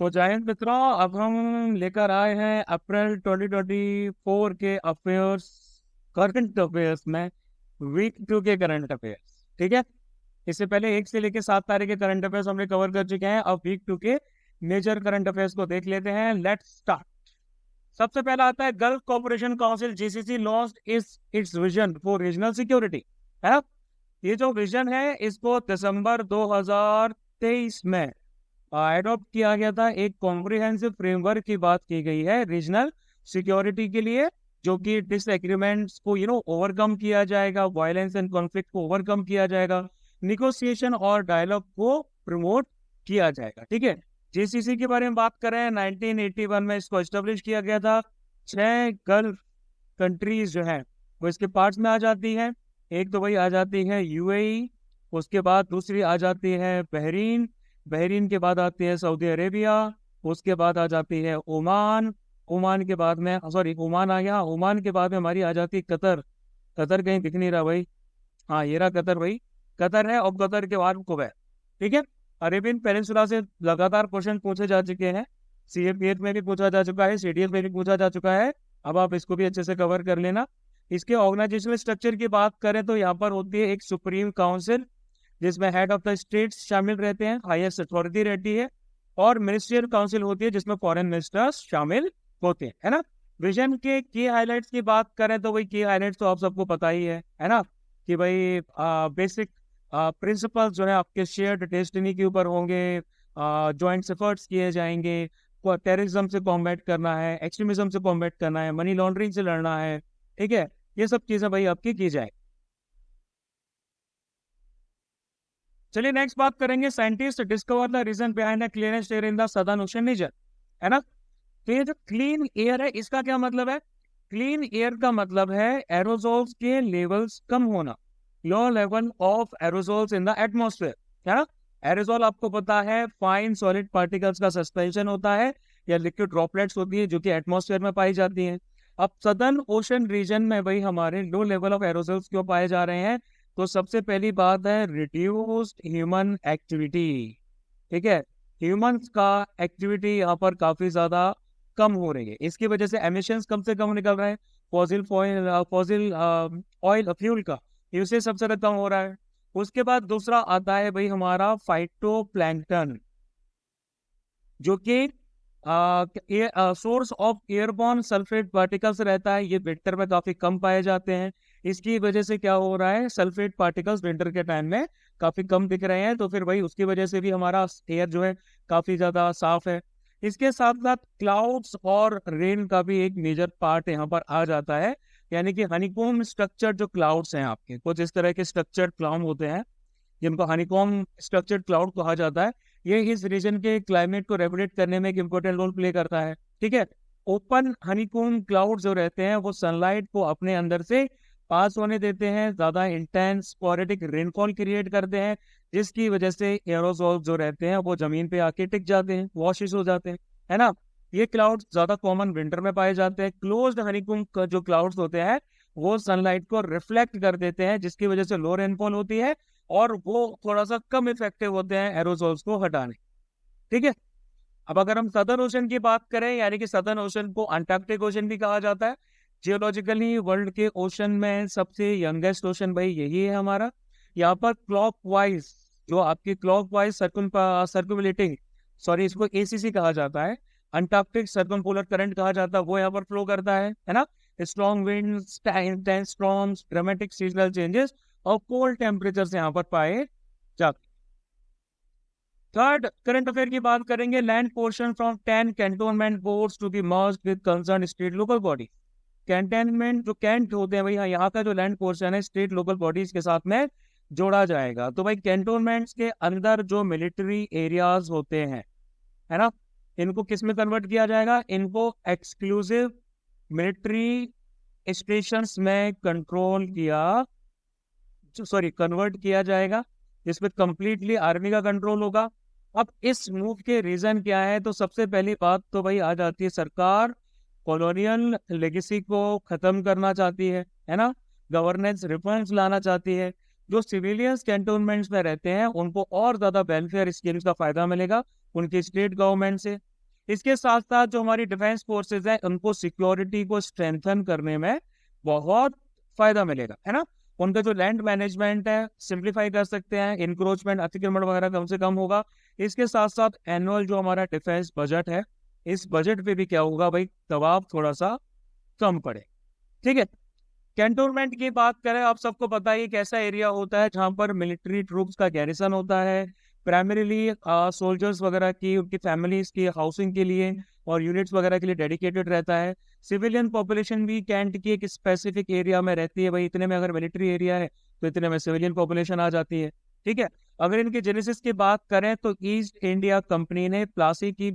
तो जय मित्रों, अब हम लेकर आए हैं अप्रैल 2024 के अफेयर्स, करंट अफेयर्स में वीक 2 के करंट अफेयर्स। ठीक है, इससे पहले 1 से लेकर 7 तारीख के करंट अफेयर्स हमने कवर कर चुके हैं। अब वीक 2 के मेजर करंट अफेयर्स को देख लेते हैं। Let's start. सबसे पहला आता है gulf corporation council GCC launched it's vision for regional security. है ना, ये जो विजन है इसको दिसंबर 2023 में एडॉप्ट किया गया था। एक कॉम्प्रिहेंसिव फ्रेमवर्क की बात की गई है रीजनल सिक्योरिटी के लिए, जो कि डिसएग्रीमेंट्स को ओवरकम किया जाएगा, वायलेंस एंड कॉन्फ्लिक्ट को ओवरकम किया जाएगा, निगोशिएशन और डायलॉग को प्रमोट किया जाएगा। ठीक है, जीसीसी के बारे में बात करें, 1981 में इसको एस्टेब्लिश किया गया था। 6 गल्फ कंट्रीज जो है वो इसके पार्ट्स में आ जाती है। एक तो वही आ जाती है यूएई, उसके बाद दूसरी आ जाती है बहरीन, बहरीन के बाद आती है सऊदी अरेबिया, उसके बाद आ जाती है ओमान, ओमान के बाद में ओमान आ गया, ओमान के बाद में हमारी आ जाती है कतर। कतर कहीं दिख नहीं रहा भाई, हाँ ये रहा कतर भाई, कतर है। और कतर के बाद कुवैत। ठीक है, अरेबियन पेनिनसुला से लगातार क्वेश्चन पूछे जा चुके हैं, सीएपीएफ में भी पूछा जा चुका है, सीडीएस में भी पूछा जा चुका है। अब आप इसको भी अच्छे से कवर कर लेना। इसके ऑर्गेनाइजेशनल स्ट्रक्चर की बात करें तो यहाँ पर होती है एक सुप्रीम काउंसिल, जिसमें हेड ऑफ द स्टेट्स शामिल रहते हैं, हाईएस्ट अथॉरिटी रहती है, और मिनिस्ट्रियल काउंसिल होती है जिसमें फॉरेन मिनिस्टर्स शामिल होते हैं। है ना, विजन के की हाइलाइट्स की बात करें तो वही की हाइलाइट्स तो आप सबको पता ही है ना, कि भाई बेसिक प्रिंसिपल्स जो है आपके शेयर्ड डेस्टिनी के ऊपर होंगे, जॉइंट एफर्ट्स किए जाएंगे, टेररिज्म से कॉम्बैट करना है, एक्सट्रीमिज्म से कॉम्बैट करना है, मनी लॉन्ड्रिंग से लड़ना है। ठीक है, ये सब चीजें भाई आपकी की जाए। चलिए नेक्स्ट बात करेंगे, scientist discover the reason behind the cleanest air in the southern ocean region. है ना, तो ये जो क्लीन एयर है इसका क्या मतलब है? क्लीन एयर का मतलब है एरोजोल्स के लेवल्स कम होना, low level of aerosols in the atmosphere. है ना, एरोजोल आपको पता है फाइन सॉलिड पार्टिकल्स का सस्पेंशन होता है या लिक्विड ड्रॉपलेट्स होती है जो कि एटमॉस्फेयर में पाई जाती हैं। अब सदर्न ओशन रीजन में भाई हमारे लो लेवल ऑफ एरोजोल्स क्यों पाए जा रहे हैं? तो सबसे पहली बात है रिड्यूस्ड ह्यूमन एक्टिविटी। ठीक है, ह्यूमंस का एक्टिविटी यहाँ पर काफी ज्यादा कम हो रही है, इसकी वजह से एमिशंस कम से कम निकल रहे हैं। फॉसिल ऑयल फ्यूल का यूसेज सबसे ज्यादा कम हो रहा है। उसके बाद दूसरा आता है भाई हमारा फाइटोप्लैंक्टन, जो कि source of airborne sulphate particles रहता है। ये विंटर में काफी कम पाए जाते हैं, इसकी वजह से क्या हो रहा है, सल्फेट पार्टिकल्स विंटर के टाइम में काफी कम दिख रहे हैं। तो फिर भाई उसकी वजह से भी हमारा एयर जो है काफी ज्यादा साफ है। इसके साथ साथ क्लाउड्स और रेन का भी एक मेजर पार्ट यहाँ पर आ जाता है, यानी कि हनीकॉम्ब स्ट्रक्चर जो क्लाउड्स हैं आपके, कुछ इस तरह के स्ट्रक्चर्ड क्लाउड होते हैं जिनको हनीकॉम्ब स्ट्रक्चर्ड क्लाउड कहा जाता है। ये इस रीजन के क्लाइमेट को रेगुलेट करने में एक इंपॉर्टेंट रोल प्ले करता है। ठीक है, ओपन हनीकॉम्ब क्लाउड जो रहते हैं वो सनलाइट को अपने अंदर से पास होने देते हैं, ज्यादा इंटेंस स्पोरेटिक रेनफॉल क्रिएट करते हैं, जिसकी वजह से एरोसोल जो रहते हैं वो जमीन पे आके टिक जाते हैं, वॉशेस हो जाते हैं। है ना, ये क्लाउड ज्यादा कॉमन विंटर में पाए जाते हैं। क्लोज्ड हनीकॉम्ब जो क्लाउड्स होते हैं वो सनलाइट को रिफ्लेक्ट कर देते हैं, जिसकी वजह से लो रेनफॉल होती है और वो थोड़ा सा कम इफेक्टिव होते हैं एरोसोल्स को हटाने। ठीक है, अब अगर हम सदर्न ओशन की बात करें, यानी कि सदर्न ओशन को अंटार्कटिक ओशन भी कहा जाता है। जियोलॉजिकली वर्ल्ड के ओशन में सबसे यंगेस्ट ओशन भाई यही है हमारा। यहाँ पर क्लॉकवाइज जो आपकी क्लॉकवाइज सर्कुलेटिंग, सॉरी इसको एसीसी कहा जाता है, अंटार्कटिक सर्कमपोलर करंट कहा जाता है, वो यहाँ पर फ्लो करता है ना। Strong winds, intense storms, dramatic seasonal changes और कोल्ड टेम्परेचर्स यहाँ पर पाए जाते। थर्ड करंट अफेयर की बात करेंगे, land portion from 10 cantonment boards to be merged with concern state local body. Cantonment जो कैंट होते हैं भाई, यहाँ का जो लैंड पोर्शन है स्टेट लोकल बॉडीज के साथ में जोड़ा जाएगा। तो भाई कैंटोनमेंट्स के अंदर जो मिलिट्री एरियाज होते हैं, है ना, इनको किस में कन्वर्ट किया जाएगा? इनको एक्सक्लूसिव मिलिट्री स्टेशंस में कन्वर्ट किया जाएगा, जिसमें कंप्लीटली आर्मी का कंट्रोल होगा। अब इस मूव के रीजन क्या है? तो सबसे पहली बात तो भाई आ जाती है, सरकार कॉलोनियल लेगेसी को खत्म करना चाहती है ना, गवर्नेंस रिफॉर्म्स लाना चाहती है। जो सिविलियंस कैंटोनमेंट्स में रहते हैं उनको और ज्यादा वेलफेयर स्कीम्स का फायदा मिलेगा उनकी स्टेट गवर्नमेंट से। इसके साथ साथ जो हमारी डिफेंस फोर्सेज है उनको सिक्योरिटी को स्ट्रेंथन करने में बहुत फायदा मिलेगा, है ना। उनका जो लैंड मैनेजमेंट है सिंप्लीफाई कर सकते हैं, इंक्रोचमेंट अतिक्रमण वगैरह कम से कम होगा। इसके साथ साथ एनुअल जो हमारा डिफेंस बजट है, इस बजट पे भी क्या होगा भाई, दबाव थोड़ा सा कम पड़े। ठीक है, कैंटोनमेंट की बात करें, आप सबको पता है कैसा एरिया होता है जहां पर मिलिट्री ट्रूप्स का गैरिसन होता है, प्राइमरीली सोल्जर्स वगैरह की, उनकी फैमिलीज की हाउसिंग के लिए और यूनिट्स वगैरह के लिए डेडिकेटेड रहता है। सिविलियन पॉपुलेशन भी कैंट की एक स्पेसिफिक एरिया में रहती है, भाई इतने में अगर मिलिट्री एरिया है तो इतने में सिविलियन पॉपुलेशन आ जाती है। ठीक है, अगर इनके जेनेसिस की बात करें तो ईस्ट इंडिया कंपनी ने प्लासी की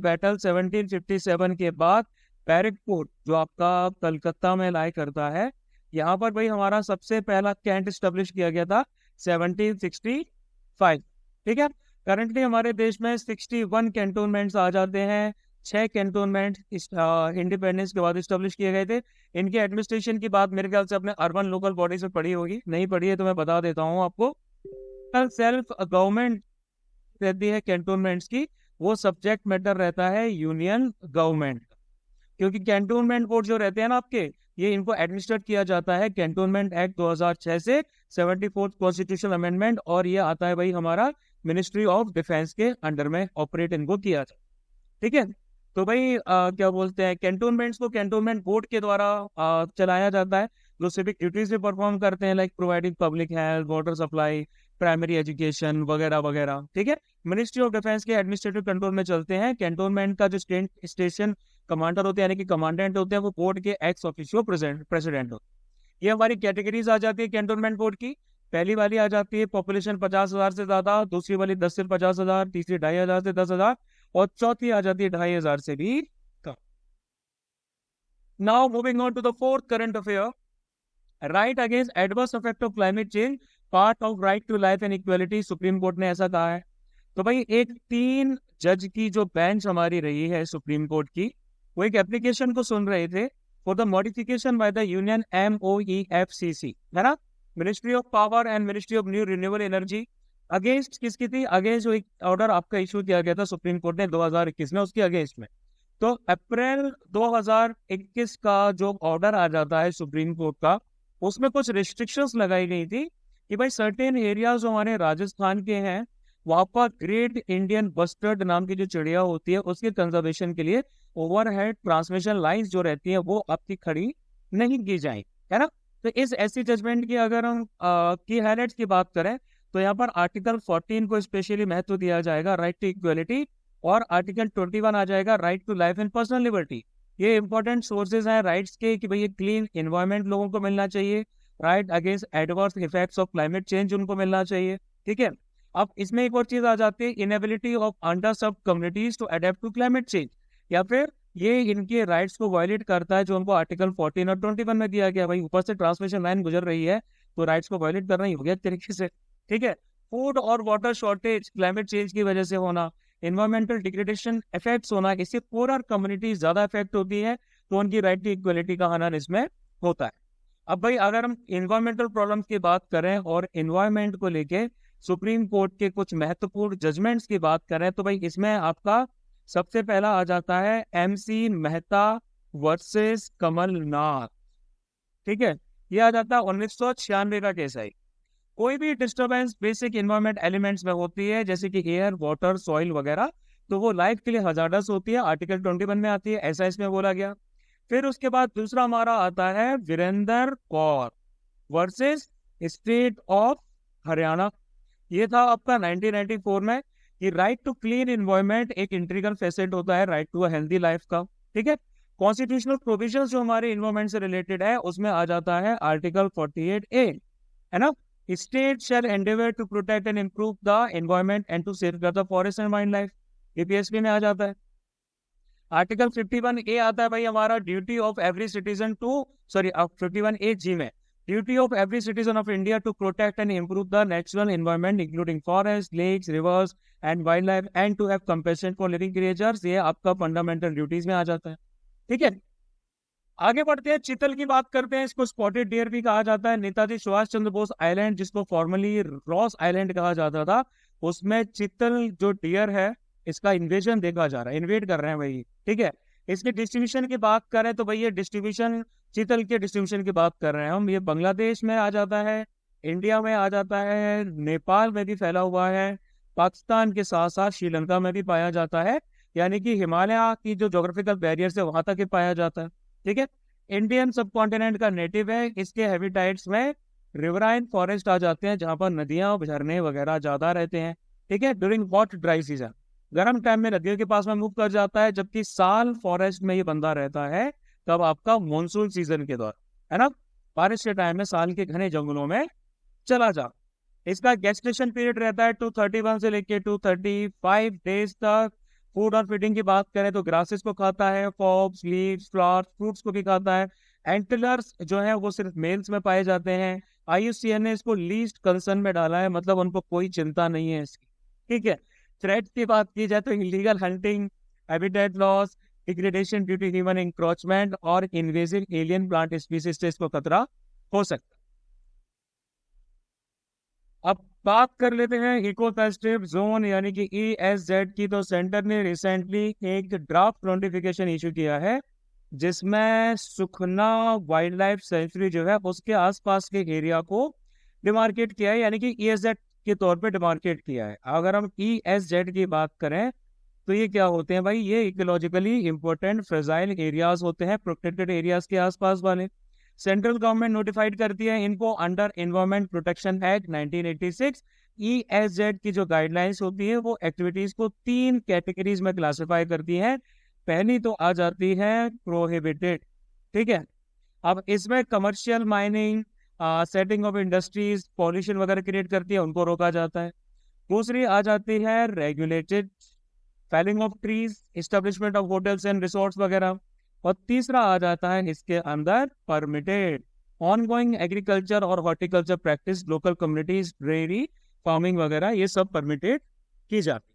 बैटल 1757 के बाद बैरकपुर जो आपका कलकत्ता में लाई करता है, यहाँ पर भाई हमारा सबसे पहला कैंट स्टेब्लिश किया गया था 1765। ठीक है, करंटली हमारे देश में 61 कैंटोनमेंट्स आ जाते हैं। 6 कैंटोनमेंट इंडिपेंडेंस के बाद स्टेब्लिश किए गए थे। इनके एडमिनिस्ट्रेशन की बात मेरे ख्याल से अपने अर्बन लोकल बॉडीज में पढ़ी होगी, नहीं पढ़ी है तो मैं बता देता हूँ आपको। सेल्फ गवर्नमेंट रहती है कैंटोनमेंट्स की, वो सब्जेक्ट मैटर रहता है यूनियन गवर्नमेंट, क्योंकि कैंटोनमेंट बोर्ड जो रहते हैं ना आपके, ये इनको एडमिनिस्ट्रेट किया जाता है कैंटोनमेंट एक्ट 2006 से 74th कॉन्स्टिट्यूशनल अमेंडमेंट, और ये आता है भाई हमारा मिनिस्ट्री ऑफ डिफेंस के अंडर में ऑपरेट इनको किया जाए। ठीक है, तो भाई क्या बोलते हैं, कैंटोनमेंट्स को कैंटोनमेंट बोर्ड के द्वारा चलाया जाता है, जो सिविक ड्यूटीज भी परफॉर्म करते हैं, like providing public health, water supply, primary education वगैरह वगैरह। ठीक है, मिनिस्ट्री ऑफ डिफेंस के एडमिनिस्ट्रेटिव कंट्रोल में चलते हैं। कैंटोनमेंट का जो स्टेशन कमांडर होते हैं यानी कि कमांडेंट होते हैं, वो बोर्ड के एक्स ऑफिशियो प्रेसिडेंट होते हैं। ये हमारी कैटेगरीज आ जाती है कैंटोनमेंट बोर्ड की। पहली वाली आ जाती है पॉपुलेशन 50,000 से ज्यादा, दूसरी वाली 10 से 50,000, तीसरी 2,500 से 10,000, और चौथी आ जाती है 2,500 से भी कम। Now moving on to the fourth current affair, right against adverse effect of climate change, part of right to life and equality, supreme court ने ऐसा कहा है। तो भाई एक 3 जज की जो बेंच हमारी रही है सुप्रीम कोर्ट की, वो एक एप्लीकेशन को सुन रहे थे for the modification by the union MOEFCC, है ना, ministry of power and ministry of new renewable energy. Against किसकी थी, अगेंस्ट जो एक ऑर्डर आपका इशू किया गया था सुप्रीम कोर्ट ने 2021 में, उसके अगेंस्ट में। तो अप्रैल 2021 का जो ऑर्डर आ जाता है सुप्रीम कोर्ट का, उसमें कुछ रिस्ट्रिक्शंस लगाई गई थी कि भाई सर्टेन एरियाज जो हमारे राजस्थान के हैं, वहां पर ग्रेट इंडियन बस्टर्ड नाम की जो चिड़िया होती है उसके कंजर्वेशन के लिए ओवरहेड ट्रांसमिशन लाइंस जो रहती है वो आपकी खड़ी नहीं की जाए, है ना। तो इस ऐसी जजमेंट की अगर हम की हाईलाइट्स की बात करें तो यहाँ पर आर्टिकल 14 को स्पेशली महत्व दिया जाएगा, राइट टू इक्वलिटी, और आर्टिकल 21 आ जाएगा, right to life and personal liberty. ये इंपॉर्टेंट सोर्सेज हैं राइट्स के कि भाई क्लीन एनवायरमेंट लोगों को मिलना चाहिए, right against adverse effects of climate change उनको मिलना चाहिए। ठीक है, अब इसमें एक और चीज आ जाती है, inability of under served communities to adapt to climate change, या फिर ये इनके राइट्स को वायलेट करता है जो उनको आर्टिकल 14 और 21 में दिया गया। भाई ऊपर से ट्रांसमिशन लाइन गुजर रही है तो राइट्स को वायलेट करना ही हो गया तरीके से। ठीक है, फूड और वाटर शॉर्टेज क्लाइमेट चेंज की वजह से होना, इन्वायरमेंटल डिग्रेडेशन इफेक्ट्स होना, इससे पोरर कम्युनिटी ज्यादा इफेक्ट होती है, तो उनकी राइट टू इक्वलिटी का हनन इसमें होता है। अब भाई अगर हम इन्वायरमेंटल प्रॉब्लम्स की बात करें और इन्वायरमेंट को लेके सुप्रीम कोर्ट के कुछ महत्वपूर्ण जजमेंट्स की बात करें, तो भाई इसमें आपका सबसे पहला आ जाता है MC मेहता वर्सेस कमलनाथ। ठीक है, ये आ जाता है 1996 का केस है। कोई भी डिस्टर्बेंस बेसिक इन्वायरमेंट एलिमेंट्स में होती है जैसे कि एयर, वाटर, सॉइल वगैरह, तो वो लाइफ के लिए हजार्डस होती है, आर्टिकल 21 में आती है, ऐसा इसमें बोला गया। फिर उसके बाद दूसरा हमारा आता है Virender Kaur versus state of Haryana. ये था आपका 1994 में कि राइट टू क्लीन एनवायरनमेंट एक इंटीग्रल फैसेट होता है right to a healthy life का। ठीक है, कॉन्स्टिट्यूशनल प्रोविजंस जो हमारे एनवायरनमेंट से रिलेटेड है उसमें आ जाता है आर्टिकल 48A, है ना, state shall endeavour to protect and improve the environment and to safeguard the forest and wild life, APSP में आ जाता है। आर्टिकल 51A आता है भाई हमारा duty of every citizen to 51AG में, duty of every citizen of India to protect and improve the natural environment including forest, lakes, rivers and wild life and to have compassion for living creatures, ये आपका fundamental duties में आ जाता है। ठीक है, आगे बढ़ते हैं, चितल की बात करते हैं। इसको स्पॉटेड डियर भी कहा जाता है। नेताजी सुभाष चंद्र बोस आइलैंड जिसको फॉर्मली रॉस आइलैंड कहा जाता था, उसमें चितल जो डियर है इसका इन्वेजन देखा जा रहा है, इन्वेड कर रहे हैं भाई, ठीक है। इसके डिस्ट्रीब्यूशन की बात करें तो भाई ये डिस्ट्रीब्यूशन, चीतल के डिस्ट्रीब्यूशन की बात कर रहे हैं हम, ये बांग्लादेश में आ जाता है, इंडिया में आ जाता है, नेपाल में भी फैला हुआ है, पाकिस्तान के साथ साथ श्रीलंका में भी पाया जाता है, यानी कि हिमालय की जो ज्योग्राफिकल बैरियर है वहां तक ही पाया जाता है, ठीक है। इंडियन सब कॉन्टिनेंट का नेटिव है। इसके हैबिटाइट्स में रिवराइन फॉरेस्ट आ जाते हैं, जहां पर नदियां झरने वगैरह ज्यादा रहते हैं, ठीक है। ड्यूरिंग हॉट ड्राई सीजन, गर्म टाइम में नदियों के पास में मूव कर जाता है, जबकि साल फॉरेस्ट में ये बंदा रहता है तब आपका मानसून सीजन के दौरान, है ना, बारिश के टाइम में साल के घने जंगलों में चला जा। इसका गेस्टेशन पीरियड रहता है 231 से लेके 235 डेज तक। फूड और फीडिंग की बात करें तो ग्रासेस को खाता है, फॉब्स, लीव्स, फ्लावर्स, फ्रूट्स को भी खाता है। एंटलर्स जो है वो सिर्फ मेल्स में पाए जाते हैं। IUCN ने इसको लीस्ट कंसर्न में डाला है, मतलब उनको कोई चिंता नहीं है इसकी, ठीक है। थ्रेट की बात की जाए तो illegal hunting, habitat loss, degradation due to human encroachment और इन्वेजिव एलियन प्लांट स्पीसीज से इसको खतरा हो सकता है। अब बात कर लेते हैं इको फेस्टिव जोन यानी कि ESZ की। तो सेंटर ने रिसेंटली एक ड्राफ्ट नोटिफिकेशन इशू किया है, जिसमें सुखना वाइल्ड लाइफ सेंचुरी जो है उसके आसपास के एरिया को डिमार्केट किया है, यानी कि ESZ के तौर पे डिमार्केट किया है। अगर हम ESZ की बात करें तो ये क्या होते हैं भाई, ये इकोलॉजिकली इंपॉर्टेंट फ्रेजाइल एरियाज होते हैं, प्रोटेक्टेड एरियाज के आसपास वाले। सेंट्रल गवर्नमेंट नोटिफाइड करती है इनको under environment protection act 1986। ESZ की जो गाइडलाइंस होती है वो एक्टिविटीज को 3 कैटेगरीज में क्लासिफाई करती है। पहली तो आ जाती है प्रोहिबिटेड, ठीक है। अब इसमें commercial mining, setting of industries, pollution वगैरह क्रिएट करती है, उनको रोका जाता है। दूसरी आ जाती है regulated, felling of trees, establishment of hotels and resorts वगैरह। और तीसरा आ जाता है इसके अंदर परमिटेड, ऑनगोइंग एग्रीकल्चर और horticulture practice, local communities, dairy farming वगैरह, ये सब परमिटेड की जाती है।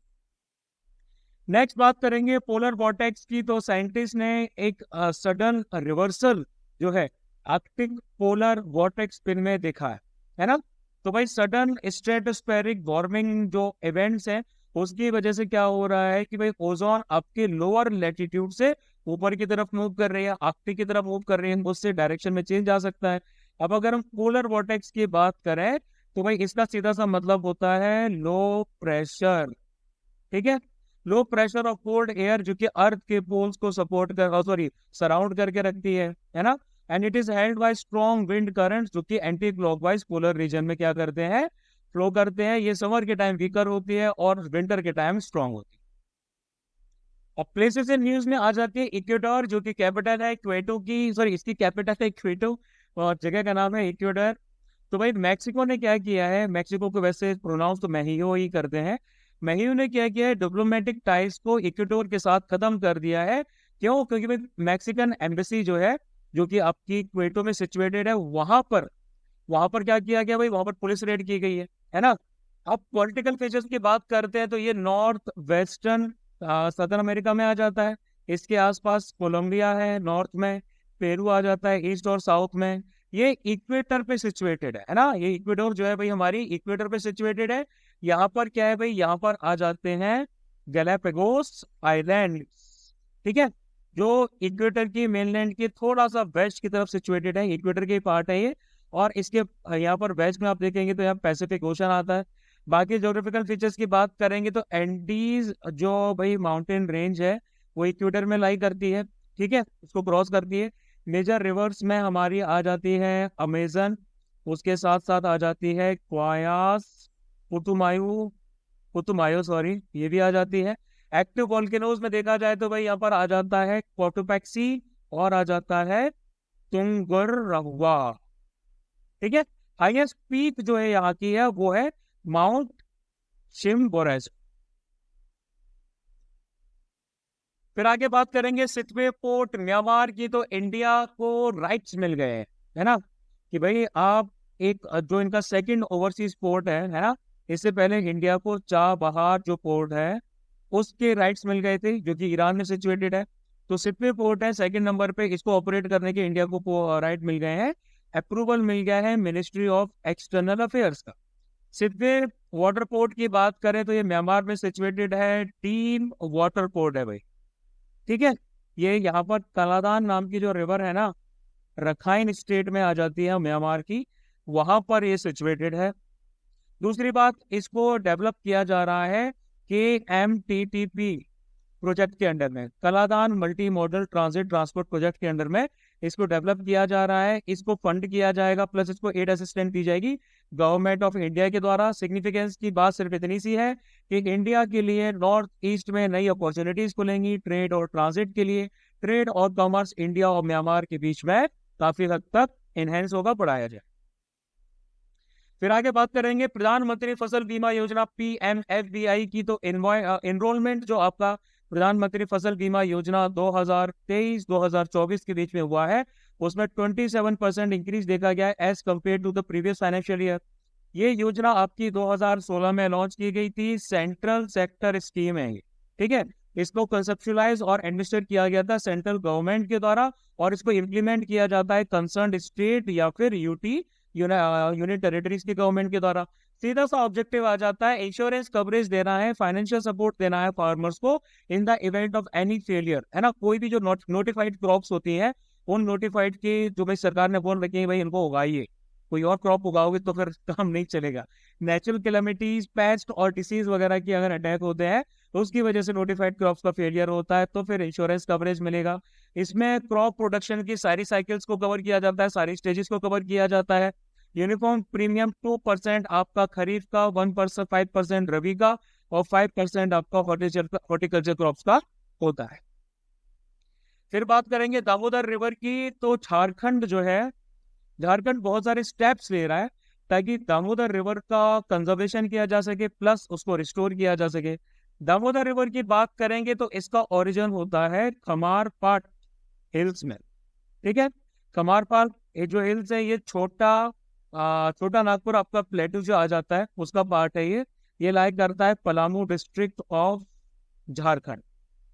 नेक्स्ट बात करेंगे पोलर वॉर्टेक्स की। तो साइंटिस्ट ने एक सडन रिवर्सल जो है आर्कटिक पोलर वॉर्टेक्स स्पिन में देखा है ना। तो भाई सडन स्ट्रेटोस्फेरिक वार्मिंग जो इवेंट्स हैं उसकी वजह से क्या हो रहा है कि भाई ओजोन आपके लोअर लैटिट्यूड से ऊपर की तरफ मूव कर रही है, आर्कटिक की तरफ मूव कर रही है, उससे डायरेक्शन में चेंज आ सकता है। अब अगर हम पोलर वॉर्टेक्स की बात करें तो भाई इसका सीधा सा मतलब होता है लो प्रेशर, ठीक है। Low pressure of cold air जो कि अर्थ के पोल्स को सपोर्ट कर सॉरी सराउंड करके रखती है ना। And it is held by strong wind currents जो कि एंटी क्लॉकवाइज पोलर रीजन में क्या करते हैं, फ्लो करते हैं। ये समर के टाइम वीकर होती है और विंटर के टाइम स्ट्रॉन्ग होती है। अब प्लेसेस इन न्यूज में आ जाती है इक्वेडोर, जो कि कैपिटल है क्वेटो की, सॉरी इसकी कैपिटल है क्वेटो और जगह का नाम है इक्वेडोर। तो भाई मैक्सिको ने क्या किया है, मैक्सिको को वैसे प्रोनाउंस तो मेहियो ही करते हैं, मेहियो ने क्या किया है, डिप्लोमेटिक टाइज को इक्वेडोर के साथ खत्म कर दिया है। क्यों? क्योंकि भाई मैक्सिकन एम्बेसी जो है जो कि आपकी क्वेटो में सिचुएटेड है, वहां पर क्या किया गया भाई, वहां पर पुलिस रेड की गई है ना। अब पॉलिटिकल फीचर्स की बात करते हैं तो ये नॉर्थ वेस्टर्न सदर्न अमेरिका में आ जाता है। इसके आसपास कोलंबिया है, नॉर्थ में पेरू आ जाता है, ईस्ट और साउथ में। ये इक्वेटर पे सिचुएटेड है ना। ये इक्वेडोर जो है भाई हमारी इक्वेटर पे सिचुएटेड है। यहाँ पर क्या है भाई, यहाँ पर आ जाते हैं गैलापागोस आइलैंड, ठीक है, जो इक्वेटर की मेनलैंड के थोड़ा सा वेस्ट की तरफ सिचुएटेड है, इक्वेटर के पार्ट है ये। और इसके यहाँ पर वेस्ट में आप देखेंगे तो यहाँ पैसिफिक ओशन आता है। बाकी ज्योग्राफिकल फीचर्स की बात करेंगे तो एंडीज जो भाई माउंटेन रेंज है वो इक्वेटर में लाई करती है, ठीक है, उसको क्रॉस करती है। मेजर रिवर्स में हमारी आ जाती है अमेजन, उसके साथ साथ आ जाती है क्वायास, पुतुमायू पुतुमायो सॉरी, ये भी आ जाती है। एक्टिव वॉल्केनोज में देखा जाए तो भाई यहाँ पर आ जाता है कोटोपैक्सी और आ जाता है तुंगरहुआ, ठीक है। हाईएस्ट पीक जो है यहाँ की है वो है माउंट शिम्बोरेज। फिर आगे बात करेंगे सिटवे पोर्ट म्यांमार की। तो इंडिया को राइट्स मिल गए हैं, है ना, कि भाई आप एक जो इनका सेकंड ओवरसीज पोर्ट है ना, इससे पहले इंडिया को चाबहार जो पोर्ट है उसके राइट्स मिल गए थे जो कि ईरान में सिचुएटेड है। तो सिटवे पोर्ट है सेकंड नंबर पे, इसको ऑपरेट करने के इंडिया को राइट मिल गए हैं। अप्रूवल मिल गया है मिनिस्ट्री ऑफ एक्सटर्नल अफेयर्स का। सिटवे वाटर पोर्ट की बात करें तो ये म्यांमार में सिचुएटेड है, टीम वाटर पोर्ट है भाई। ठीक है, ये यहाँ पर कलादान नाम की जो रिवर है ना, रखाइन स्टेट में आ जाती है म्यांमार की, वहां पर ये सिचुएटेड है। दूसरी बात, इसको डेवलप किया जा रहा है KMTTP प्रोजेक्ट के अंडर में, Kaladan multi modal transit transport project के अंडर में इसको डेवलप किया जा रहा है। इसको फंड किया जाएगा, प्लस इसको एड असिस्टेंट दी जाएगी गवर्नमेंट ऑफ इंडिया के द्वारा। सिग्निफिकेंस की बात सिर्फ इतनी सी है कि इंडिया के लिए नॉर्थ ईस्ट में नई अपॉर्चुनिटीज खुलेंगी ट्रेड और ट्रांजिट के लिए। ट्रेड और कॉमर्स इंडिया और म्यांमार के बीच में काफी हद तक एनहेंस होगा, बढ़ाया जाए। फिर आगे बात करेंगे प्रधानमंत्री फसल बीमा योजना PMFBI की। तो एनरोलमेंट जो आपका प्रधानमंत्री फसल बीमा योजना 2023-2024 के बीच में हुआ है, उसमें 27% इंक्रीज देखा गया है as compared to the previous financial year. ये योजना आपकी 2016 में लॉन्च की गई थी, सेंट्रल सेक्टर स्कीम है ये। ठीक है, इसको कंसेप्चुलाइज और एडमिनिस्टर किया गया था सेंट्रल गवर्नमेंट के द्वारा, और इसको इम्प्लीमेंट किया जाता है कंसर्न स्टेट या फिर यूनिट टेरिटरीज की गवर्नमेंट के द्वारा। सीधा सा ऑब्जेक्टिव आ जाता है, इंश्योरेंस कवरेज देना है, फाइनेंशियल सपोर्ट देना है फार्मर्स को in the event of any failure, है ना। कोई भी जो नोटिफाइड क्रॉप्स होती हैं, उन नोटिफाइड की जो भाई सरकार ने बोल रखी है भाई इनको उगाइए, कोई और क्रॉप उगाओगे तो फिर काम नहीं चलेगा। नेचुरल कैलेमिटीज, पेस्ट और डिसीज वगैरह की अगर अटैक होते हैं तो उसकी वजह से नोटिफाइड क्रॉप्स का फेलियर होता है, तो फिर इंश्योरेंस कवरेज मिलेगा। इसमें क्रॉप प्रोडक्शन की सारी साइकिल्स को कवर किया जाता है, सारी स्टेजेस को कवर किया जाता है। यूनिफॉर्म प्रीमियम 2% आपका खरीफ का, 1% 5% रबी का, और 5% आपका हॉर्टिकल्चर क्रॉप्स का होता है। फिर बात करेंगे दामोदर रिवर की। तो झारखंड जो है, झारखंड बहुत सारे स्टेप्स ले रहा है ताकि दामोदर रिवर का कंजर्वेशन किया जा सके, प्लस उसको रिस्टोर किया जा सके। दामोदर रिवर की बात करेंगे तो इसका ओरिजिन होता है खमारपाट हिल्स में। ठीक है, खमारपाट ये जो हिल्स है, ये छोटा नागपुर आपका प्लेटू जो आ जाता है उसका पार्ट है ये लाइक करता है पलामू डिस्ट्रिक्ट ऑफ झारखंड।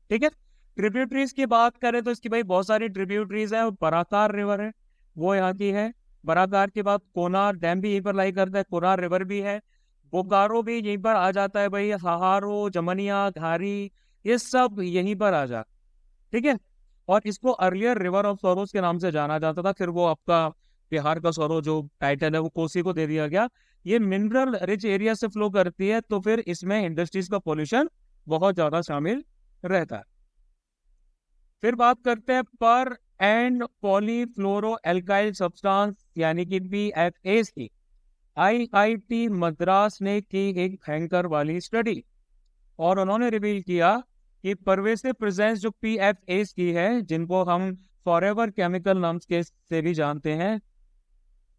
ठीक है, ट्रिब्यूटरीज की बात करें तो इसकी भाई बहुत सारी ट्रिब्यूटरीज है। बराकार रिवर है वो यहाँ की है, बराकार के बाद कोनार डैम भी यहीं पर लाई करता है, कोनार रिवर भी है, बोकारो भी यहीं पर आ जाता है भाई, हाहारो, जमनिया, घारी, ये सब यहीं पर आ जाता। ठीक है, और इसको अर्लियर रिवर ऑफ सॉरोज के नाम से जाना जाता था, फिर वो आपका बिहार का सौरो जो टाइटल है वो कोसी को दे दिया गया। ये मिनरल रिच एरिया से फ्लो करती है, तो फिर इसमें इंडस्ट्रीज का पोल्यूशन बहुत ज्यादा शामिल रहता है। फिर बात करते हैं पर एंड पॉलीफ्लोरो एल्काइल सब्सटेंस यानी कि PFAS की। IIT मद्रास ने की एक भयंकर वाली स्टडी, और उन्होंने रिवील किया कि परवेसिव प्रेजेंस जो PFAS की है, जिनको हम फॉरएवर केमिकल नाम के से भी जानते हैं,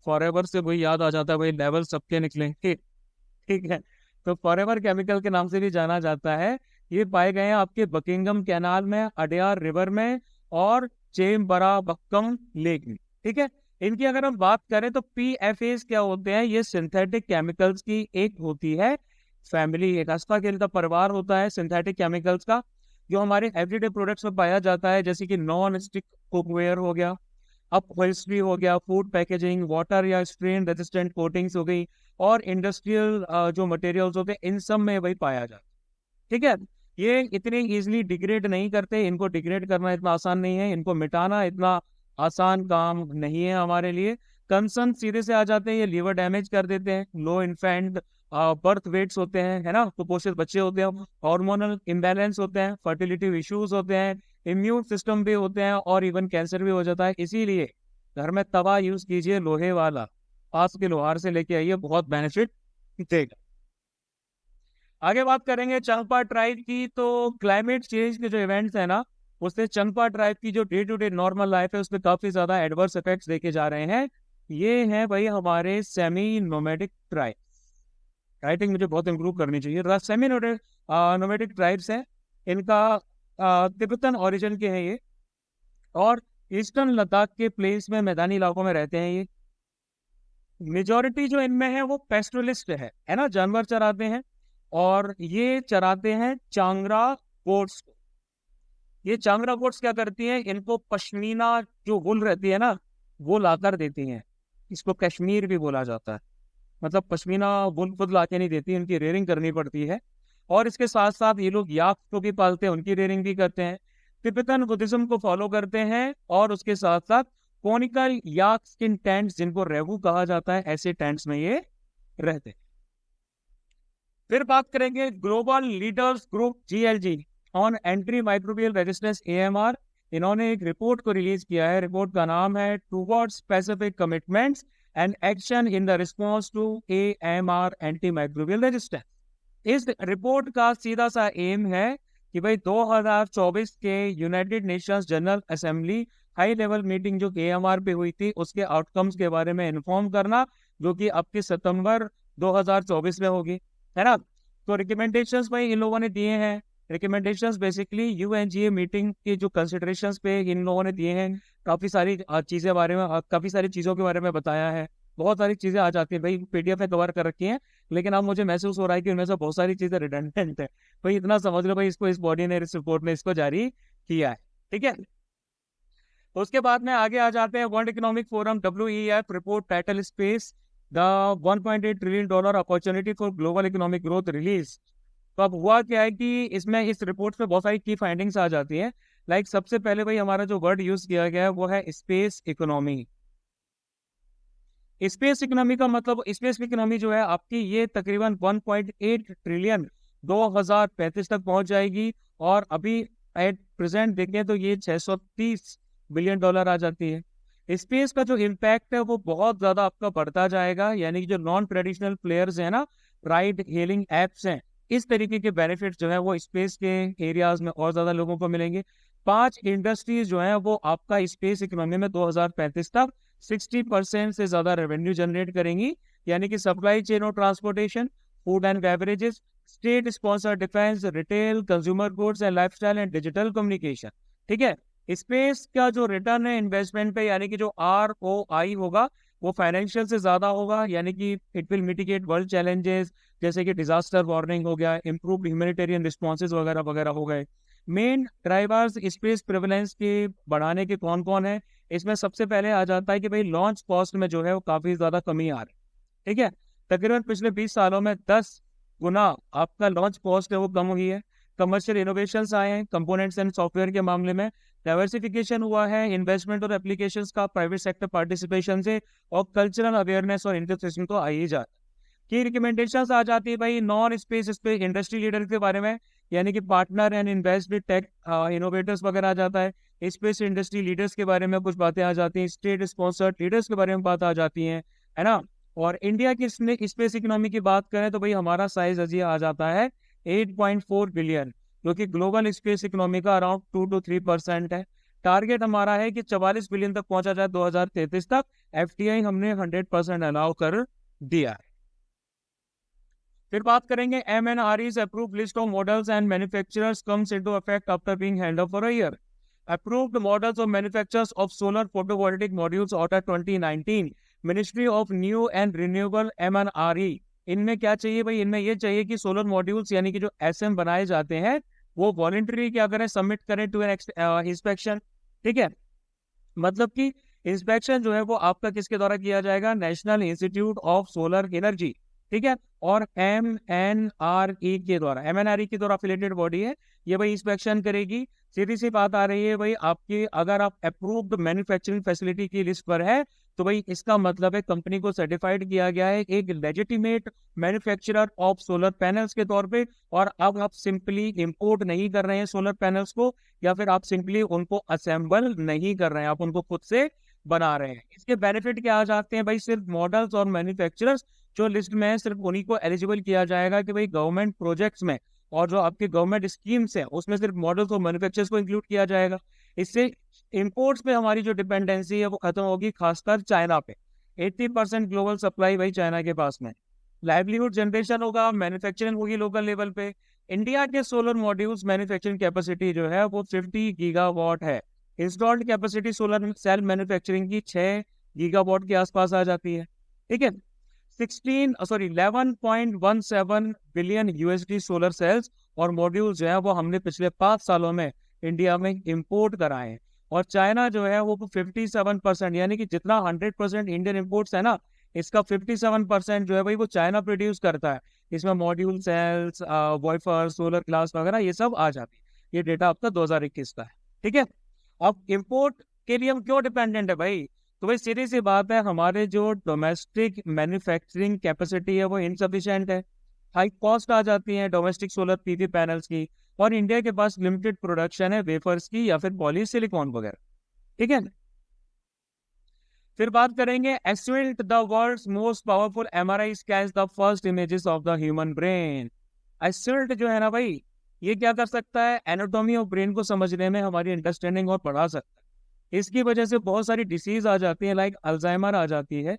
फॉरएवर से वही याद आ जाता है भाई लेवल सबके निकलेंगे। ठीक है, तो फॉरएवर केमिकल के नाम से भी जाना जाता है। ये पाए गए हैं आपके बकिंगम कैनाल में, अडयार रिवर में, और चेम्बराबक्कम लेक में। ठीक है, इनकी अगर हम बात करें तो PFAS क्या होते हैं, ये सिंथेटिक केमिकल्स की एक होती है फैमिली, एक अस्ताखेल का परिवार होता है सिंथेटिक केमिकल्स का, जो हमारे एवरीडे प्रोडक्ट्स में पाया जाता है, जैसे कि नॉन स्टिक कुकवेयर हो गया, अपहोल्स्ट्री हो गया, फूड पैकेजिंग, वाटर या स्ट्रेन रेजिस्टेंट कोटिंग्स हो गई, और इंडस्ट्रियल जो मटेरियल्स होते हैं, इन सब में वही पाया जाता है। ठीक है, ये इतने इजीली डिग्रेड नहीं करते, इनको डिग्रेड करना इतना आसान नहीं है, इनको मिटाना इतना आसान काम नहीं है हमारे लिए। कंसर्न सीधे से आ जाते हैं, ये लीवर डैमेज कर देते हैं, लो इन्फेंट बर्थ वेट्स होते हैं, है ना, कुपोषित बच्चे होते हैं, हार्मोनल इम्बैलेंस होते हैं, फर्टिलिटी इश्यूज होते हैं, इम्यून सिस्टम भी होते हैं, और इवन कैंसर भी हो जाता है। इसीलिए घर में तवा यूज कीजिए लोहे वाला, पास के लोहार से लेके आइए, बहुत बेनिफिट देगा। आगे बात करेंगे चंगपा ट्राइब की। तो क्लाइमेट चेंज के जो इवेंट्स है ना, उससे चंगपा ट्राइब की जो day to day normal life है उसमें काफी ज्यादा एडवर्स इफेक्ट्स देखे जा रहे हैं। ये है भाई हमारे सेमी नोमैडिक ट्राइब, राइटिंग मुझे बहुत इंप्रूव करनी चाहिए। सेमी नोमैडिक ट्राइब्स हैं, इनका तिब्बतन ओरिजिन के हैं ये, और ईस्टर्न लद्दाख के प्लेस में मैदानी इलाकों में रहते हैं ये। मेजोरिटी जो इनमें है वो पेस्टुरलिस्ट है ना, जानवर चराते हैं, और ये चराते हैं चांगरा गोट्स को। ये चांगरा गोट्स क्या करती हैं, इनको पश्मीना जो वूल रहती है ना, वो लाकर देती हैं, इसको कश्मीर भी बोला जाता है। मतलब पश्मीना वुल खुद ला के नहीं देती, उनकी रेयरिंग करनी पड़ती है। और इसके साथ साथ ये लोग याक को भी पालते हैं, उनकी रेयरिंग भी करते हैं। तिब्बतन बुद्धिज्म को फॉलो करते हैं और उसके साथ साथ कोनिकल याक स्किन टेंट्स, जिनको रेगू कहा जाता है, ऐसे टेंट्स में ये रहते हैं। फिर बात करेंगे global leaders group GLG on entry microbial resistance AMR। इन्होंने एक रिपोर्ट को रिलीज किया है। रिपोर्ट का नाम है towards specific commitments and action in the response to AMR anti microbial resistance. इस रिपोर्ट का सीधा सा एम है कि भाई 2024 के United Nations General Assembly high level meeting जो AMR पे हुई थी, उसके आउटकम्स के बारे में इन्फॉर्म करना, जो कि अब के सितंबर 2024 में होगी, है ना। तो रिकमेंडेशंस भाई इन लोगों ने दिए हैं। रिकमेंडेशंस बेसिकली UNGA मीटिंग के जो कंसिडरेशंस पे इन लोगों ने दिए हैं। काफी सारी चीजें बारे में, काफी सारी चीजों के बारे में बताया है। बहुत सारी चीजें आ जाती है भाई, PDF में कवर कर रखी हैं, लेकिन अब मुझे महसूस हो रहा है कि उनमें से बहुत सारी चीजें रिडंडेंट है। भाई इतना समझ लो भाई, इसको इस बॉडी ने, इस रिपोर्ट ने इसको जारी किया है, ठीक है। उसके बाद में आगे आ जाते हैं world economic forum WEF report title space the $1.8 trillion opportunity for global economic growth release. तो अब हुआ क्या है कि इसमें इस रिपोर्ट में बहुत सारी की फाइंडिंग्स आ जाती हैं। लाइक सबसे पहले भाई हमारा जो वर्ड यूज किया गया है वो है स्पेस इकोनॉमी। स्पेस इकोनॉमी का मतलब, स्पेस इकोनॉमी जो है आपकी, ये तकरीबन 1.8 ट्रिलियन 2035 तक पहुंच जाएगी। और अभी एट प्रेजेंट देखें तो ये $630 बिलियन आ जाती है। स्पेस का जो इम्पैक्ट है वो बहुत ज्यादा आपका बढ़ता जाएगा, यानी कि जो नॉन ट्रेडिशनल प्लेयर्स हैं ना, राइड हेलिंग एप्स हैं, इस तरीके के बेनिफिट जो है वो स्पेस के एरियाज में और ज्यादा लोगों को मिलेंगे। 5 इंडस्ट्रीज जो है वो आपका स्पेस इकोनॉमी में 2035 तक 60% से ज्यादा रेवेन्यू जनरेट करेंगी, यानी कि सप्लाई चेन और transportation, food and beverages, state sponsor defence, retail, consumer goods and lifestyle and digital communication, ठीक है। स्पेस का जो रिटर्न है इन्वेस्टमेंट पे, यानी कि जो ROI होगा, वो फाइनेंशियल से ज्यादा होगा, यानी कि it will mitigate world challenges, जैसे कि डिजास्टर वार्निंग हो गया, इम्प्रूव ह्यूमैनिटेरियन रिस्पॉन्सेज वगैरह वगैरह हो गए। मेन ड्राइवर्स स्पेस प्रेवलेंस के बढ़ाने के कौन कौन है, इसमें सबसे पहले आ जाता है कि भाई लॉन्च कॉस्ट में जो है वो काफी ज्यादा कमी आ रही है, ठीक है। तकरीबन पिछले 20 सालों में 10 गुना आपका लॉन्च कॉस्ट है वो कम हुई है। कमर्शियल इनोवेशंस आए हैं कंपोनेंट्स एंड सॉफ्टवेयर के मामले में। डाइवर्सिफिकेशन हुआ है इन्वेस्टमेंट और एप्लीकेशंस का प्राइवेट सेक्टर पार्टिसिपेशन से, और कल्चरल अवेयरनेस और इंटरसेशन तो आ ही जाता है। की रिकमेंडेशंस आ जाती है भाई नॉन स्पेस इंडस्ट्री लीडर के बारे में, यानी कि partner and invest with tech innovators वगैरह आ जाता है। स्पेस इंडस्ट्री लीडर्स के बारे में कुछ बातें आ जाती हैं, स्टेट स्पॉन्सर्ड लीडर्स के बारे में बात आ जाती हैं, है ना। और इंडिया की स्पेस इकोनॉमी की बात करें तो भाई हमारा साइज अजी आ जाता है 8.4 बिलियन, जो कि ग्लोबल स्पेस इकोनॉमी का अराउंड 2 to 3% है। टारगेट हमारा है कि 44 बिलियन तक पहुंचा जाए 2033 तक। FDI हमने 100% अलाउ कर दिया है। फिर बात करेंगे MNRE's approved list of models and manufacturers comes into effect after being held up for a year. Approved models of manufacturers of solar photovoltaic modules order 2019, Ministry of New and Renewable MNRE। इनमें क्या चाहिए भाई, इनमें ये चाहिए कि solar modules यानी कि जो SM बनाए जाते हैं वो वॉलंटरी क्या करें, सबमिट करें टू एन इंस्पेक्शन, ठीक है। मतलब कि इंस्पेक्शन जो है वो आपका किसके द्वारा किया जाएगा, national institute of solar energy, ठीक है, और MNRE के द्वारा, MNRE के द्वारा अफिलिएटेड बॉडी है ये भाई इंस्पेक्शन करेगी। सीधी सी बात आ रही है भाई, आपकी अगर आप अप्रूव्ड मैन्युफैक्चरिंग फैसिलिटी की लिस्ट पर है तो भाई इसका मतलब है कंपनी को सर्टिफाइड किया गया है एक legitimate manufacturer of solar panels के तौर पे। और अब आप सिंपली इंपोर्ट नहीं कर रहे हैं सोलर पैनल्स को, या फिर आप सिंपली उनको असेंबल नहीं कर रहे हैं, आप उनको खुद से बना रहे हैं। इसके बेनिफिट क्या आ जाते हैं भाई, सिर्फ मॉडल्स और मैन्युफैक्चरर्स जो लिस्ट में है सिर्फ उन्हीं को एलिजिबल किया जाएगा कि भाई गवर्नमेंट प्रोजेक्ट्स में और जो आपके गवर्नमेंट स्कीम्स है उसमें सिर्फ मॉडल्स और मैन्युफैक्चरर्स को इंक्लूड किया जाएगा। इससे इंपोर्ट्स पे हमारी जो डिपेंडेंसी है वो खत्म होगी, खासकर चाइना पे। 80% ग्लोबल सप्लाई भाई चाइना के पास में। लाइवलीहुड जनरेशन होगा, मैन्युफैक्चरिंग होगी लोकल लेवल पे। इंडिया के सोलर मॉड्यूल्स मैन्युफैक्चरिंग कैपेसिटी जो है वो 50 गीगावाट है। Installed capacity solar cell manufacturing की 6 गीगावाट के आसपास आ जाती है, ठीक है। 11.17 बिलियन USD सोलर सेल्स और मॉड्यूल्स जो है वो हमने पिछले 5 सालों में इंडिया में इंपोर्ट कराए हैं। और चाइना जो है वो 57%, यानी कि जितना 100% इंडियन इंपोर्ट्स है ना, इसका 57% जो है भाई वो चाइना प्रोड्यूस करता है। इसमें module, cells, wafer, solar glass वगैरह ये सब आ जाती है। ये डेटा आपका 2021 का है। ठीक है। अब इंपोर्ट के लिए हम क्यों डिपेंडेंट है भाई? तो भाई सीधी सी बात है, हमारे जो डोमेस्टिक मैन्युफैक्चरिंग कैपेसिटी है वो इनसफिशिएंट है। हाई कॉस्ट आ जाती है डोमेस्टिक सोलर पीवी पैनल्स की, और इंडिया के पास लिमिटेड प्रोडक्शन है वेफर्स की या फिर पॉलीसिलिकॉन वगैरह। ठीक है। फिर बात करेंगे Iseult the world's most powerful MRI scans the first images of the human brain. Iseult जो है ना भाई, ये क्या कर सकता है? एनाटॉमी ऑफ ब्रेन को समझने में हमारी अंडरस्टैंडिंग और बढ़ा सकता है। इसकी वजह से बहुत सारी डिसीज आ जाती है, लाइक अल्जाइमर आ जाती है।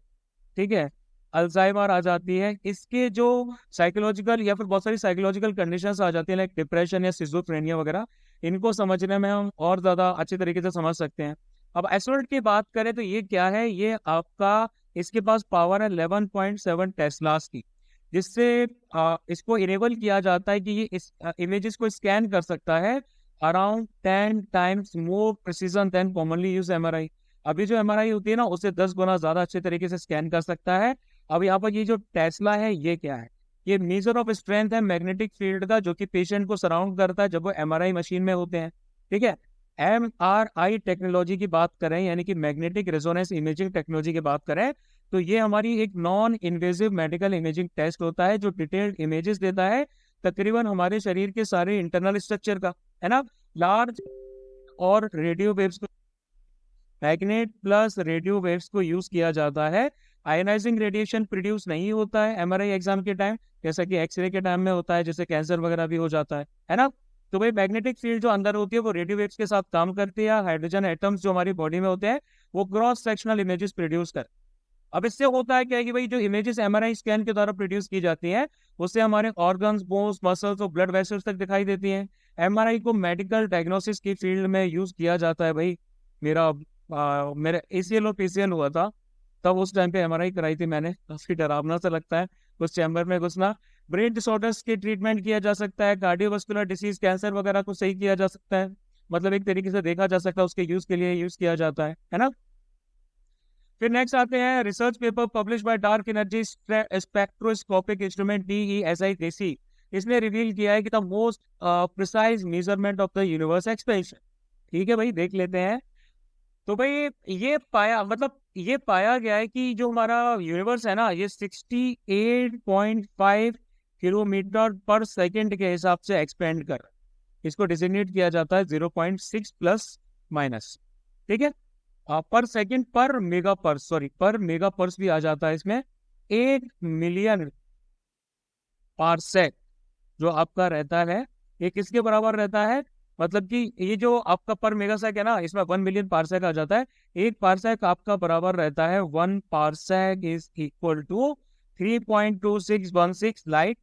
ठीक है। अल्जाइमर आ जाती है। इसके जो साइकोलॉजिकल या फिर बहुत सारी साइकोलॉजिकल कंडीशंस आ जाती है, लाइक डिप्रेशन या सिजोफ्रेनिया वगैरह, इनको समझने में हम और ज्यादा अच्छे तरीके से समझ सकते हैं। अब एस्ट्रॉइड की बात करें तो ये क्या है? ये आपका, इसके पास पावर है 11.7 टेस्लास की, जिससे इसको इनेबल किया जाता है कि ये इस इमेजेस को स्कैन कर सकता है around 10 times more precision than commonly use MRI. अभी जो एमआरआई होती है ना, उससे 10 गुना ज्यादा अच्छे तरीके से स्कैन कर सकता है। अब यहाँ पर ये जो टेस्ला है ये क्या है? ये मेजर ऑफ स्ट्रेंथ है मैग्नेटिक फील्ड का, जो कि पेशेंट को सराउंड करता है जब वो एमआरआई मशीन में होते हैं। ठीक है। एमआरआई टेक्नोलॉजी की बात करें, यानी कि मैग्नेटिक रेजोनेंस इमेजिंग टेक्नोलॉजी की बात करें, तो ये हमारी एक non invasive medical imaging test होता है जो डिटेल्ड इमेजेस देता है तकरीबन हमारे शरीर के सारे इंटरनल स्ट्रक्चर का, है ना। लार्ज और रेडियो वेव्स को, मैग्नेट प्लस रेडियो वेव्स को यूज किया जाता है। आयनाइजिंग रेडिएशन प्रोड्यूस नहीं होता है एमआरआई एग्जाम के टाइम, जैसा कि एक्सरे के टाइम में होता है, जैसे कैंसर वगैरह भी हो जाता है ना। तो भाई मैग्नेटिक फील्ड जो अंदर होती है वो रेडियो वेव्स के साथ काम करती है। हाइड्रोजन एटम्स जो हमारी बॉडी में होते हैं वो क्रॉस सेक्शनल इमेजेस प्रोड्यूस कर। अब इससे होता है क्या है कि भाई जो इमेजेस एमआरआई स्कैन के द्वारा प्रोड्यूस की जाती हैं उससे हमारे ऑर्गन्स, बोन्स, मसल्स और ब्लड वेसल्स तक दिखाई देती हैं। एमआरआई को मेडिकल डायग्नोसिस की फील्ड में यूज किया जाता है भाई। मेरा एसीएल और पीसीएल हुआ था, तब उस टाइम पे एमआरआई कराई थी मैंने। काफी डरावना सा लगता है उस चैम्बर में घुसना। ब्रेन डिसऑर्डर्स की ट्रीटमेंट किया जा सकता है, कार्डियोवास्कुलर डिसीज, कैंसर वगैरह को सही किया जा सकता है, मतलब एक तरीके से देखा जा सकता है, उसके यूज के लिए यूज किया जाता है ना। फिर नेक्स्ट आते हैं research paper publish by dark energy spectroscopic instrument DESI देसी। इसने रिवील किया है कि the most precise measurement of the universe expansion. ठीक है भाई, देख लेते हैं। तो भाई ये पाया गया है कि जो हमारा यूनिवर्स है ना, ये 68.5 किलोमीटर पर सेकेंड के हिसाब से एक्सपेंड कर रहा है। इसको डिजिग्नेट किया जाता है 0.6 प्लस माइनस। ठीक है। पर सेकेंड, पर मेगा पर्स भी आ जाता है इसमें। 1 मिलियन पारसेक जो आपका रहता है, ये किसके बराबर रहता है? मतलब कि ये जो आपका पर मेगासेक है ना, इसमें 1 मिलियन पारसेक आ जाता है। एक पारसेक आपका बराबर रहता है 1 parsec is equal to 3.2616 light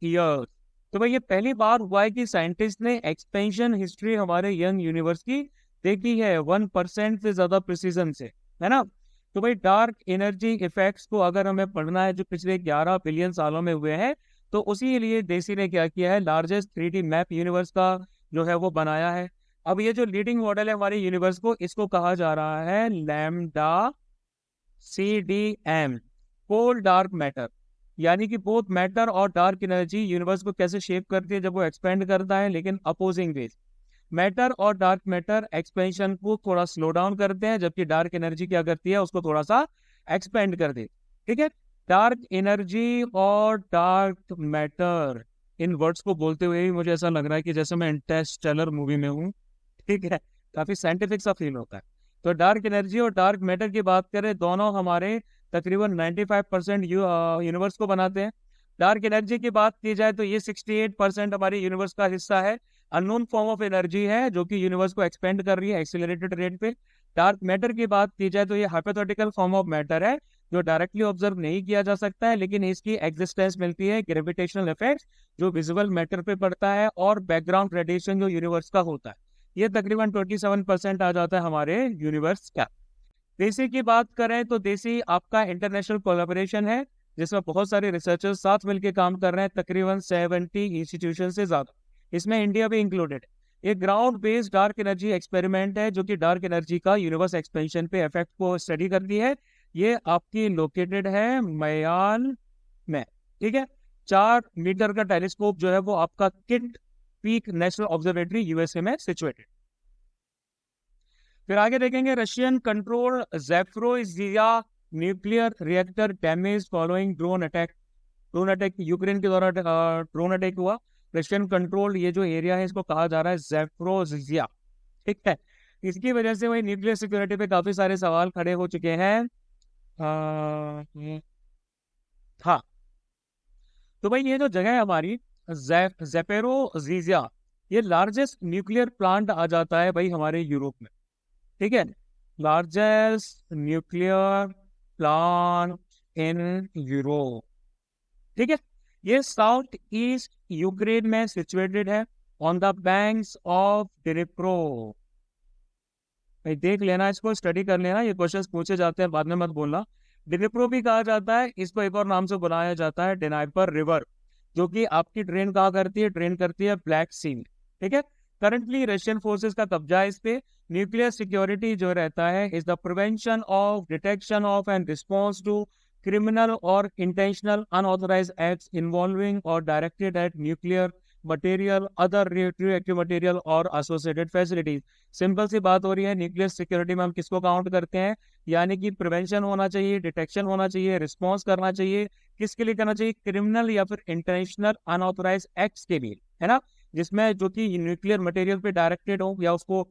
year. तो भाई ये पहली बार हुआ है कि साइंटिस्ट ने एक्सपेंशन हिस्ट्री हमारे यंग यूनिवर्स की देखी है 1% से ज्यादा प्रिसीजन से, है ना। तो भाई डार्क एनर्जी इफेक्ट्स को अगर हमें पढ़ना है जो पिछले 11 बिलियन सालों में हुए हैं, तो उसी लिए देसी ने क्या किया है, लार्जेस्ट 3D मैप यूनिवर्स का जो है वो बनाया है। अब ये जो लीडिंग मॉडल है हमारे यूनिवर्स को, इसको कहा जा रहा है lambda CDM, cold dark matter. यानी कि बोथ मैटर और डार्क एनर्जी यूनिवर्स को कैसे शेप करती है जब वो एक्सपेंड करता है, लेकिन अपोजिंग वेज। मैटर और डार्क मैटर एक्सपेंशन को थोड़ा स्लो डाउन करते हैं, जबकि डार्क एनर्जी क्या करती है, उसको थोड़ा सा एक्सपेंड कर देती है। ठीक है। डार्क एनर्जी और डार्क मैटर, इन वर्ड्स को बोलते हुए ही मुझे ऐसा लग रहा है कि जैसे मैं इंटरस्टेलर मूवी में हूँ। ठीक है। काफी साइंटिफिक सा फील होता है। तो डार्क एनर्जी और डार्क मैटर की बात करें, दोनों हमारे तकरीबन 95% यूनिवर्स को बनाते हैं। डार्क एनर्जी की बात की जाए तो ये 68% हमारे यूनिवर्स का हिस्सा है। अननोन फॉर्म ऑफ एनर्जी है जो कि यूनिवर्स को एक्सपेंड कर रही है एक्सीलरेटेड रेट पे। डार्क मैटर की बात की जाए तो ये हाइपोथेटिकल फॉर्म ऑफ मैटर है जो डायरेक्टली ऑब्जर्व नहीं किया जा सकता है, लेकिन इसकी एग्जिस्टेंस मिलती है ग्रेविटेशनल इफेक्ट जो विजुअल मैटर पे पड़ता है, और बैकग्राउंड रेडिएशन जो यूनिवर्स का होता है। ये तकरीबन 27% आ जाता है हमारे यूनिवर्स का। देसी की बात करें तो देसी आपका इंटरनेशनल कोलैबोरेशन है, जिसमें बहुत सारे रिसर्चर्स साथ मिलकर काम कर रहे हैं, तकरीबन 70 इंस्टीट्यूशन से ज्यादा। इसमें इंडिया भी इंक्लूडेड है। एक ground based dark energy experiment है जो कि डार्क एनर्जी का यूनिवर्स एक्सपेंशन पे इफेक्ट को स्टडी करती है। ये आपकी लोकेटेड है मयाल में, ठीक है। 4 मीटर का टेलीस्कोप जो है वो आपका kit peak national observatory USA में सिचुएटेड। फिर आगे देखेंगे, Russian control Zaporizhzhia nuclear reactor damage following drone attack. Drone attack Ukraine के द्वारा ड्रोन अटैक हुआ। रशियन कंट्रोल ये जो एरिया है इसको कहा जा रहा है ज़ैपोरिज़िया, ठीक है। इसकी वजह से वही न्यूक्लियर सिक्योरिटी पे काफी सारे सवाल खड़े हो चुके हैं। हाँ, तो भाई ये जो जगह है हमारी ज़ैपोरिज़िया, ये लार्जेस्ट न्यूक्लियर प्लांट आ जाता है भाई हमारे यूरोप में, ठीक है। Largest nuclear plant in Europe, ठीक है। ये साउथ ईस्ट यूक्रेन में सिचुएटेड है ऑन द बैंक्स ऑफ डिनिप्रो। भाई देख लेना, इसको स्टडी कर लेना, ये क्वेश्चंस पूछे जाते हैं, बाद में मत बोलना। डिनिप्रो भी कहा जाता है, इसको एक और नाम से बुलाया जाता है डिनाइपर रिवर, जो कि आपकी ट्रेन कहा करती है, ट्रेन करती है ब्लैक सी में, ठीक है। करंटली रशियन फोर्सेस का कब्जा है इस पे। न्यूक्लियर सिक्योरिटी जो रहता है is the prevention of, detection of and response to criminal or intentional unauthorized acts involving or directed at nuclear material, other radioactive material और associated facilities। सिंपल सी बात हो रही है, न्यूक्लियर सिक्योरिटी में हम किसको काउंट करते हैं, यानी कि प्रिवेंशन होना चाहिए, डिटेक्शन होना चाहिए, रिस्पॉन्स करना चाहिए। किसके लिए करना चाहिए, क्रिमिनल या फिर इंटेंशनल अनऑथोराइज एक्ट्स के लिए, है ना, जिसमें जो कि न्यूक्लियर मटेरियल पे डायरेक्टेड हो या उसको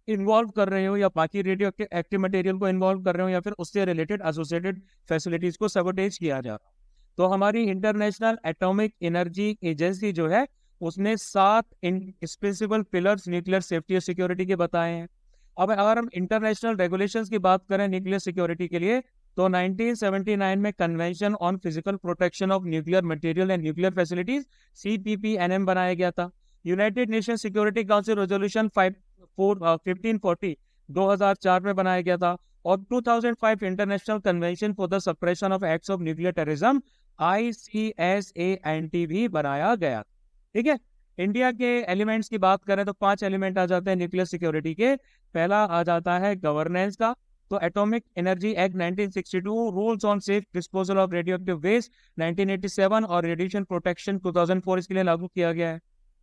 इन्वॉल्व कर रहे हो या बाकी रेडियो एक्टिव मटेरियल को इन्वॉल्व कर रहे हो या फिर उससे रिलेटेड एसोसिएटेड फैसिलिटीज को सबोटेज किया जा रहा। तो हमारी इंटरनेशनल एटॉमिक एनर्जी एजेंसी जो है उसने 7 इंडिस्पेंसिबल पिलर्स न्यूक्लियर सेफ्टी और सिक्योरिटी के बताए हैं। अब अगर हम इंटरनेशनल रेगुलेशंस की बात करें न्यूक्लियर सिक्योरिटी के लिए, तो 1979 में convention on physical protection of nuclear material and nuclear facilities CPPNM बनाया गया था। United nation security council resolution 1540 2004 में बनाया गया था। और 2005 international convention for the suppression of acts of nuclear terrorism ICSANT भी बनाया गया, ठीक है। इंडिया के एलिमेंट्स की बात करें तो 5 एलिमेंट आ जाते हैं न्यूक्लियर सिक्योरिटी के। पहला आ जाता है गवर्नेंस का, तो atomic energy act 1962, rules on safe disposal of radioactive waste 1987 और रेडिएशन प्रोटेक्शन 2004 इसके लिए लागू किया गया है।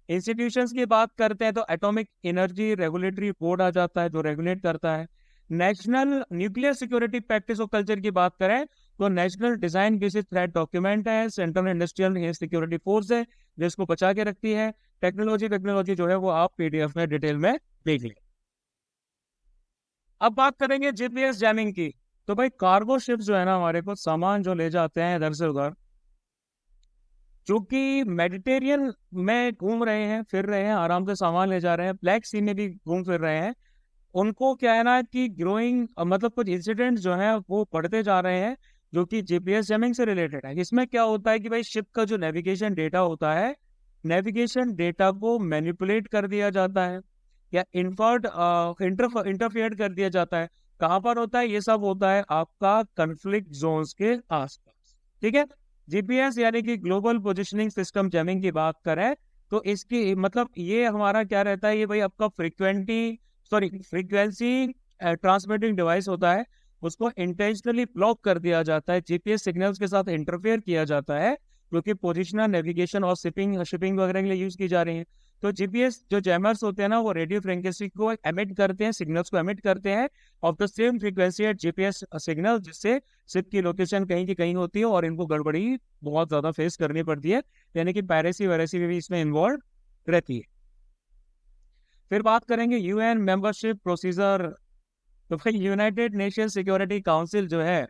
इंस्टीट्यूशंस की बात करते हैं तो एटॉमिक एनर्जी रेगुलेटरी बोर्ड आ जाता है जो रेगुलेट करता है। नेशनल न्यूक्लियर सिक्योरिटी प्रैक्टिस और कल्चर की बात करें तो national design basis threat document है। सेंट्रल इंडस्ट्रियल सिक्योरिटी फोर्स है जिसको बचा के रखती है। टेक्नोलॉजी जो है वो आप PDF में डिटेल में देख लें। अब बात करेंगे GPS जैमिंग की। तो भाई कार्गो शिप जो है ना हमारे को सामान जो ले जाते हैं इधर से उधर, जो कि मेडिटेरियन में घूम रहे हैं, फिर रहे हैं, आराम से सामान ले जा रहे हैं, ब्लैक सी में भी घूम फिर रहे हैं, उनको क्या है ना कि ग्रोइंग मतलब कुछ इंसिडेंट्स जो है वो बढ़ते जा रहे हैं जो कि GPS जैमिंग से रिलेटेड है। इसमें क्या होता है कि भाई शिप का जो नेविगेशन डेटा होता है, नेविगेशन डेटा को मैनिपुलेट कर दिया जाता है या इंटरफेयर कर दिया जाता है। कहाँ पर होता है ये सब, होता है आपका कन्फ्लिक्ट जोन्स के आसपास, ठीक है। GPS यानी कि ग्लोबल पोजिशनिंग सिस्टम जैमिंग की बात करें तो इसकी मतलब ये हमारा क्या रहता है, ये भाई आपका फ्रीक्वेंसी ट्रांसमिटिंग डिवाइस होता है, उसको इंटेंशनली ब्लॉक कर दिया जाता है, GPS सिग्नल्स के साथ इंटरफेयर किया जाता है जो कि पोजिशनल नेविगेशन और शिपिंग वगैरह के लिए यूज की जा रही है। तो GPS जो जैमर्स होते हैं ना वो रेडियो फ्रीक्वेंसी को एमिट करते हैं, सिग्नल्स को एमिट करते हैं of the same frequency at GPS signal, जिससे शिप की लोकेशन कहीं की कहीं होती है और इनको गड़बड़ी बहुत ज्यादा फेस करनी पड़ती है, यानी कि पायरेसी वायरेसी भी इसमें इन्वॉल्व रहती है। फिर बात करेंगे UN मेंबरशिप प्रोसीजर। तो भाई यूनाइटेड नेशन सिक्योरिटी काउंसिल जो है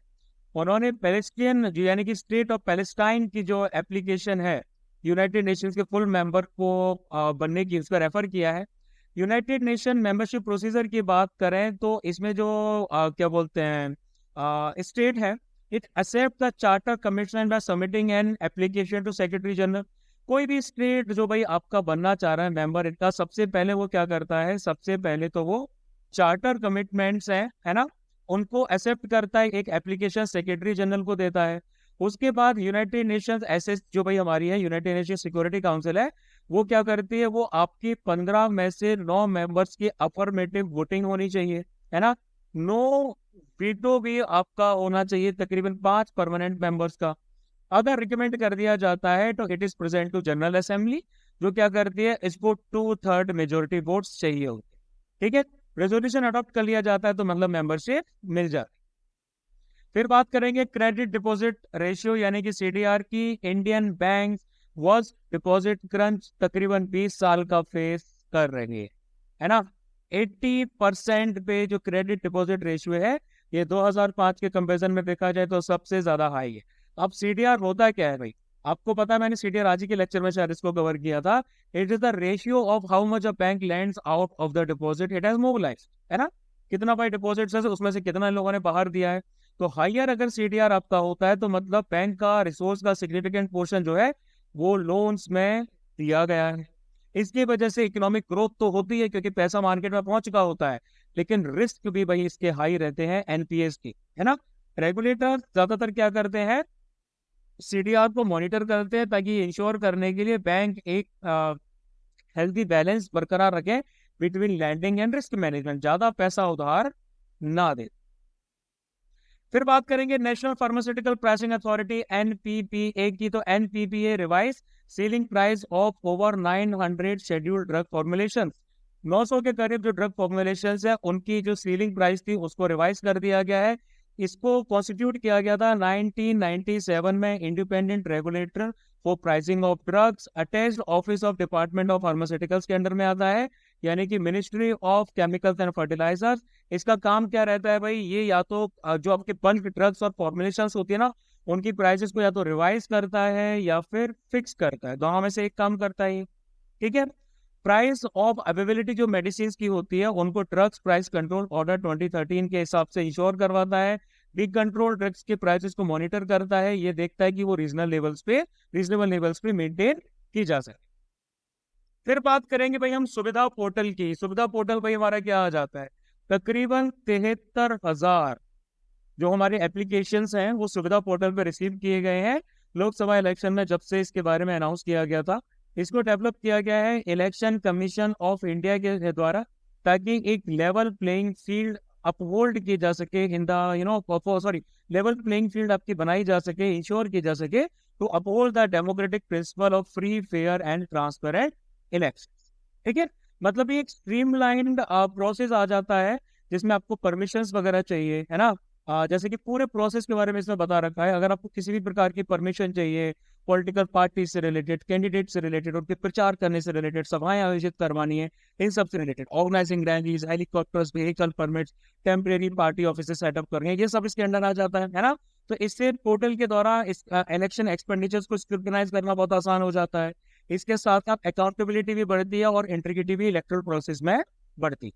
उन्होंने पैलेस्टीन यानी कि स्टेट ऑफ पैलेस्टाइन की जो एप्लीकेशन है यूनाइटेड नेशंस के फुल मेंबर को बनने की उसका रेफर किया है। यूनाइटेड नेशन मेंबरशिप प्रोसीजर की बात करें तो इसमें जो क्या बोलते हैं स्टेट है, it accept the charter commitment by submitting an application to secretary general. कोई भी स्टेट जो भाई आपका बनना चाह रहा है मेंबर, इनका सबसे पहले वो क्या करता है, सबसे पहले तो वो चार्टर कमिटमेंट्स है ना, उनको एक्सेप्ट करता है, एक एप्लीकेशन सेक्रेटरी जनरल को देता है। उसके बाद यूनाइटेड नेशंस ऐसे जो भाई हमारी है यूनाइटेड नेशन सिक्योरिटी काउंसिल है, वो क्या करती है, वो आपकी 15 में से 9 मेंबर्स की अफर्मेटिव वोटिंग होनी चाहिए, है ना। नो वीटो भी आपका होना चाहिए तकरीबन 5 परमानेंट मेंबर्स का। अगर रिकमेंड कर दिया जाता है तो it is present to general assembly, जो क्या करती है, इसको 2/3 मेजोरिटी वोट्स चाहिए होते हैं। ठीक है, रेजोल्यूशन अडॉप्ट कर लिया जाता है तो मतलब मेंबरशिप मिल जाती है। फिर बात करेंगे क्रेडिट डिपॉजिट रेशियो यानी कि सीडीआर की। Indian bank was deposit crunch तकरीबन 20 साल का फेस कर रही है ना। 80% पे जो क्रेडिट डिपॉजिट रेशियो है, ये 2005 के कंपैरिजन में देखा जाए तो सबसे ज्यादा हाई है। अब सीडीआर होता क्या है भाई, आपको पता है, मैंने सीडीआर आज ही के लेक्चर में शायद इसको कवर किया था। It is the ratio of how much a bank lands out of the deposit it has mobilised, है ना। कितना भाई डिपॉजिट है, उसमें से कितना लोगों ने बाहर दिया है। तो हाइयर अगर सीडीआर आपका होता है तो मतलब बैंक का रिसोर्स का सिग्निफिकेंट पोर्शन जो है वो लोन्स में दिया गया है। इसकी वजह से इकोनॉमिक ग्रोथ तो होती है क्योंकि पैसा मार्केट में पहुंच चुका होता है, लेकिन रिस्क भी भाई इसके हाई रहते हैं एनपीएस की, है ना। रेगुलेटर ज्यादातर क्या करते हैं, सीडीआर को मॉनिटर करते हैं ताकि इंश्योर करने के लिए बैंक एक हेल्दी बैलेंस बरकरार रखें between lending and risk management, ज्यादा पैसा उधार ना दे। फिर बात करेंगे national pharmaceutical pricing authority NPPA की। तो NPPA revise ceiling price of over 900 scheduled drug formulation. 900 के करीब जो ड्रग फॉर्मुलेशन है उनकी जो सीलिंग प्राइस थी उसको रिवाइज कर दिया गया है। इसको कॉन्स्टिट्यूट किया गया था 1997 में independent regulator for pricing of drugs, attached office of department of pharmaceuticals के अंडर में आता है, यानी कि ministry of chemicals and fertilizers. इसका काम क्या रहता है भाई, ये या तो जो आपके बल्क ड्रग्स और फॉर्मुलेशंस होती है ना, उनकी प्राइसेस को या तो रिवाइज करता है या फिर फिक्स करता है, दोनों में से एक काम करता है। ठीक है, प्राइस ऑफ अवेलेबिलिटी जो मेडिसिन की होती है उनको ड्रग्स प्राइस कंट्रोल ऑर्डर 2013 के हिसाब से इंश्योर करवाता है। बिग कंट्रोल ड्रग्स के प्राइसेस को मॉनिटर करता है, ये देखता है कि वो रीजनेबल लेवल्स पे मेंटेन की जा सके। फिर बात करेंगे भाई हम सुविधा पोर्टल की। सुविधा पोर्टल भाई हमारा क्या आ जाता है, तकरीबन 73,000 जो हमारे एप्लीकेशंस हैं वो सुविधा पोर्टल पे रिसीव किए गए हैं लोकसभा इलेक्शन में, जब से इसके बारे में अनाउंस किया गया था। इसको डेवलप किया गया है इलेक्शन कमीशन ऑफ इंडिया के द्वारा, ताकि एक लेवल प्लेइंग फील्ड अपहोल्ड की जा सके in the level playing field आपकी बनाई जा सके, इंश्योर की जा सके to uphold the democratic principle of free fair and transparent election. ठीक है, मतलब ये एक स्ट्रीमलाइंड प्रोसेस आ जाता है जिसमें आपको परमिशंस वगैरह चाहिए, है ना। जैसे कि पूरे प्रोसेस के बारे में इसमें बता रखा है। अगर आपको किसी भी प्रकार की परमिशन चाहिए, पॉलिटिकल पार्टी से रिलेटेड, कैंडिडेट से रिलेटेड, उनके प्रचार करने से रिलेटेड, सभाएं आयोजित करवानी है, इन सब से related, organising rallies, helicopters, vehicle permits, temporary party office setup करने, ये सब इसके अंडर आ जाता है ना। तो इससे पोर्टल के द्वारा इस इलेक्शन एक्सपेंडिचर्स को स्क्रूटनाइज करना बहुत आसान हो जाता है। इसके साथ साथ अकाउंटेबिलिटी भी बढ़ती है और इंटीग्रिटी भी इलेक्टोरल प्रोसेस में बढ़ती।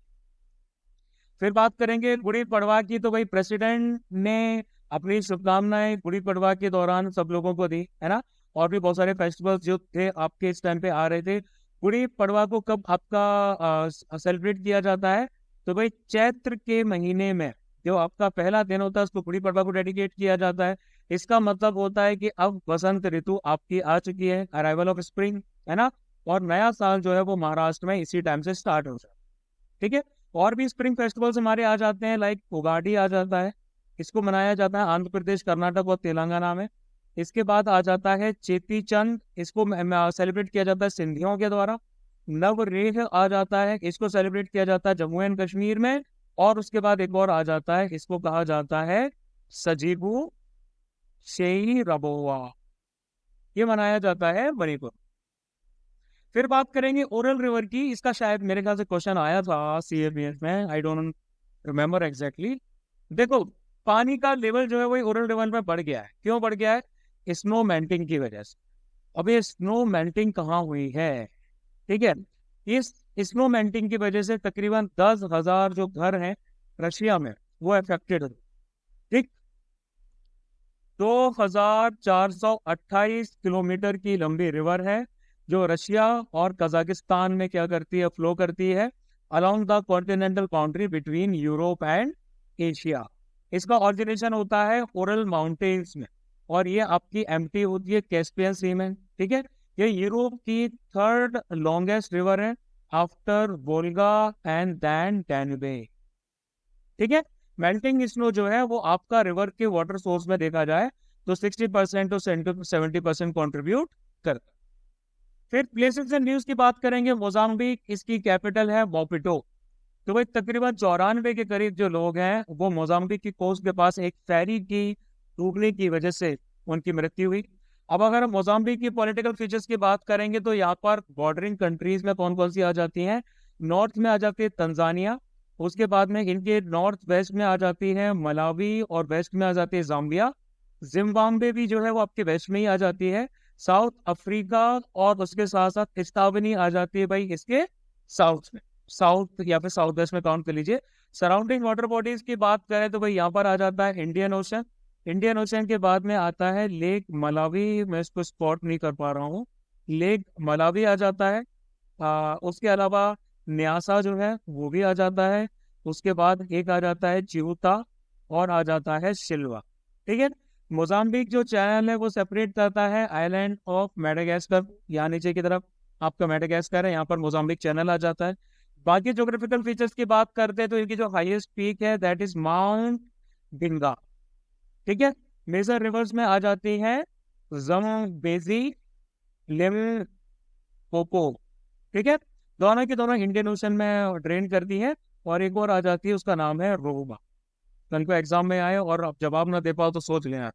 फिर बात करेंगे गुड़ी पड़वा की। तो भाई प्रेसिडेंट ने अपनी शुभकामनाएं गुड़ी पड़वा के दौरान सब लोगों को दी, है ना। और भी बहुत सारे फेस्टिवल्स जो थे आपके इस टाइम पे आ रहे थे। गुड़ी पड़वा को कब आपका सेलिब्रेट किया जाता है, तो भाई चैत्र के महीने में जो आपका पहला दिन होता है उसको गुड़ी पड़वा को डेडिकेट किया जाता है। इसका मतलब होता है कि अब वसंत ऋतु आपकी आ चुकी है, अराइवल ऑफ स्प्रिंग, है ना। और नया साल जो है वो महाराष्ट्र में इसी टाइम से स्टार्ट हो जाता है। ठीक है, और भी स्प्रिंग फेस्टिवल्स हमारे आ जाते हैं, लाइक उगाड़ी आ जाता है, इसको मनाया जाता है आंध्र प्रदेश, कर्नाटक और तेलंगाना में। इसके बाद आ जाता है चेती चंद, इसको सेलिब्रेट किया जाता है सिंधियों के द्वारा। नवरेह आ जाता है, इसको सेलिब्रेट किया जाता है जम्मू एंड कश्मीर में। और उसके बाद एक और आ जाता है, इसको कहा जाता है सजीबू शेई रबोवा, ये मनाया जाता है मणिपुर। फिर बात करेंगे ओरल रिवर की। इसका शायद मेरे ख्याल से क्वेश्चन आया था सीएबीएस में, आई डोंट रिमेम्बर एग्जैक्टली। देखो, पानी का लेवल जो है वही ओरल रिवर में बढ़ गया है। क्यों बढ़ गया है, स्नो मेल्टिंग की वजह से। अब ये स्नो मेल्टिंग कहाँ हुई है, ठीक है, इस स्नो मेल्टिंग की वजह से तकरीबन 10,000 जो घर हैं रशिया में वो अफेक्टेड है। ठीक, 2,428 किलोमीटर की लंबी रिवर है जो रशिया और कजाकिस्तान में क्या करती है, फ्लो करती है along the continental boundary between Europe and Asia. इसका ऑरिजिनेशन होता है ओरल माउंटेन्स में और ये आपकी एम्प्टी होती है कैस्पियन सी में। ठीक है, ये यूरोप की 3rd लॉन्गेस्ट रिवर है आफ्टर वोल्गा एंड देन डैन्यूबे। ठीक है, मेल्टिंग स्नो जो है वो आपका रिवर के वाटर सोर्स में देखा जाए तो 60% टू 70% कॉन्ट्रीब्यूट करता है। फिर प्लेसेस एंड न्यूज की बात करेंगे, मोजाम्बिक, इसकी कैपिटल है मोपिटो। तो भाई तकरीबन 94 के करीब जो लोग हैं वो मोजाम्बिक की कोस्ट के पास एक फेरी की डूबने की वजह से उनकी मृत्यु हुई। अब अगर हम मोजाम्बिक की पॉलिटिकल फीचर्स की बात करेंगे तो यहाँ पर बॉर्डरिंग कंट्रीज में कौन कौन सी आ जाती हैं? नॉर्थ में आ जाती है तंजानिया, उसके बाद में इनके नॉर्थ वेस्ट में आ जाती है मलावी, और वेस्ट में आ जाती है जाम्बिया। जिम्बाब्वे भी जो है वो आपके वेस्ट में ही आ जाती है। साउथ अफ्रीका और उसके साथ साथ इस्तावनी आ जाती है भाई इसके साउथ में, साउथ या फिर साउथ वेस्ट में काउंट कर लीजिए। सराउंडिंग वाटर बॉडीज की बात करें तो भाई यहाँ पर आ जाता है इंडियन ओशन। इंडियन ओशन के बाद में आता है लेक मलावी, मैं इसको स्पॉट नहीं कर पा रहा हूँ, लेक मलावी आ जाता है। उसके अलावा न्यासा जो है वो भी आ जाता है। उसके बाद एक आ जाता है चिउता, और आ जाता है सिल्वा। ठीक है। मोजाम्बिक जो चैनल है वो सेपरेट करता है आइलैंड ऑफ मेडागास्कर, यहाँ नीचे की तरफ आपका मेडागास्कर है, यहाँ पर मोजाम्बिक चैनल आ जाता है। बाकी ज्योग्राफिकल फीचर्स की बात करते हैं तो इनकी जो हाईएस्ट पीक है दैट इज माउंट बिंगा। ठीक है। मेजर रिवर्स में आ जाती है जम्बेजी, लिम्पोपो। ठीक है। दोनों की दोनों इंडियन ओशन में ड्रेन करती है। और एक और आ जाती है, उसका नाम है रोबा। कल को एग्जाम में आए और आप जवाब ना दे पाओ तो सोच लें यार,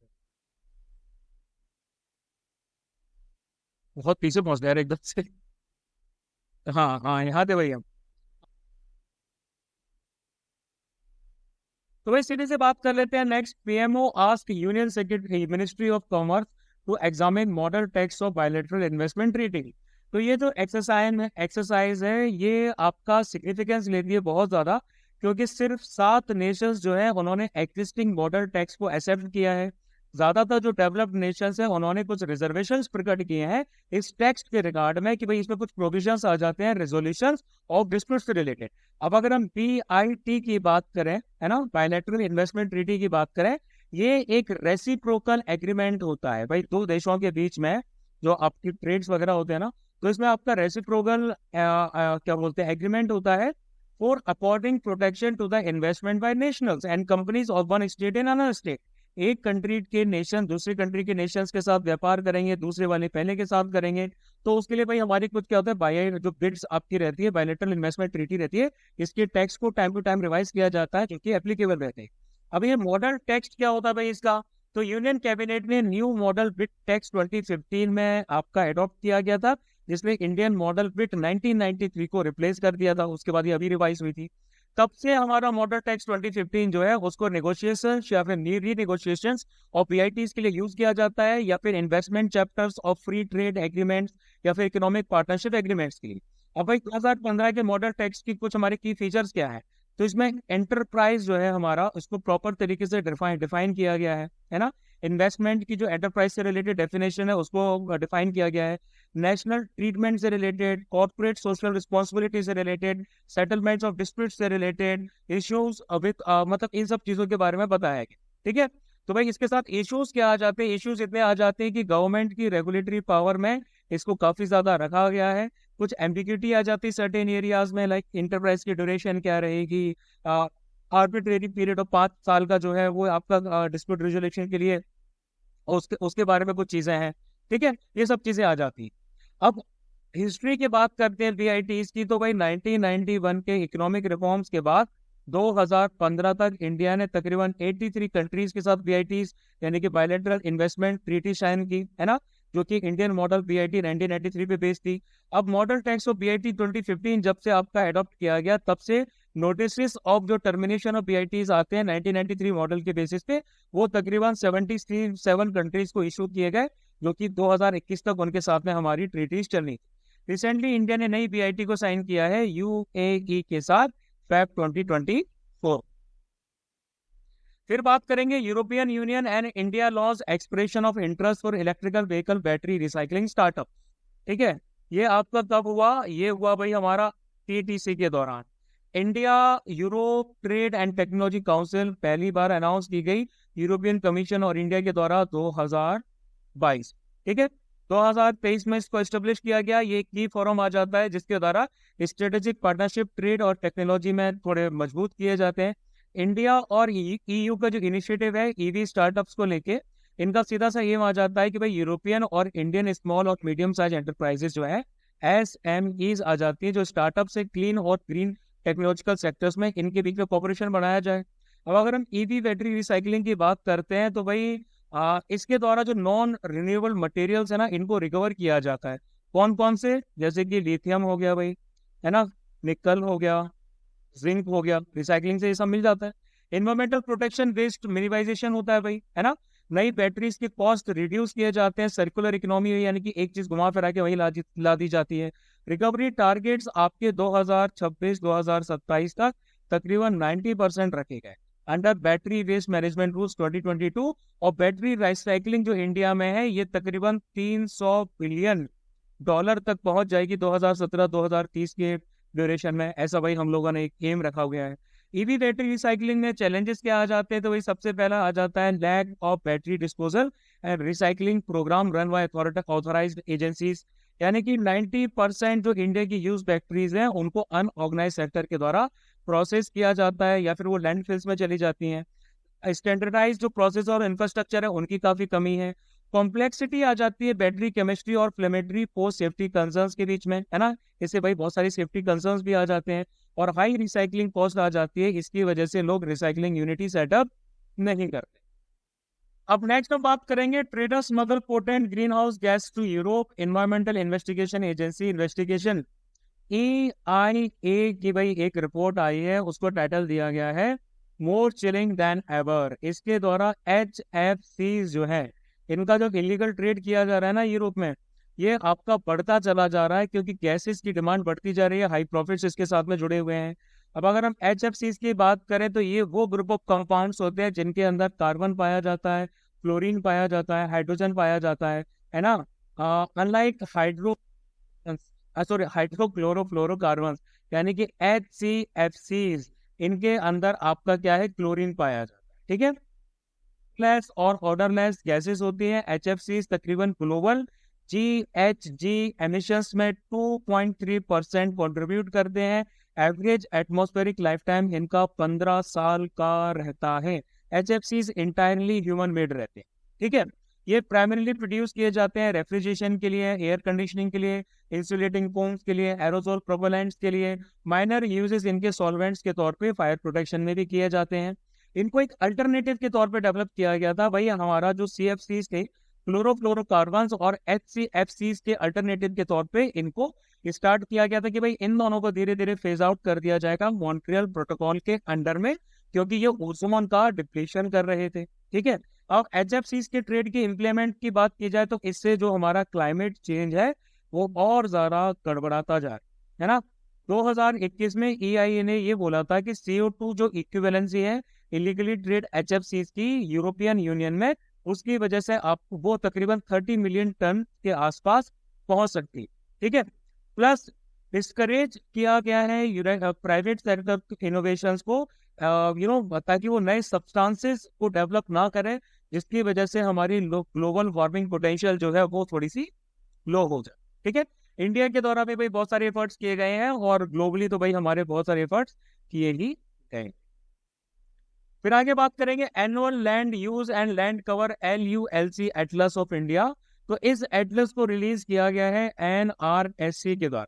बहुत पीछे पहुंच गया यार एकदम से। हाँ हाँ, यहाँ थे भाई हम। तो भाई सीधे से बात कर लेते हैं next. PMO ask union secretary ministry of commerce to examine model text of bilateral investment treaty. तो ये जो एक्सरसाइज है ये आपका सिग्निफिकेंस लेती है बहुत ज्यादा, क्योंकि सिर्फ 7 नेशंस जो है उन्होंने एग्जिस्टिंग मॉडल टैक्स को एक्सेप्ट किया है। ज्यादातर जो डेवलप्ड नेशंस है उन्होंने कुछ रिजर्वेशंस प्रकट किए हैं इस टैक्स के रिगार्ड में कि भाई इसमें कुछ प्रोविजंस आ जाते हैं रेजोल्यूशंस ऑफ डिस्प्यूट से रिलेटेड। अब अगर हम BIT की बात करें, है ना, बायलैटरल इन्वेस्टमेंट ट्रीटी की बात करें, ये एक रेसिप्रोकल एग्रीमेंट होता है भाई दो देशों के बीच में जो आपकी ट्रेड्स वगैरह होते हैं ना, तो इसमें आपका रेसिप्रोकल क्या बोलते हैं एग्रीमेंट होता है for according protection to the investment by nationals and companies of one state in another state. एक कंट्री के नेशन दूसरे कंट्री के नेशंस के साथ व्यापार करेंगे, दूसरे वाले पहले के साथ करेंगे, तो उसके लिए भाई हमारी कुछ क्या होता है बाय जो बिड्स आपकी रहती है, बायलैटरल इन्वेस्टमेंट ट्रीटी रहती है, इसके टैक्स को टाइम टू टाइम रिवाइज किया जाता है जो कि एप्लीकेबल रहते हैं। अब ये मॉडल टैक्स क्या होता है भाई इसका? तो यूनियन कैबिनेट ने न्यू मॉडल बिट टैक्स 2015 में आपका एडॉप्ट किया गया था, जिसमें इंडियन मॉडल बिट 1993 को रिप्लेस कर दिया था, उसके बाद ये अभी रिवाइज हुई थी। तब से हमारा मॉडल टैक्स 2015 जो है उसको नेगोशिएशन या फिर री नेगोशिएशन और PITs के लिए यूज किया जाता है, या फिर investment chapters of free trade agreements या फिर इकोनॉमिक पार्टनरशिप एग्रीमेंट्स के लिए। अब भाई 2015 के मॉडल टैक्स की कुछ हमारे की फीचर्स क्या है? तो इसमें एंटरप्राइज जो है हमारा उसको प्रॉपर तरीके से डिफाइन किया गया है ना। इन्वेस्टमेंट की जो एंटरप्राइज से रिलेटेड डेफिनेशन है उसको डिफाइन किया गया है। नेशनल ट्रीटमेंट से रिलेटेड, कॉर्पोरेट सोशल रिस्पॉन्सिबिलिटी से रिलेटेड, सेटलमेंट्स ऑफ डिस्प्यूट से रिलेटेड, इश्यूज विद मतलब इन सब चीजों के बारे में बताया गया। ठीक है। तो भाई इसके साथ इश्यूज क्या आ जाते हैं? इश्यूज इतने आ जाते हैं कि गवर्नमेंट की रेगुलेटरी पावर में इसको काफी ज्यादा रखा गया है। कुछ एम्बिग्यूटी आ जाती है सर्टेन एरियाज में, लाइक इंटरप्राइज की ड्यूरेशन क्या रहेगी, आर्बिट्रेरी पीरियड ऑफ 5 साल का जो है वो आपका डिस्प्यूट रेजोल्यूशन के लिए, उसके उसके बारे में कुछ चीजें हैं। ठीक है, ये सब चीजें आ जाती हैं। अब हिस्ट्री की बात करते हैं BITs की, तो भाई 1991 के इकोनॉमिक रिफॉर्म्स के बाद 2015 तक इंडिया ने तकरीबन 83 कंट्रीज के साथ BITs यानी कि बायलैटरल इन्वेस्टमेंट ट्रीटी साइन की, है ना, जो कि इंडियन मॉडल BIT 1993 पे बेस्ड थी। अब मॉडल टैक्स ऑफ BIT 2015 जब से आपका एडॉप्ट किया गया तब से नोटिस ऑफ जो टर्मिनेशन ऑफ BITs आते हैं 1993 मॉडल के बेसिस पे, वो तकरीबन 77 कंट्रीज को इशू किए गए, जो कि 2021 तक उनके साथ में हमारी ट्रीटीज चलनी थी। रिसेंटली इंडिया ने नई BIT को साइन किया है UAE के साथ Feb 2024। फिर बात करेंगे European Union and India lodge expression of interest for electrical vehicle battery recycling startup. ठीक है, ये आपका कब हुआ? ये हुआ भाई हमारा TTC के दौरान। India Europe trade and technology council पहली बार अनाउंस की गई यूरोपियन कमीशन और इंडिया के द्वारा 2022। ठीक है, 2023 में इसको एस्टेब्लिश किया गया। ये की फोरम आ जाता है जिसके द्वारा स्ट्रेटेजिक पार्टनरशिप ट्रेड और टेक्नोलॉजी में थोड़े मजबूत किए जाते हैं। इंडिया और ईयू का जो इनिशिएटिव है ईवी स्टार्टअप्स को लेके, इनका सीधा सा एम आ जाता है कि भाई यूरोपियन और इंडियन स्मॉल और मीडियम साइज एंटरप्राइजेस जो है SMEs आ जाती है, जो स्टार्टअप से क्लीन और ग्रीन टेक्नोलॉजिकल सेक्टर्स में इनके बीच में कॉपरेशन बढ़ाया जाए। अब अगर हम ईवी बैटरी रिसाइकलिंग की बात करते हैं तो भाई इसके द्वारा जो नॉन रिन्यूएबल मटेरियल्स है ना, इनको रिकवर किया जाता है। कौन कौन से? जैसे कि लिथियम हो गया भाई, है ना, निकल हो गया, जिंक हो गया, रिसाइकलिंग से ये सब मिल जाता है। इन्वायरमेंटल प्रोटेक्शन, वेस्ट मिनिमाइजेशन होता है भाई, है ना। नई बैटरीज की कॉस्ट रिड्यूस किए जाते हैं, सर्कुलर इकोनॉमी, यानी कि एक चीज घुमा फिरा के वही ला दी जाती है। रिकवरी टारगेट्स आपके 2026-2027 तक तकरीबन 90% रखे गए under battery waste management rules 2022। और बैटरी रिसाइकलिंग जो इंडिया में है ये तकरीबन $300 बिलियन तक पहुंच जाएगी 2017-2030 के ड्यूरेशन में। ऐसा भाई हम लोगों ने एक एम रखा हुआ है। ईवी बैटरी रिसाइकलिंग में चैलेंजेस क्या आ जाते हैं? तो भाई सबसे पहला आ जाता है lack of battery disposal and recycling programme run by authorised agencies, यानी कि 90% जो इंडिया की यूज बैटरीज हैं उनको अनऑर्गेनाइज सेक्टर के द्वारा प्रोसेस किया जाता है या फिर वो लैंडफिल्स में चली जाती हैं। स्टैंडर्डाइज जो प्रोसेस और इंफ्रास्ट्रक्चर है उनकी काफी कमी है। कॉम्प्लेक्सिटी आ जाती है बैटरी केमिस्ट्री और फ्लेमेटरी पोस्ट सेफ्टी कंसर्न्स के बीच में, है ना। इससे भाई बहुत सारी सेफ्टी कंसर्न्स भी आ जाते हैं और हाई रिसाइकलिंग कॉस्ट आ जाती है। इसकी वजह से लोग रिसाइकलिंग यूनिटी सेटअप नहीं करते। अब नेक्स्ट हम बात करेंगे trader smuggle potent green house gas to Europe. Environmental investigation agency investigation EIA की भाई एक रिपोर्ट आई है, उसको टाइटल दिया गया है मोर चिलिंग देन एवर। इसके द्वारा HFC जो है इनका जो इलीगल ट्रेड किया जा रहा है ना यूरोप में, ये आपका बढ़ता चला जा रहा है क्योंकि गैसेस की डिमांड बढ़ती जा रही है, हाई प्रॉफिट्स इसके साथ में जुड़े हुए हैं। अब अगर हम HFC की बात करें तो ये वो ग्रुप ऑफ कंपाउंड्स होते हैं जिनके अंदर कार्बन पाया जाता है, फ्लोरीन पाया जाता है, हाइड्रोजन पाया जाता है ना। अनलाइक हाइड्रोक्लोरोफ्लोरोकार्बन यानी कि HCFCs, इनके अंदर आपका क्या है, क्लोरीन पाया जाता है, ठीक है। लेस और ऑर्डरलेस गैसेस होती हैं। HFCs तकरीबन ग्लोबल GHG एमिशंस में 2.3% कंट्रीब्यूट करते हैं। एवरेज एटमॉस्फेरिक लाइफ टाइम इनका 15 साल का रहता है। HFCs इंटायरली ह्यूमन मेड रहते हैं, ठीक है। ये प्राइमरीली प्रोड्यूस किए जाते हैं रेफ्रिजरेशन के लिए, एयर कंडीशनिंग के लिए, इंसुलेटिंग फोम्स के लिए, एरोसोल प्रोपेलेंट्स के लिए। माइनर यूजेस इनके सॉल्वेंट्स के तौर पे फायर प्रोटेक्शन में भी किए जाते हैं। इनको एक अल्टरनेटिव के तौर पे डेवलप किया गया था भाई, हमारा जो CFCs थे, क्लोरोफ्लोरोकार्बन्स, और HCFCs के अल्टरनेटिव के तौर पे इनको स्टार्ट किया गया था कि भाई इन दोनों को धीरे धीरे फेज आउट कर दिया जाएगा मॉन्ट्रियल प्रोटोकॉल के अंडर में, क्योंकि ये ओजोन का डिप्लीशन कर रहे थे, ठीक है। अब HFCs के ट्रेड की इम्प्लीमेंट की बात की जाए तो इससे जो हमारा क्लाइमेट चेंज है वो और ज्यादा गड़बड़ाता जा रहा है ना। 2021 में EIA ने ये बोला था कि CO2 जो इक्विवेलेंसी है इलीगली ट्रेड HFCs की यूरोपियन यूनियन में, उसकी वजह से आपको वो तकरीबन 30 मिलियन टन के आसपास पहुंच सकती, ठीक है। प्लस डिस्करेज किया गया है प्राइवेट सेक्टर इनोवेशंस को, ताकि वो नए सब्सटेंसेस को डेवलप ना करें, जिसकी वजह से हमारी ग्लोबल वार्मिंग पोटेंशियल जो है वो थोड़ी सी लो हो जाए, ठीक है। इंडिया के द्वारा भी भाई बहुत सारे एफर्ट्स किए गए हैं और ग्लोबली तो भाई हमारे बहुत सारे एफर्ट्स किए ही गए। फिर आगे बात करेंगे annual land use and land cover LULC Atlas of India. तो इस एटलस को रिलीज किया गया है NRSC के द्वारा,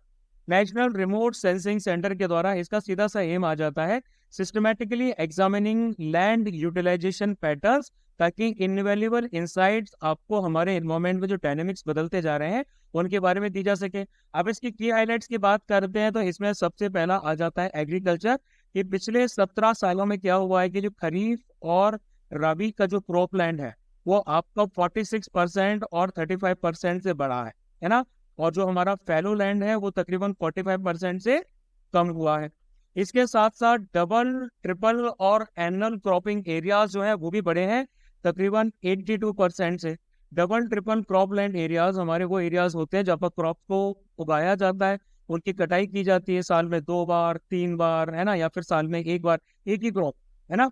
नेशनल रिमोट सेंसिंग सेंटर के द्वारा। इसका सीधा सा एम आ जाता है systematically examining land utilisation patterns, ताकि इनवैल्यूएबल इंसाइट्स आपको हमारे एनवायरमेंट में जो डायनेमिक्स बदलते जा रहे हैं उनके बारे में दी जा सके। अब इसकी की हाइलाइट्स की बात करते हैं तो इसमें सबसे पहला आ जाता है एग्रीकल्चर, कि पिछले 17 सालों में क्या हुआ है कि जो खरीफ और रबी का जो क्रॉप लैंड है वो आपका 46% और 35% से बढ़ा है ना। और जो हमारा फैलो लैंड है वो तकरीबन 45% से कम हुआ है। इसके साथ साथ डबल, ट्रिपल और एनुअल क्रॉपिंग एरियाज जो है वो भी बढ़े हैं तकरीबन 82% से। Double triple crop land areas हमारे वो एरियाज होते हैं जहाँ पर क्रॉप को उगाया जाता है, उनकी कटाई की जाती है साल में 2 बार 3 बार, है ना, या फिर साल में 1 बार एक ही क्रॉप, है ना,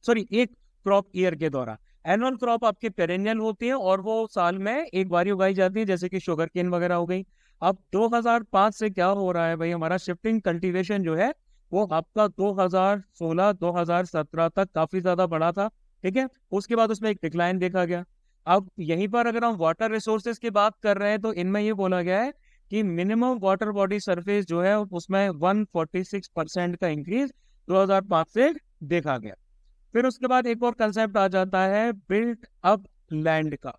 सॉरी एक क्रॉप ईयर के दौरान। एनुअल क्रॉप आपकी पेरेनियल होती है और वो साल में एक बार ही उगाई जाती है, जैसे कि शुगर केन वगैरह हो गई। अब 2005 से क्या हो रहा है भाई, हमारा शिफ्टिंग कल्टीवेशन जो है वो आपका 2016-2017 तक काफी ज्यादा बढ़ा था। ठीक है, उसके बाद उसमें एक डिक्लाइन देखा गया। अब यहीं पर अगर हम वाटर रिसोर्सेज की बात कर रहे हैं तो इनमें ये बोला गया है कि मिनिमम वाटर बॉडी सरफेस जो है उसमें 146% का इंक्रीज 2005 से देखा गया। फिर उसके बाद एक और कंसेप्ट आ जाता है बिल्ट अप लैंड का।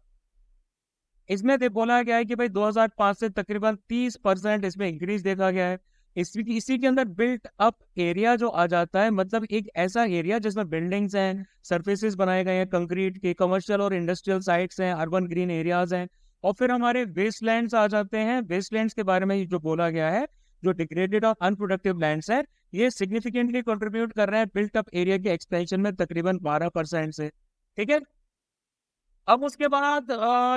इसमें बोला गया है कि भाई 2005 से तकरीबन 30% इसमें इंक्रीज देखा गया है। इसी के अंदर बिल्ट अप एरिया जो आ जाता है, मतलब एक ऐसा एरिया जिसमें बिल्डिंग्स हैं, सर्फेसिस बनाए गए हैं कंक्रीट के, कमर्शियल और इंडस्ट्रियल साइट्स हैं, अर्बन ग्रीन एरियाज हैं। और फिर हमारे वेस्टलैंड्स आ जाते हैं। वेस्टलैंड्स के बारे में जो बोला गया है, जो डिग्रेडेड और अनप्रोडक्टिव लैंड्स है, ये सिग्निफिकेंटली कंट्रीब्यूट कर रहे हैं बिल्ट अप एरिया के एक्सपेंशन में तकरीबन 12% से। ठीक है, अब उसके बाद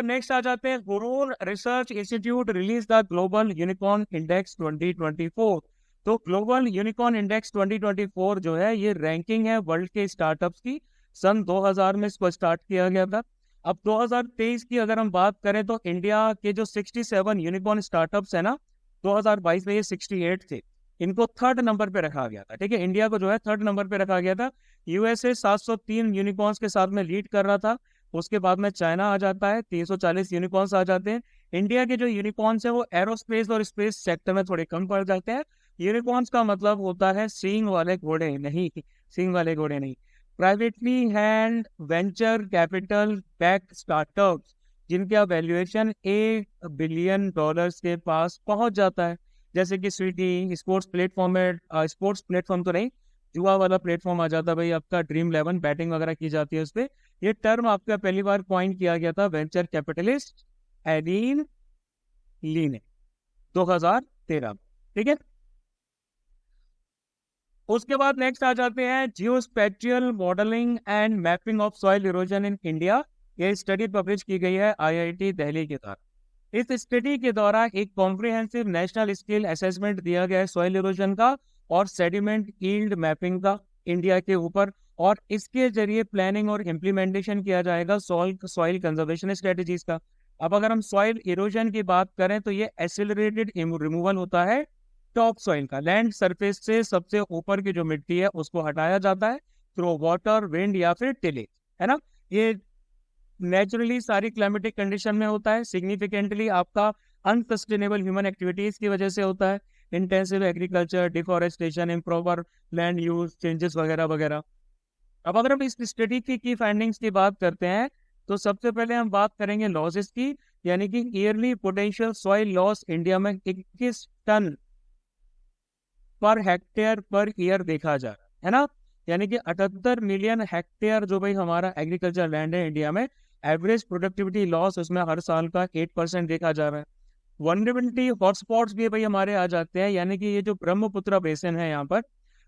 नेक्स्ट आ जाते हैं, Hurun research institute release the global unicorn index 2024। तो ग्लोबल यूनिकॉर्न इंडेक्स 2024 जो है ये रैंकिंग है वर्ल्ड के स्टार्टअप्स की। सन 2000 में इसको स्टार्ट किया गया था। अब 2023 की अगर हम बात करें तो इंडिया के जो 67 यूनिकॉर्न स्टार्टअप्स है ना, 2022 में ये 68 थे। इनको थर्ड नंबर पे रखा गया था। ठीक है, इंडिया को जो है थर्ड नंबर पे रखा गया था। यूएसए 703 यूनिकॉर्न्स के साथ में लीड कर रहा था। उसके बाद में चाइना आ जाता है, 340 यूनिकॉर्न्स आ जाते हैं। इंडिया के जो यूनिकॉर्न्स है वो एरोस्पेस और स्पेस सेक्टर में थोड़े कम पड़ जाते हैं। यूनिकॉर्न्स का मतलब होता है सींग वाले घोड़े नहीं, सींग वाले घोड़े नहीं, privately hand venture capital back startups जिनका वैल्यूएशन $1 बिलियन के पास पहुंच जाता है। जैसे कि स्वीटी स्पोर्ट्स प्लेटफॉर्म में, स्पोर्ट्स प्लेटफॉर्म तो नहीं, जुआ वाला प्लेटफॉर्म आ जाता है भाई आपका, ड्रीम 11 बैटिंग वगैरह की जाती है उस पर। ये टर्म आपका पहली बार कॉइन किया गया था वेंचर कैपिटलिस्ट एडीन ली ने 2013। ठीक है, उसके बाद नेक्स्ट आ जाते हैं geospatial modelling and mapping of soil erosion in India. ये स्टडी पब्लिश की गई है आईआईटी दिल्ली के द्वारा। इस स्टडी के द्वारा एक कॉम्प्रिहेंसिव नेशनल स्केल असेसमेंट दिया गया है सॉइल इरोजन का और सेडिमेंट यील्ड मैपिंग का इंडिया के ऊपर, और इसके जरिए प्लानिंग और इम्प्लीमेंटेशन किया जाएगा सॉइल कंजर्वेशन स्ट्रेटेजीज का। अब अगर हम सॉइल इरोजन की बात करें तो ये एसिलरेटेड रिमूवल होता है टॉप सॉइल का, लैंड सरफेस से सबसे ऊपर की जो मिट्टी है उसको हटाया जाता है थ्रू वाटर, विंड या फिर टिलेज, है ना। ये नेचुरली सारी क्लाइमेटिक कंडीशन में होता है। सिग्निफिकेंटली आपका अनसस्टेनेबल ह्यूमन एक्टिविटीज की वजह से होता है, intensive agriculture, deforestation, improper land use changes वगैरह वगैरह। अब अगर हम इस स्टडी की फाइंडिंग्स की बात करते हैं तो सबसे पहले हम बात करेंगे लॉसेस की, यानी कि yearly potential soil loss India में 21 ton per hectare per year देखा जा रहा है ना। यानी कि 78 मिलियन हेक्टेयर जो भाई हमारा एग्रीकल्चर लैंड है इंडिया में, एवरेज प्रोडक्टिविटी लॉस उसमें हर साल का 8% देखा जा रहा है। वनरेबिलिटी हॉटस्पॉट्स भी भाई हमारे आ जाते हैं, यानी कि ये जो ब्रह्मपुत्र बेसिन है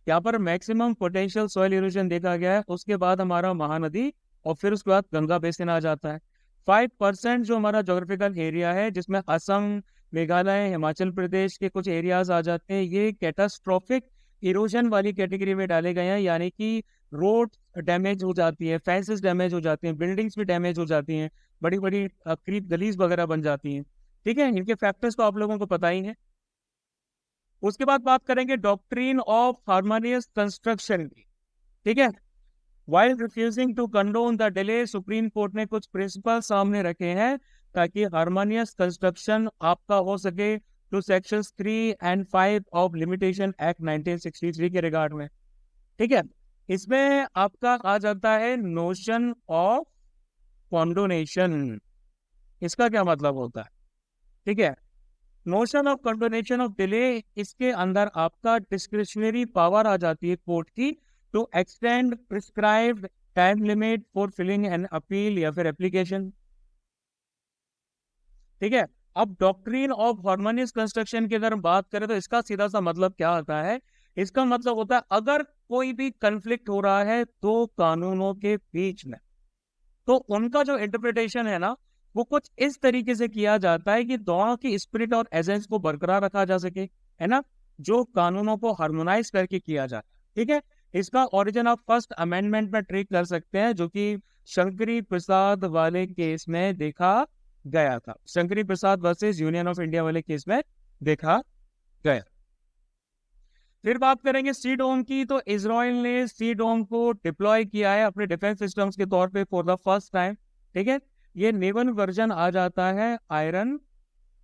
यहाँ पर मैक्सिमम पोटेंशियल सॉइल इरोजन देखा गया है। उसके बाद हमारा महानदी और फिर उसके बाद गंगा बेसिन आ जाता है। 5% जो हमारा जोग्राफिकल एरिया है जिसमें असम, मेघालय, हिमाचल प्रदेश के कुछ एरियाज आ जाते हैं, ये कैटास्ट्रोफिक इरोजन वाली कैटेगरी में डाले गए हैं। यानी कि रोड डैमेज हो जाती है, फेंसेस डैमेज हो जाती हैं, बिल्डिंग्स भी डैमेज हो जाती हैं, बड़ी बड़ी क्रीप गलीज वगैरह बन जाती हैं। ठीक है, इनके फैक्टर्स तो आप लोगों को पता ही है। उसके बाद बात करेंगे डॉक्ट्रिन ऑफ हार्मोनियस कंस्ट्रक्शन की। ठीक है, while refusing to condone the delay, supreme court ने कुछ प्रिंसिपल सामने रखे हैं ताकि हार्मोनियस कंस्ट्रक्शन आपका हो सके two sections 3 and 5 of limitation act 1963 के रिगार्ड में। ठीक है, इसमें आपका आ जाता है नोशन ऑफ कॉन्डोनेशन। इसका क्या मतलब होता है? ठीक है, notion of condonation of delay, इसके अंदर आपका डिस्क्रिशनरी पावर आ जाती है कोर्ट की to extend prescribed time limit for filing an appeal या फिर एप्लीकेशन। ठीक है, अब डॉक्ट्रिन ऑफ हार्मोनियस कंस्ट्रक्शन की अगर हम बात करें तो इसका सीधा सा मतलब क्या होता है? इसका मतलब होता है अगर कोई भी कंफ्लिक्ट हो रहा है दो कानूनों के बीच में, तो उनका जो इंटरप्रिटेशन है ना वो कुछ इस तरीके से किया जाता है कि दोनों की स्पिरिट और एसेंस को बरकरार रखा जा सके, है ना, जो कानूनों को हार्मोनाइज करके किया जाता है। ठीक है, इसका ओरिजिन आप फर्स्ट अमेंडमेंट में ट्रेक कर सकते हैं, जो कि शंकरी प्रसाद वाले केस में देखा गया था। शंकरी प्रसाद वर्सेस यूनियन ऑफ इंडिया वाले केस में देखा गया। फिर बात करेंगे सी डोम की, तो इजराइल ने सी डोम को डिप्लॉय किया है अपने डिफेंस सिस्टम्स के तौर पे फॉर द फर्स्ट टाइम। ठीक है, ये नेवल वर्जन आ जाता है आयरन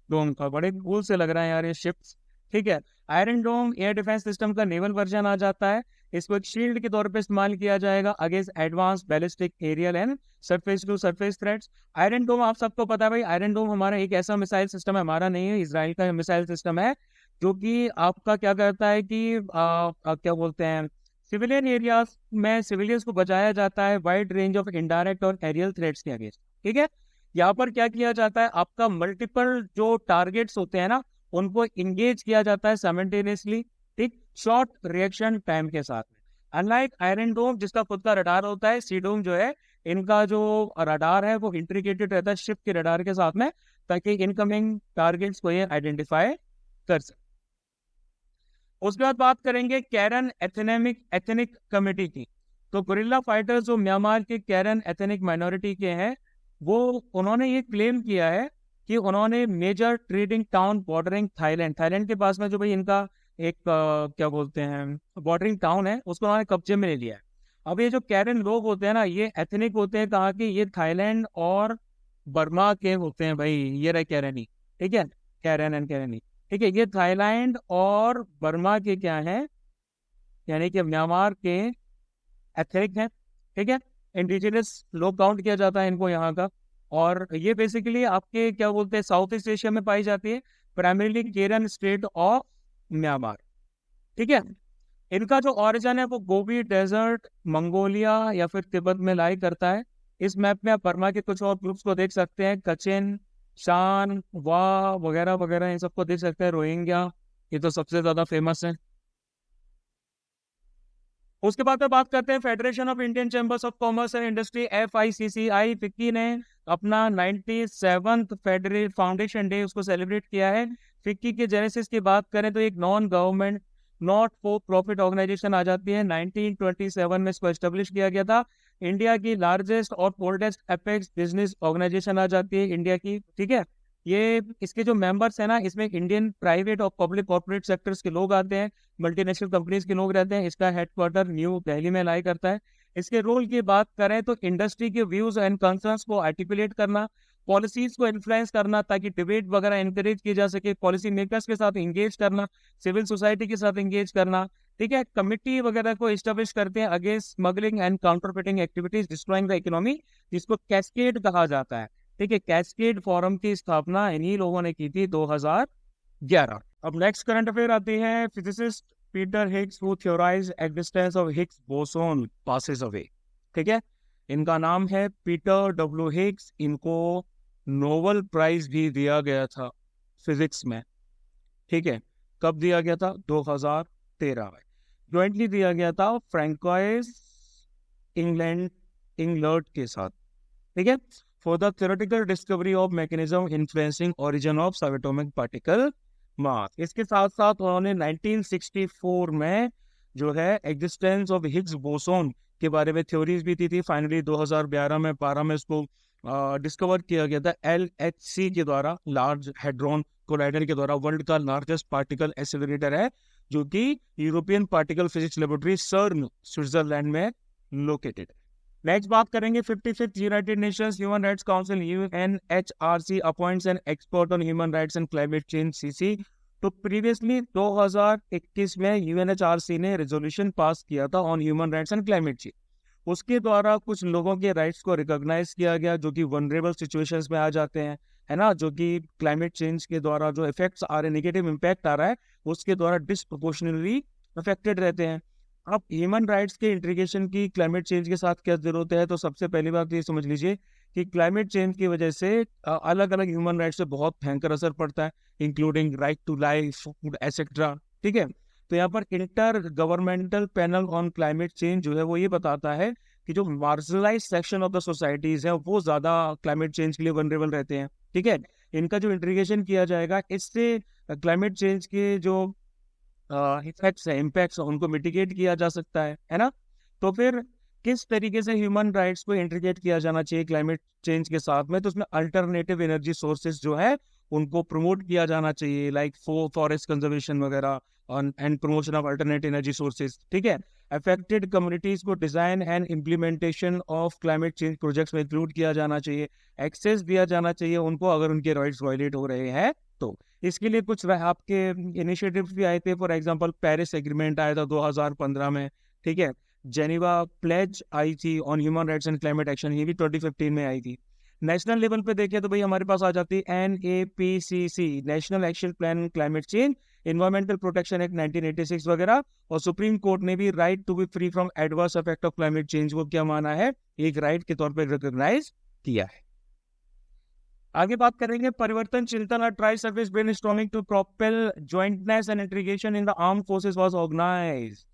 डोम का। बड़े कूल से लग रहा है यार ये शिप्स। ठीक है, आयरन डोम एयर डिफेंस सिस्टम का नेवल वर्जन आ जाता है। इसको एक शील्ड के तौर पे इस्तेमाल किया जाएगा against advance ballistic aerial and surface to surface threats. Iron dome आप सबको पता है भाई, आयरन डोम हमारा एक ऐसा मिसाइल सिस्टम है, हमारा नहीं है, इसराइल का मिसाइल सिस्टम है, जो कि आपका क्या करता है कि क्या बोलते हैं, सिविलियन एरियाज में सिविलियंस को बचाया जाता है वाइड रेंज ऑफ इनडायरेक्ट और एरियल थ्रेट्स के अगेंस्ट। ठीक है, यहाँ पर क्या किया जाता है, आपका मल्टीपल जो टारगेट्स होते हैं ना, उनको इंगेज किया जाता है साइमल्टेनियसली, ठीक, शॉर्ट रिएक्शन टाइम के साथ में। अनलाइक आयरन डोम जिसका खुद का रडार होता है, सी डोम जो है इनका जो रडार है वो इंटीग्रेटेड रहता है शिप के रडार के साथ में, ताकि इनकमिंग टारगेट्स को ये आइडेंटिफाई कर सके। उसके बाद बात करेंगे कैरन एथनिक कमिटी की। तो गुरिल्ला फाइटर्स जो म्यांमार के कैरन एथनिक माइनॉरिटी के हैं, वो उन्होंने ये क्लेम किया है कि उन्होंने major trading town bordering Thailand के पास में जो भाई इनका एक क्या बोलते हैं बॉर्डरिंग टाउन है, उसको उन्होंने कब्जे में ले लिया है। अब ये जो कैरन लोग होते हैं ना, ये एथनिक होते हैं, कहा कि ये थाईलैंड और बर्मा के होते हैं भाई, ये रहे कैरनी। ठीक है, कैरन एंड कैरनी। ठीक है, ये थाईलैंड और बर्मा के क्या है, यानी कि म्यांमार के एथनिक हैं। ठीक है, इंडिजिनस लोग काउंट किया जाता है इनको यहाँ का। और ये बेसिकली आपके क्या बोलते हैं साउथ ईस्ट एशिया में पाई जाती है, primarily Karen state of Myanmar. ठीक है, इनका जो ओरिजिन है वो गोबी डेजर्ट, मंगोलिया या फिर तिब्बत में लाई करता है। इस मैप में आप बर्मा के कुछ और ग्रुप्स को देख सकते हैं, कचिन, शान, वाह वगैरह वगैरह, इन सबको देख सकते हैं, रोहिंग्या, ये तो सबसे ज्यादा फेमस है। उसके बाद में बात करते हैं federation of Indian chambers of commerce and industry, FICCI। FICCI ने अपना 97th फेडरल फाउंडेशन डे उसको सेलिब्रेट किया है। फिक्की के जेनेसिस की बात करें तो एक non government not for profit organisation आ जाती है। 1927 में इसको एस्टेब्लिश किया गया था। इंडिया की लार्जेस्ट और ओल्डेस्ट एपेक्स बिजनेस ऑर्गेनाइजेशन आ जाती है इंडिया की। ठीक है, ये इसके जो मेंबर्स हैं ना, इसमें इंडियन प्राइवेट और पब्लिक कॉर्पोरेट सेक्टर्स के लोग आते हैं, मल्टीनेशनल कंपनीज के लोग रहते हैं। इसका हेडक्वार्टर न्यू दिल्ली में लाई करता है। इसके रोल की बात करें तो इंडस्ट्री के व्यूज एंड कंसर्न्स को आर्टिकुलेट करना, पॉलिसीज को इन्फ्लुएंस करना ताकि डिबेट वगैरह इंकरेज की जा सके, पॉलिसी मेकर्स के साथ इंगेज करना, सिविल सोसाइटी के साथ इंगेज करना। ठीक है, कमिटी वगैरह को इस्टेब्लिश करते हैं against smuggling and counterfeiting activities destroying the economy, जिसको कैस्केड कहा जाता है। ठीक है, कैस्केड फोरम की स्थापना इन्हीं लोगों ने की थी 2011। अब नेक्स्ट करंट अफेयर आती है, physicist Peter Higgs who theorised existence of Higgs boson passes away. ठीक है, इनका नाम है पीटर डब्ल्यू हिग्स। इनको नोबेल प्राइज भी दिया गया था फिजिक्स में। ठीक है, कब दिया गया था, 2013 में ज्वाइंटली दिया गया था फ्रैंकोइस इंग्लैंड के साथ। ठीक है, for the theoretical discovery of mechanism influencing origin of subatomic particle mass. इसके साथ साथ उन्होंने 1964 में जो है एग्जिस्टेंस ऑफ हिग्स बोसोन के बारे में थ्योरीज भी दी थी। फाइनली 2012 में इसको डिस्कवर किया गया था LHC के द्वारा, लार्ज हेड्रॉन कोलाइडर के द्वारा। वर्ल्ड का लार्जेस्ट पार्टिकल एक्सेलरेटर है, जो कि यूरोपियन पार्टिकल फिजिक्स लेबोरेटरी सर्न स्विट्जरलैंड में लोकेटेड है। नेक्स्ट बात करेंगे 55th United Nations human rights council UNHRC appoints an expert on human rights and climate change CC। तो प्रीवियसली 2021 में UNHRC ने रेजोल्यूशन पास किया था on human rights and climate change. उसके द्वारा कुछ लोगों के राइट्स को रिकॉग्नाइज किया गया जो कि वनरेबल सिचुएशंस में आ जाते हैं, है ना, जो कि क्लाइमेट चेंज के द्वारा जो इफेक्ट्स आ रहे, नेगेटिव इम्पैक्ट आ रहा है, उसके द्वारा डिस्प्रोपोर्शनली अफेक्टेड रहते हैं। अब ह्यूमन राइट्स के इंटीग्रेशन की क्लाइमेट चेंज के साथ क्या जरूरत है, तो सबसे पहली बात ये समझ लीजिए कि क्लाइमेट चेंज की वजह से अलग अलग ह्यूमन राइट्स पे बहुत भयंकर असर पड़ता है, including right to life, food, etcetera. ठीक है, तो यहाँ पर inter governmental panel on climate change जो है वो ये बताता है कि जो marginalise section of the societies है वो ज्यादा क्लाइमेट चेंज के लिए वनरेबल रहते हैं। ठीक है, इनका जो इंटीग्रेशन किया जाएगा, इससे क्लाइमेट चेंज के जो इफेक्ट्स है, इम्पैक्ट्स है, उनको मिटिगेट किया जा सकता है ना। तो फिर किस तरीके से ह्यूमन राइट्स को इंटीग्रेट किया जाना चाहिए क्लाइमेट चेंज के साथ में, तो उसमें अल्टरनेटिव एनर्जी सोर्सेज जो है उनको प्रमोट किया जाना चाहिए, लाइक फॉरेस्ट कंजर्वेशन वगैरह and promotion of alternate energy sources. ठीक है, अफेक्टेड कम्युनिटीज को design and implementation of climate change projects में इंक्लूड किया जाना चाहिए, एक्सेस दिया जाना चाहिए उनको अगर उनके राइट्स वायलेट हो रहे हैं तो। इसके लिए कुछ आपके इनिशिएटिव्स भी आए थे, फॉर एग्जांपल पेरिस एग्रीमेंट आया था 2015 में। ठीक है, जेनीवा प्लेज आई थी on human rights and climate action, ये भी 2015 में आई थी। नेशनल लेवल पे देखें तो भाई हमारे पास आ जाती है NAPCC, national action plan climate change, environmental protection act 1986 वगैरह। और सुप्रीम कोर्ट ने भी right to be free from adverse effect of climate change को क्या माना है, एक राइट के तौर पर रिकॉग्नाइज किया है। आगे बात करेंगे परिवर्तन चिंतन और tri service brainstorming to propel jointness and integration in the armed forces was organised.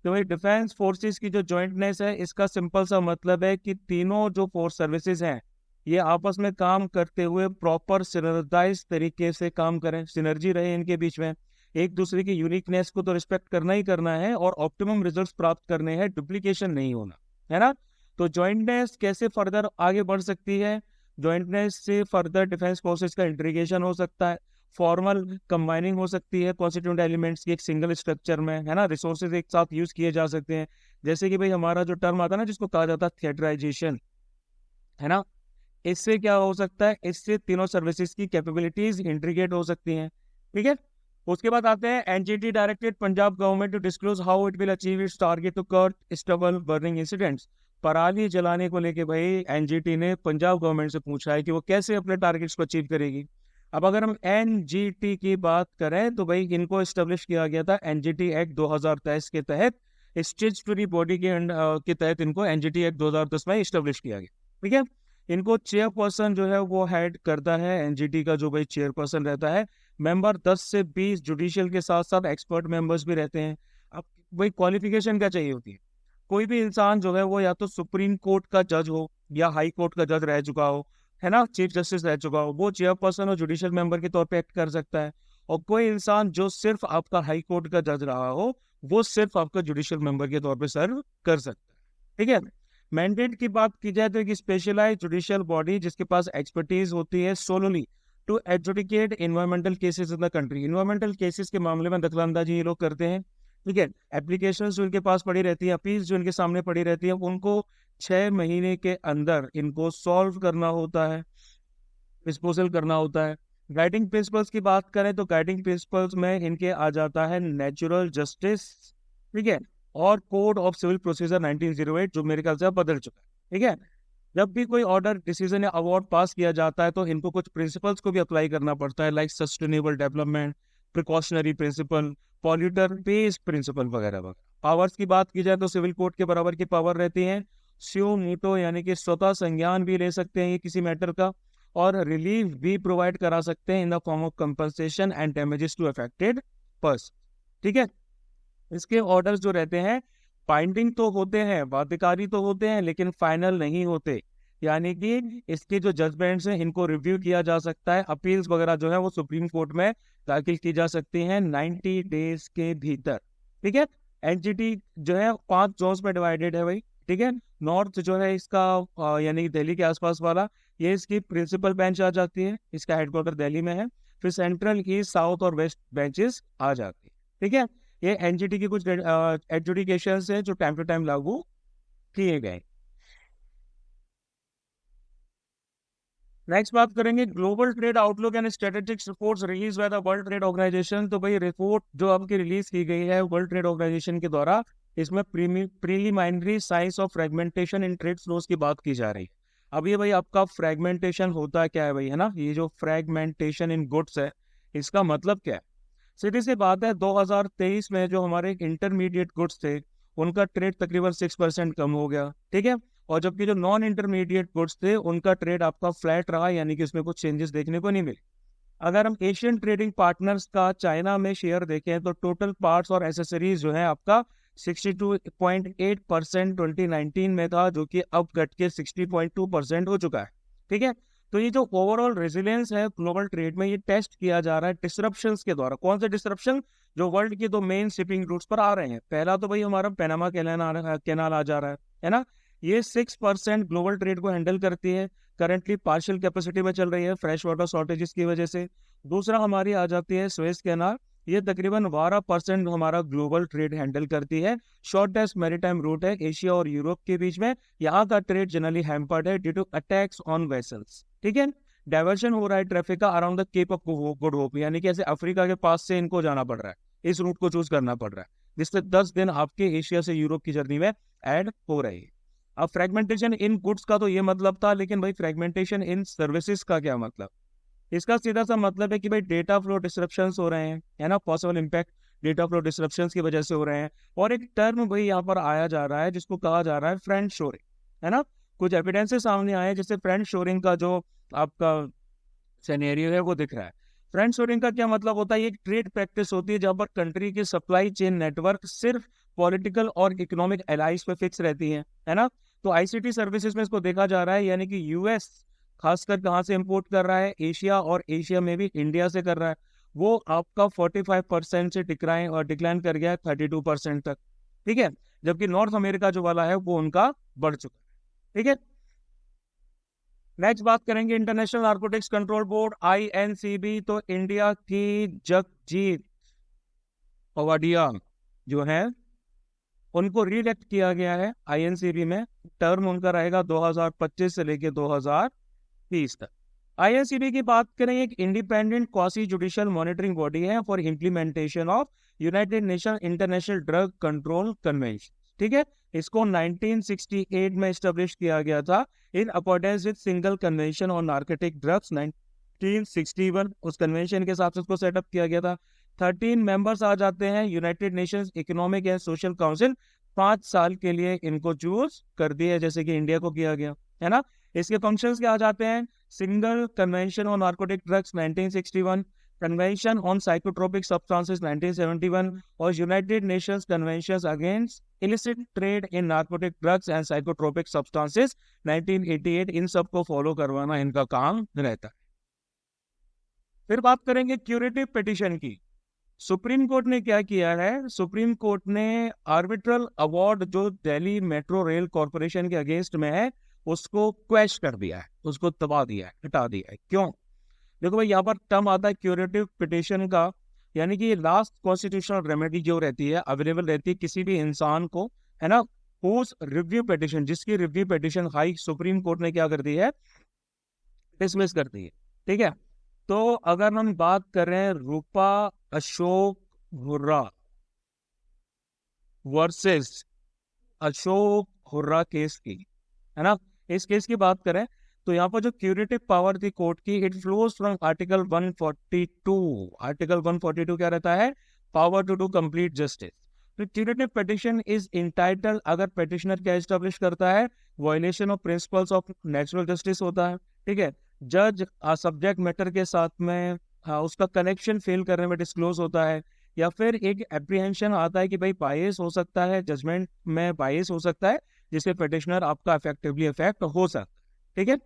तो भाई डिफेंस फोर्सेस की जो जॉइंटनेस है, इसका सिंपल सा मतलब है कि तीनों जो फोर्स सर्विसेज हैं ये आपस में काम करते हुए प्रॉपर सिनर्जाइज तरीके से काम करें, सिनर्जी रहे इनके बीच में, एक दूसरे की यूनिकनेस को तो रिस्पेक्ट करना ही करना है और ऑप्टिमम रिजल्ट्स प्राप्त करने हैं, डुप्लीकेशन नहीं होना है ना। तो जॉइंटनेस कैसे फर्दर आगे बढ़ सकती है, जॉइंटनेस से फर्दर डिफेंस फोर्सेस का इंटीग्रेशन हो सकता है, फॉर्मल कंबाइनिंग हो सकती है कॉन्स्टिट्यूएंट एलिमेंट्स की एक सिंगल स्ट्रक्चर में, है ना, रिसोर्सेज एक साथ यूज किए जा सकते हैं। जैसे कि भाई हमारा जो टर्म आता है ना जिसको कहा जाता है थिएटराइजेशन, है ना, इससे क्या हो सकता है, इससे तीनों सर्विसेज की कैपेबिलिटीज इंटीग्रेट हो सकती हैं। ठीक है, उसके बाद आते हैं NGT directed Punjab government to disclose how it will achieve its target to curb stubble burning incidents. पराली जलाने को लेके भाई एनजीटी ने पंजाब गवर्नमेंट से पूछा है कि वो कैसे अपने टारगेट्स को अचीव करेगी। अब अगर हम एनजीटी की बात करें तो भाई इनको एस्टेब्लिश किया गया था एनजीटी एक्ट 2023 के तहत, स्टैट्यूटरी बॉडी के तहत इनको एनजीटी एक्ट 2010 में एस्टेब्लिश किया गया। ठीक है, इनको चेयरपर्सन जो है वो हेड करता है एनजीटी का, जो भाई चेयरपर्सन रहता है। मेंबर 10 से 20 जुडिशियल के साथ साथ एक्सपर्ट मेंबर्स भी रहते हैं। अब भाई क्वालिफिकेशन क्या चाहिए होती है, कोई भी इंसान जो है वो या तो सुप्रीम कोर्ट का जज हो या हाई कोर्ट का जज रह चुका हो, है ना, चीफ जस्टिस रह चुका हो, वो चेयरपर्सन और जुडिशियल मेंबर के तौर पे एक्ट कर सकता है। और कोई इंसान जो सिर्फ आपका हाई कोर्ट का जज रहा हो वो सिर्फ आपका जुडिशियल मेंबर के तौर पे सर्व कर सकता है। ठीक है, मैंडेट की बात की जाए तो एक स्पेशलाइज्ड जुडिशियल बॉडी जिसके पास एक्सपर्टीज होती है solely to adjudicate environmental cases in the country. Environmental cases के मामले में दखलंदाजी ये लोग करते हैं। ठीक है, एप्लीकेशन जो इनके पास पड़ी रहती है, अपील जो इनके सामने पड़ी रहती है, उनको 6 महीने के अंदर इनको सॉल्व करना होता है, डिस्पोजल करना होता है। गाइडिंग प्रिंसिपल्स की बात करें तो गाइडिंग प्रिंसिपल्स में इनके आ जाता है नेचुरल जस्टिस, ठीक है, और कोड ऑफ सिविल प्रोसीजर 1908 जो मेरे ख्याल से बदल चुका है। ठीक है, जब भी कोई ऑर्डर डिसीजन या अवार्ड पास किया जाता है तो इनको कुछ प्रिंसिपल्स को भी अप्लाई करना पड़ता है, like sustainable development, precautionary principle, polluter based principle वगैरह वगैरह। पावर्स की बात की जाए तो सिविल कोर्ट के बराबर की पावर रहती है, स्यू मीटो यानी कि स्वतः संज्ञान भी ले सकते हैं ये किसी मैटर का, और रिलीफ भी प्रोवाइड करा सकते हैं in the form of compensation and damages to affected person. ठीक है, इसके ऑर्डर्स जो रहते हैं बाइंडिंग तो होते हैं, बाध्यकारी तो होते हैं, लेकिन फाइनल नहीं होते, यानी कि इसके जो जजमेंट्स हैं इनको रिव्यू किया जा सकता है। अपील्स वगैरह जो है वो सुप्रीम कोर्ट में दाखिल की जा सकती हैं 90 डेज के भीतर। ठीक है, एनजीटी जो है 5 जोन्स में डिवाइडेड है भाई। ठीक है, नॉर्थ जो है इसका यानी दिल्ली के आसपास वाला, ये इसकी प्रिंसिपल बेंच आ जाती है, इसका हेडक्वार्टर दिल्ली में है। फिर सेंट्रल, ईस्ट, साउथ और वेस्ट बेंचेस आ जाती है। ठीक है, ये एनजीटी की कुछ एडजुडिकेशन है जो टाइम टू टाइम लागू किए गए। नेक्स्ट बात करेंगे global trade outlook and strategic reports release by the world trade organisation. तो भाई रिपोर्ट जो आपकी रिलीज की गई है वर्ल्ड ट्रेड ऑर्गेनाइजेशन के द्वारा, इसमें preliminary science of fragmentation in trade flows की बात की जा रही है। अब ये भाई आपका फ्रेगमेंटेशन होता क्या है भाई, है ना, ये जो फ्रेगमेंटेशन इन गुड्स है इसका मतलब क्या है। सीधी सी बात है, 2023 में जो हमारे इंटरमीडिएट गुड्स थे उनका ट्रेड तकरीबन 6% कम हो गया। ठीक है, और जबकि जो नॉन इंटरमीडिएट गुड्स थे उनका ट्रेड आपका फ्लैट रहा, यानी कि उसमें कुछ चेंजेस देखने को नहीं मिले। अगर हम एशियन ट्रेडिंग पार्टनर्स का चाइना में शेयर देखें तो टोटल पार्ट्स और एसेसरीज जो है आपका 62.8% 2019 में था, जो कि अब घट के 60.2% हो चुका है। ठीक है, तो ये जो ओवरऑल रेजिलियंस है ग्लोबल ट्रेड में, ये टेस्ट किया जा रहा है डिसरप्शंस के द्वारा। कौन से डिसरप्शन, जो वर्ल्ड के 2 मेन शिपिंग रूट्स पर आ रहे हैं। पहला तो भाई हमारा पैनामा कैनाल आ जा रहा है ना, ये 6% ग्लोबल ट्रेड को हैंडल करती है, करंटली पार्शियल कैपेसिटी में चल रही है फ्रेश वाटर शॉर्टेजेस की वजह से। दूसरा हमारी आ जाती है स्वेज कैनाल, ये तकरीबन 12% हमारा ग्लोबल ट्रेड हैंडल करती है। शॉर्टेस्ट मैरीटाइम रूट है एशिया और यूरोप के बीच में। यहाँ का ट्रेड जनरली हैम्पर्ड है due to attacks on vessels. ठीक है, डाइवर्शन हो रहा है ट्रैफिक का around the Cape of Good Hope, यानी कि ऐसे अफ्रीका के पास से इनको जाना पड़ रहा है, इस रूट को चूज करना पड़ रहा है, जिससे 10 दिन आपके एशिया से यूरोप की जर्नी में ऐड हो रही है। अब फ्रेगमेंटेशन इन गुड्स का तो ये मतलब था, लेकिन भाई फ्रेगमेंटेशन इन सर्विसेज का क्या मतलब? इसका सीधा सा मतलब है कि भाई डेटा फ्लो डिसरप्शंस हो रहे हैं, है ना, possible impact data flow disruptions की वजह से हो रहे हैं। और एक टर्म भाई यहाँ पर आया जा रहा है जिसको कहा जा रहा है फ्रेंड शोरिंग, है ना। कुछ एविडेंसेस सामने आए हैं जिससे फ्रेंड शोरिंग का जो आपका सिनेरियो है वो दिख रहा है। फ्रेंड शोरिंग का क्या मतलब होता है? ये एक ट्रेड प्रैक्टिस होती है जहाँ पर कंट्री की सप्लाई चेन नेटवर्क सिर्फ पॉलिटिकल और इकोनॉमिक एलाइज पे फिक्स रहती है ना। तो आईसीटी सर्विसेज में इसको देखा जा रहा है, यानी कि यूएस खासकर कहाँ से इंपोर्ट कर रहा है? एशिया, और एशिया में भी इंडिया से कर रहा है। वो आपका 45% से डिक्लाइन कर गया है 32% तक। ठीक है, जबकि नॉर्थ अमेरिका जो वाला है वो उनका बढ़ चुका है। ठीक है, नेक्स्ट बात करेंगे इंटरनेशनल नारकोटिक्स कंट्रोल बोर्ड आईएनसीबी। तो इंडिया की जगजीत पवाडिया जो है उनको रीइलेक्ट किया गया है आईएनसीबी में। टर्म उनका रहेगा 2025 से लेके 2030 तक। आईएनसीबी की बात करें, एक independent quasi judicial monitoring body है for implementation of United Nation International Drug Control Convention. ठीक है, इसको 1968 में एस्टेब्लिश किया गया था in accordance with single convention on narcotic drugs 1961। उस कन्वेंशन के हिसाब से उसको सेटअप किया गया था। 13 मेंबर्स आ जाते हैं United Nations economic and social council, 5 साल के लिए इनको चूज कर दिया जैसे कि इंडिया को किया गया, है ना। इसके फंक्शंस क्या आ जाते हैं? Single convention on narcotic drugs 1961, convention on psychotropic substances 1971 और United Nations convention against illicit trade in narcotic drugs and psychotropic substances 1988। इन सब को फॉलो करवाना इनका काम रहता है। फिर बात करेंगे क्यूरेटिव पिटीशन की। सुप्रीम कोर्ट ने क्या किया है? सुप्रीम कोर्ट ने आर्बिट्रल अवार्ड जो दिल्ली मेट्रो रेल कॉर्पोरेशन के अगेंस्ट में है उसको क्वेश कर दिया है, उसको दबा दिया है, हटा दिया है। क्यों? देखो भाई, यहाँ पर टर्म आता है क्यूरेटिव पिटीशन का, यानी कि लास्ट कॉन्स्टिट्यूशनल रेमेडी जो रहती है अवेलेबल रहती है किसी भी इंसान को, है ना, उस रिव्यू पिटीशन, जिसकी review petition high supreme court ने क्या कर दी है? डिसमिस कर दी है। ठीक है, तो अगर हम बात करें रूपा अशोक हुर्रा वर्सेस अशोक हुर्रा केस की, है ना, इस केस की बात करें तो यहाँ पर जो क्यूरेटिव पावर थी कोर्ट की, it flows from article 142। Article 142 क्या रहता है? Power to do complete justice. तो क्यूरेटिव पिटीशन इज इंटाइटल, अगर पिटिशनर क्या एस्टेब्लिश करता है? Violation of principles of natural justice होता है। ठीक है, जज सब्जेक्ट मैटर के साथ में उसका कनेक्शन फेल करने में डिस्क्लोज होता है, या फिर एक एप्रीहेंशन आता है कि भाई बायस हो सकता है, जजमेंट में बायस हो सकता है, जिससे पिटिशनर आपका इफेक्टिवली इफेक्ट हो सकता है। ठीक है,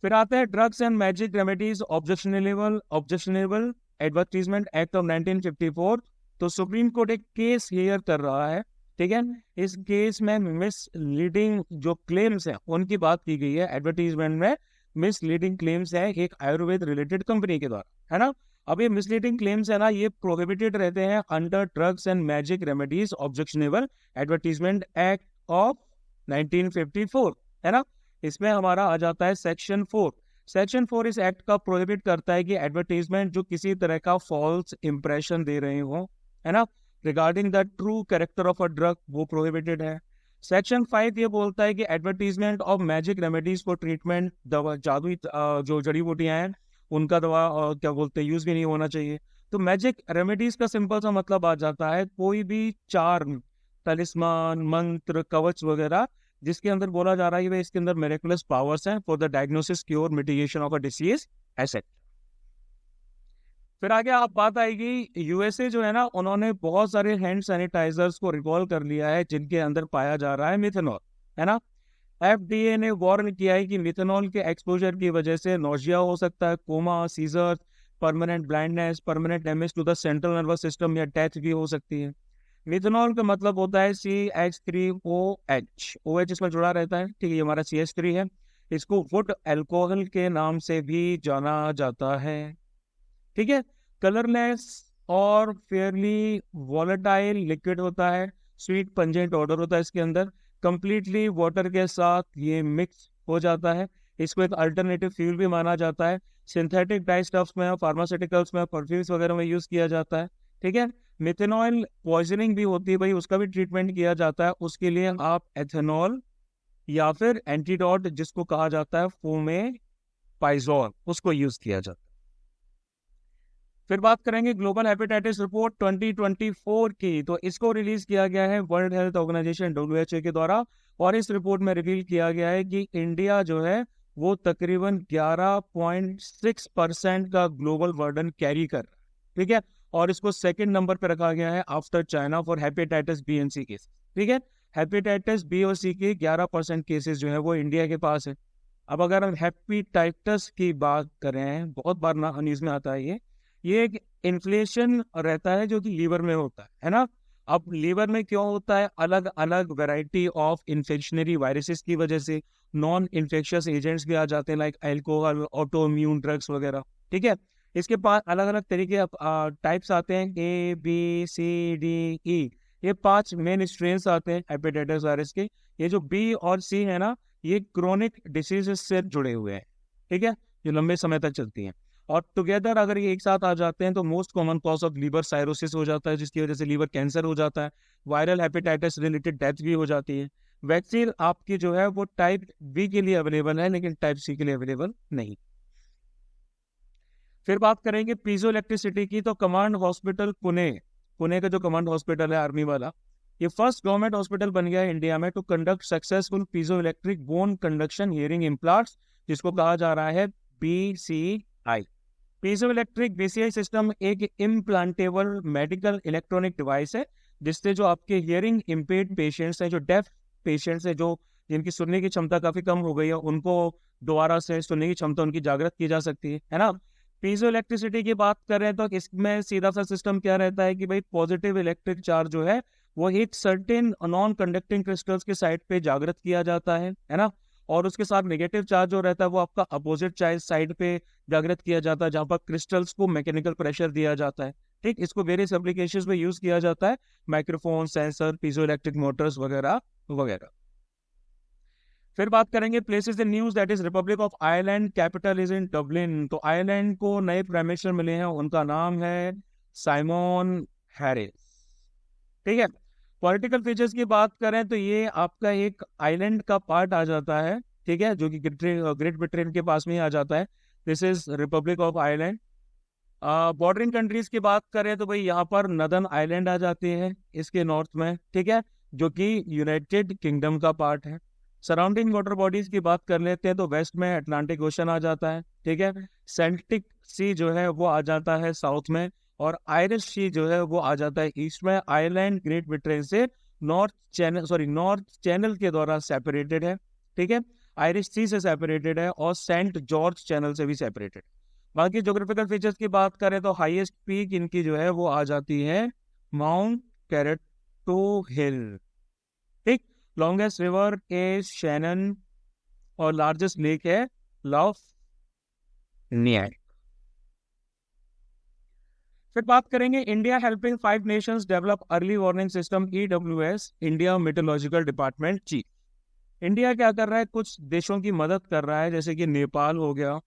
फिर आता है drugs and magic remedies objectionable advertisement act of 1954। तो सुप्रीम कोर्ट एक केस हियर कर रहा है। ठीक है, इस केस में मिसलीडिंग जो क्लेम्स हैं उनकी बात की गई है। एडवर्टीजमेंट में मिसलीडिंग क्लेम्स है एक आयुर्वेद रिलेटेड कंपनी के द्वारा, है ना। अब ये मिसलीडिंग क्लेम्स है ना, ये प्रोहिबिटेड रहते हैं under drugs and magic remedies objectionable advertisement act of 1954, है ना। इसमें हमारा आ जाता है सेक्शन 4। सेक्शन 4 इस एक्ट का प्रोहिबिट करता है कि एडवर्टीजमेंट जो किसी तरह का फॉल्स इंप्रेशन दे रहे हो, है ना, regarding the true character of a drug, वो प्रोहिबिटेड है। सेक्शन 5 ये बोलता है कि advertisement of magic remedies for treatment, दवा जादुई जो जड़ी बूटियां हैं उनका दवा क्या बोलते हैं यूज भी नहीं होना चाहिए। तो मैजिक रेमेडीज का सिंपल सा मतलब आ जाता है कोई भी चार्म, तलिस्मान, मंत्र, कवच वगैरह जिसके अंदर बोला जा रहा है कि इसके अंदर मिरेकुलस पावर्स हैं for the diagnosis, cure, mitigation of a disease, ऐसे। फिर आगे आप बात आएगी यूएसए जो है ना, उन्होंने बहुत सारे हैंड सैनिटाइजर्स को रिकॉल कर लिया है जिनके अंदर पाया जा रहा है मिथेनॉल, है ना। एफडीए ने वार्न किया है कि मिथेनॉल के एक्सपोजर की वजह से नोजिया हो सकता है, coma, seizure, permanent blindness, permanent damage to the central nervous system या डेथ भी हो सकती है। मिथेनॉल का मतलब होता है CH3OH, OH इसमें जुड़ा रहता है, ठीक है, ये हमारा CH3 है। इसको वुड अल्कोहल के नाम से भी जाना जाता है, ठीक है। कलरलेस और फेयरली वॉलेटाइल लिक्विड होता है, स्वीट पंजेंट ऑर्डर होता है इसके अंदर, कंप्लीटली वाटर के साथ ये मिक्स हो जाता है। इसको एक अल्टरनेटिव फ्यूल भी माना जाता है। सिंथेटिक डाई स्टफ्स में, फार्मास्यूटिकल्स में, परफ्यूम्स वगैरह में यूज किया जाता है, ठीक है। मिथेनॉल पॉइजनिंग भी होती है भाई, उसका भी ट्रीटमेंट किया जाता है। उसके लिए आप एथेनॉल या फिर एंटीडोट जिसको कहा जाता है फोमेपाइजोल, उसको यूज किया जाता है। फिर बात करेंगे ग्लोबल हेपेटाइटिस रिपोर्ट 2024 की। तो इसको रिलीज किया गया है वर्ल्ड हेल्थ ऑर्गेनाइजेशन WHO के द्वारा, और इस रिपोर्ट में रिवील किया गया है कि इंडिया जो है वो तकरीबन 11.6% का ग्लोबल बर्डन कैरी कर रहा है, ठीक है। और इसको सेकंड नंबर पर रखा गया है after China for hepatitis B and C case, ठीक है। हेपेटाइटिस बी और सी के 11% केसेस जो है वो इंडिया के पास है। अब अगर हम हेपेटाइटिस की बात करें, बहुत बार ना न्यूज में आता है ये एक इन्फ्लेशन रहता है जो कि लीवर में होता है ना। अब लीवर में क्यों होता है? अलग अलग वैरायटी ऑफ इन्फेक्शनरी वायरसेस की वजह से नॉन इन्फेक्शियस एजेंट्स भी आ जाते हैं, like alcohol, auto immune drugs वगैरह, ठीक है। इसके पास अलग अलग तरीके टाइप्स आते हैं, ABCDE, ये 5 मेन स्ट्रेन्स आते हैं हेपेटाइटिस वायरस के। ये जो बी और सी है ना, ये क्रोनिक डिसीजेस से जुड़े हुए हैं, ठीक है, जो लंबे समय तक चलती हैं। और टुगेदर अगर ये एक साथ आ जाते हैं तो most common cause of liver cirrhosis हो जाता है, जिसकी वजह से लीवर कैंसर हो जाता है। वायरल हेपेटाइटिस रिलेटेड डेथ भी हो जाती है। वैक्सीन आपकी जो है वो टाइप बी के लिए अवेलेबल है, लेकिन टाइप सी के लिए अवेलेबल नहीं। फिर बात करेंगे पीजो इलेक्ट्रिसिटी की। तो कमांड हॉस्पिटल पुणे, पुणे का जो कमांड हॉस्पिटल है आर्मी वाला, ये फर्स्ट गवर्नमेंट हॉस्पिटल बन गया है इंडिया में to conduct successful piezo electric bone conduction hearing implants, जिसको कहा जा रहा है PCI। Piezo electric BCI system एक इम्प्लांटेबल मेडिकल इलेक्ट्रॉनिक डिवाइस है, जिससे जो आपके हियरिंग इम्पेयर्ड पेशेंट्स हैं, जो डेफ पेशेंट्स हैं, जो जिनकी सुनने की क्षमता काफी कम हो गई है, उनको दोबारा से सुनने की क्षमता उनकी जागृत की जा सकती है ना। पीजो इलेक्ट्रिसिटी की बात करें तो इसमें सीधा सा सिस्टम क्या रहता है कि भाई पॉजिटिव इलेक्ट्रिक चार्ज जो है वो एक सर्टेन नॉन कंडक्टिंग क्रिस्टल्स के साइड पे जागृत किया जाता है ना। और उसके साथ नेगेटिव चार्ज जो रहता है वो आपका अपोजिट साइड पे जागृत किया जाता है, जहां पर क्रिस्टल्स को मैकेनिकल प्रेशर दिया जाता है, ठीक। इसको वेरियस एप्लीकेशंस में यूज किया जाता है, microphone, sensor, piezo electric Motors वगैरह वगैरह। फिर बात करेंगे places in news, that is Republic of Ireland, capital is in Dublin. तो आयरलैंड को नए प्राइम मिनिस्टर मिले हैं, उनका नाम है साइमन हैरिस, ठीक है। पॉलिटिकल फीचर्स की बात करें तो ये आपका एक आइलैंड का पार्ट आ जाता है, ठीक है, जो कि ग्रेट ब्रिटेन के पास में ही आ जाता है। This is Republic of Ireland. Bordering countries की बात करें तो भाई यहाँ पर नदर्न आइलैंड आ जाती है इसके नॉर्थ में, ठीक है, जो कि यूनाइटेड किंगडम का पार्ट है। सराउंडिंग वाटर बॉडीज की बात कर लेते हैं तो वेस्ट में अटलांटिक ओशन आ जाता है, ठीक है। सेल्टिक सी जो है वो आ जाता है साउथ में, और आयरिश सी जो है वो आ जाता है ईस्ट में। आयरलैंड ग्रेट ब्रिटेन से नॉर्थ चैनल के द्वारा सेपरेटेड है, ठीक है, आयरिश सी से सेपरेटेड है, और सेंट जॉर्ज चैनल से भी सेपरेटेड। बाकी ज्योग्राफिकल फीचर्स की बात करें तो हाईएस्ट पीक इनकी जो है वो आ जाती है माउंट कैरेटो हिल, ठीक। लॉन्गेस्ट रिवर इज शैनन, और लार्जेस्ट लेक है लॉफ नियर। फिर बात करेंगे India helping 5 nations develop early warning system, EWS, India meteorological department chief. India क्या कर रहा है? कुछ देशों की मदद कर रहा है, जैसे कि नेपाल हो गया,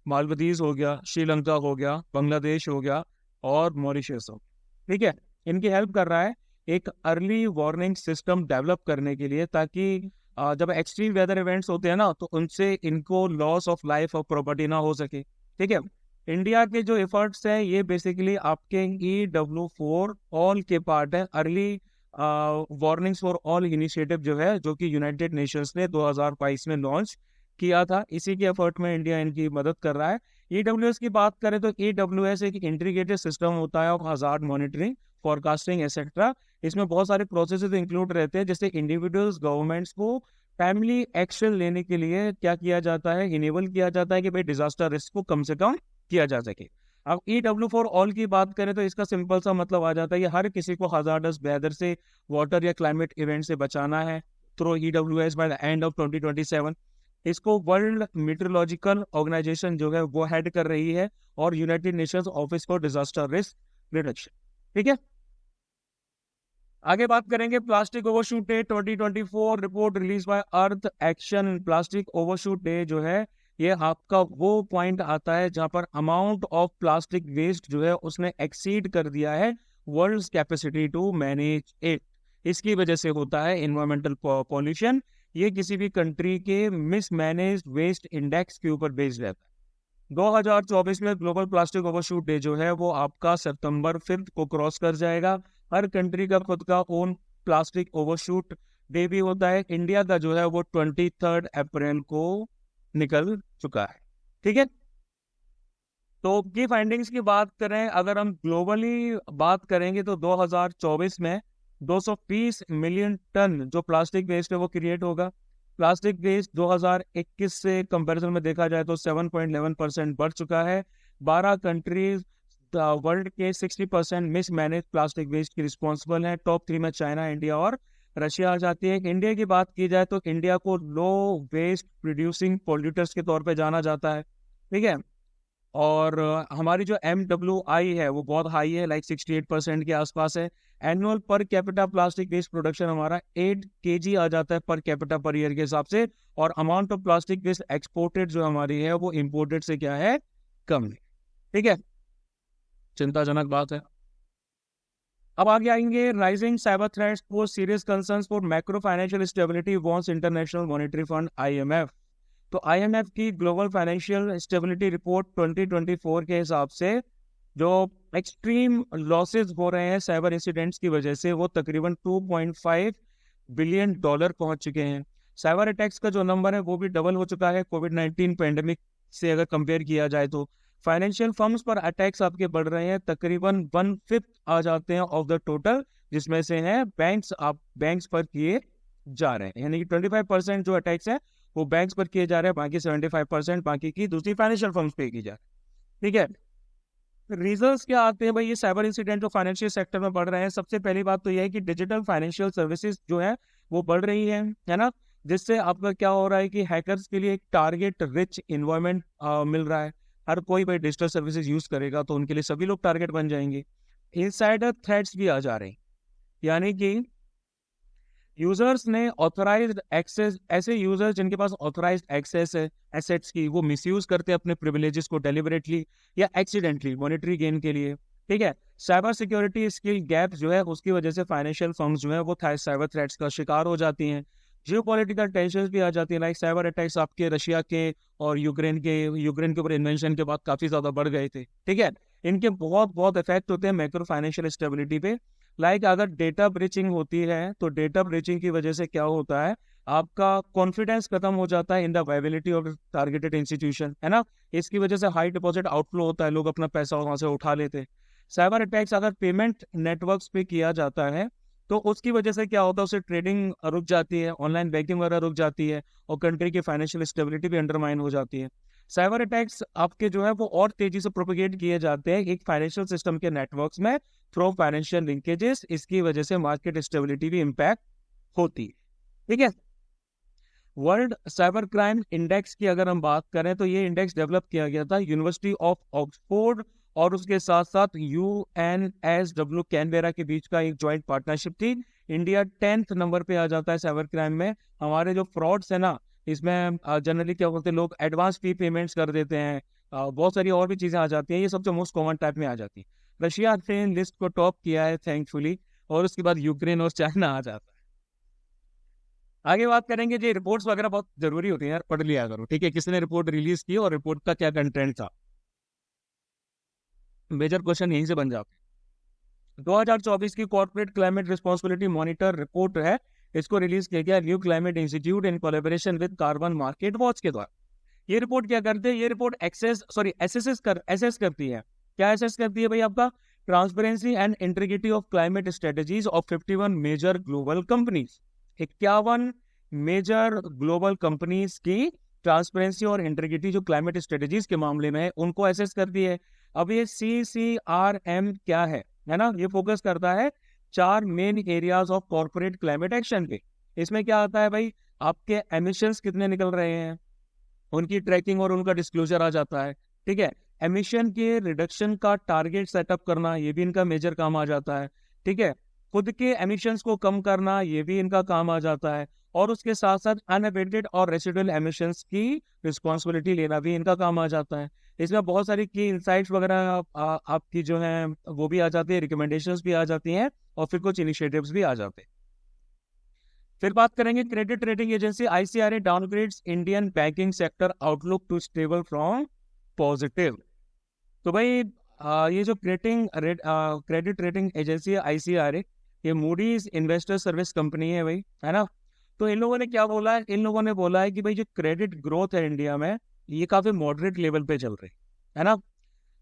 मालदीव हो गया, श्रीलंका हो गया, बांग्लादेश हो गया, और मॉरिशस हो गया, ठीक है। इनकी हेल्प कर रहा है एक अर्ली वार्निंग सिस्टम डेवलप करने के लिए, ताकि जब एक्सट्रीम वेदर इवेंट्स होते हैं ना, तो उनसे इनको लॉस ऑफ लाइफ और प्रॉपर्टी ना हो सके, ठीक है। इंडिया के जो एफर्ट्स हैं ये बेसिकली आपके EW4 ऑल के पार्ट है, early warnings for all initiative जो है, जो कि यूनाइटेड नेशंस ने 2022 में लॉन्च किया था। इसी के एफर्ट में इंडिया इनकी मदद कर रहा है। EWS की बात करें तो EWS एक इंटीग्रेटेड सिस्टम होता है of hazard monitoring, forecasting etcetera. इसमें बहुत सारे प्रोसेसेस इंक्लूड रहते हैं, जैसे इंडिविजुअल्स, गवर्नमेंट्स को फैमिली एक्शन लेने के लिए क्या किया जाता है, इनेबल किया जाता है कि भाई डिजास्टर रिस्क को कम से कम किया जा सके। अब EW4 ऑल की बात करें तो इसका सिंपल सा मतलब आ जाता है, ये हर किसी को हजार्डस वेदर से, वाटर या क्लाइमेट इवेंट से बचाना है through EWS by the end of 2027। इसको वर्ल्ड मीटरोलॉजिकल ऑर्गेनाइजेशन जो है वो हेड कर रही है, और United Nations office for disaster risk reduction. ठीक है, आगे बात करेंगे plastic overshoot day 2024 report release by earth action. Plastic overshoot day जो है ये आपका वो पॉइंट आता है जहां पर अमाउंट ऑफ प्लास्टिक वेस्ट जो है उसने एक्सीड कर दिया है world capacity to manage it. इसकी वजह से होता है इन्वायरमेंटल पॉल्यूशन। ये किसी भी कंट्री के मिसमैनेज वेस्ट इंडेक्स के ऊपर बेस्ड रहता है। 2024 में ग्लोबल प्लास्टिक ओवरशूट डे जो है वो आपका सितंबर 5 को क्रॉस कर जाएगा। हर कंट्री का खुद का ओन प्लास्टिक ओवरशूट डे भी होता है। इंडिया का जो है वो 23 अप्रैल को निकल चुका है। ठीक है, तो की फाइंडिंग्स की बात करें, अगर हम ग्लोबली बात करेंगे तो 2024 में 220 मिलियन टन जो प्लास्टिक वेस्ट है वो क्रिएट होगा। प्लास्टिक वेस्ट 2021 से कंपैरिजन में देखा जाए तो 7.11% बढ़ चुका है। 12 कंट्रीज वर्ल्ड के 60% मिसमैनेज प्लास्टिक वेस्ट की रिस्पॉन्सिबल है। टॉप 3 में चाइना, इंडिया और रशिया आ जाती है। इंडिया की बात की जाए तो इंडिया को लो वेस्ट प्रोड्यूसिंग पोल्यूटर्स के तौर पे जाना जाता है। ठीक है, और हमारी जो MWI है वो बहुत हाई है, लाइक 68% के आसपास है। Annual per capita plastic waste production हमारा 8 kg आ जाता है पर कैपिटा पर ईयर के हिसाब से, और amount of plastic waste exported जो हमारी है वो इम्पोर्टेड से क्या है, कम है। ठीक है, चिंताजनक बात है। अब आगे आएंगे, rising cyber threats pose serious concerns for macro financial stability wants international monetary fund IMF। तो IMF की ग्लोबल फाइनेंशियल स्टेबिलिटी रिपोर्ट 2024 के हिसाब से जो एक्सट्रीम लॉसेस हो रहे हैं साइबर इंसिडेंट्स की वजह से वो तकरीबन $2.5 बिलियन पहुंच चुके हैं। साइबर अटैक्स का जो नंबर है वो भी डबल हो चुका है कोविड-19 पैंडेमिक से अगर कंपेयर किया जाए तो। फाइनेंशियल फर्म्स पर अटैक्स आपके बढ़ रहे हैं, तकरीबन 1/5 आ जाते हैं ऑफ द टोटल, जिसमें से है बैंक्स पर किए जा रहे हैं, यानी कि 25% जो अटैक्स है वो बैंक्स पर किए जा रहे हैं, बाकी 75% बाकी की दूसरी फाइनेंशियल फर्म्स पे की जा रही है। ठीक है, रीजंस क्या आते हैं भाई ये साइबर इंसिडेंट जो फाइनेंशियल सेक्टर में बढ़ रहे हैं? सबसे पहली बात तो यह है कि डिजिटल फाइनेंशियल सर्विसेज जो है वो बढ़ रही है ना, जिससे आपका क्या हो रहा है कि हैकर्स के लिए एक टारगेट रिच इन्वायरमेंट मिल रहा है। हर कोई भाई डिजिटल सर्विसेज यूज करेगा तो उनके लिए सभी लोग टारगेट बन जाएंगे। इनसाइडर थ्रेट्स भी आ जा रहे हैं, यानी कि यूजर्स ने ऑथराइज्ड एक्सेस, ऐसे यूजर्स जिनके पास ऑथराइज्ड एक्सेस है एसेट्स की, वो मिसयूज करते हैं अपने प्रिविलेजेस को डेलिबरेटली या एक्सीडेंटली मॉनेटरी गेन के लिए। ठीक है, साइबर सिक्योरिटी स्किल गैप जो है उसकी वजह से फाइनेंशियल फर्म्स जो है वो साइबर थ्रेट्स का शिकार हो जाती हैं। जियोपॉलिटिकल टेंशन भी आ जाती है, लाइक साइबर अटैक्स आपके रशिया के और यूक्रेन के ऊपर इन्वेंशन के बाद काफी ज्यादा बढ़ गए थे। ठीक है, इनके बहुत बहुत इफेक्ट होते हैं मैक्रो फाइनेंशियल स्टेबिलिटी पे। लाइक अगर डेटा ब्रीचिंग होती है तो डेटा ब्रीचिंग की वजह से क्या होता है, आपका कॉन्फिडेंस खत्म हो जाता है in the viability of targeted institution, है ना। इसकी वजह से हाई डिपॉजिट आउटफ्लो होता है, लोग अपना पैसा वहां से उठा लेते हैं। साइबर अटैक्स अगर पेमेंट नेटवर्क्स पे किया जाता है तो उसकी वजह से क्या होता है, उसे ट्रेडिंग रुक जाती है, ऑनलाइन बैंकिंग वगैरह रुक जाती है, और कंट्री की फाइनेंशियल स्टेबिलिटी भी अंडरमाइन हो जाती है। साइबर अटैक्स आपके जो है वो और तेजी से प्रोपेगेट किए जाते हैं एक फाइनेंशियल सिस्टम के नेटवर्क्स में थ्रू फाइनेंशियल लिंकेजेस। इसकी वजह से मार्केट स्टेबिलिटी भी इम्पैक्ट होती है। ठीक है, वर्ल्ड साइबर क्राइम इंडेक्स की अगर हम बात करें तो ये इंडेक्स डेवलप किया गया था यूनिवर्सिटी ऑफ ऑक्सफोर्ड और उसके साथ साथ UNSW कैनबेरा के बीच का एक ज्वाइंट पार्टनरशिप थी। इंडिया 10th नंबर पे आ जाता है साइबर क्राइम में। हमारे जो फ्रॉड्स है ना, इसमें जनरली क्या होते हैं, लोग एडवांस फी पेमेंट्स कर देते हैं, बहुत सारी और भी चीजें आ जाती हैं, ये सबसे मोस्ट कॉमन टाइप में आ जाती है। रशिया ने लिस्ट को टॉप किया है थैंकफुली, और उसके बाद यूक्रेन और चाइना आ जाता है। आगे बात करेंगे जी, रिपोर्ट्स वगैरह बहुत जरूरी होती है यार, पढ़ लिया करो। ठीक है, किसने रिपोर्ट रिलीज की और रिपोर्ट का क्या कंटेंट था, मेजर क्वेश्चन यहीं से बन जाते हैं। 2024 की corporate climate responsibility monitor report है, इसको रिलीज किया गया new climate institute in collaboration with carbon market watch के द्वारा। ये रिपोर्ट क्या करते हैं, ये रिपोर्ट एसेस करती है। क्या एसेस करती है भाई, आपका transparency and integrity of climate strategies of 51 major global companies. 51 major global companies की ट्रांसपेरेंसी और इंटीग्रिटी जो क्लाइमेट स्ट्रेटेजीज के मामले में है उनको एसेस करती है। अब ये CCRM क्या है ना, ये फोकस करता है 4 main areas of corporate climate action पे। इसमें क्या आता है भाई, आपके एमिशंस कितने निकल रहे हैं, उनकी ट्रैकिंग और उनका डिस्क्लोजर आ जाता है। ठीक है, एमिशन के रिडक्शन का टारगेट सेटअप करना, ये भी इनका मेजर काम आ जाता है। ठीक है, खुद के एमिशंस को कम करना, ये भी इनका काम आ जाता है। और उसके साथ साथ अनअबेटेड और रेसिडुअल एमिशंस की रिस्पॉन्सिबिलिटी लेना भी इनका काम आ जाता है। इसमें बहुत सारी की इंसाइट्स वगैरह आपकी जो है वो भी आ जाती है, रिकमेंडेशंस भी आ जाती हैं, और फिर कुछ इनिशिएटिव्स भी आ जाते हैं। फिर बात करेंगे credit rating agency ICRA downgrades Indian banking sector outlook to stable from positive. तो भाई ये जो क्रेडिट रेटिंग एजेंसी है ICRA, ये मूडीज इन्वेस्टर सर्विस कंपनी है भाई, है ना। तो इन लोगों ने क्या बोला है, इन लोगों ने बोला है कि भाई जो क्रेडिट ग्रोथ है इंडिया में, ये काफी मॉडरेट लेवल पे चल रही है ना।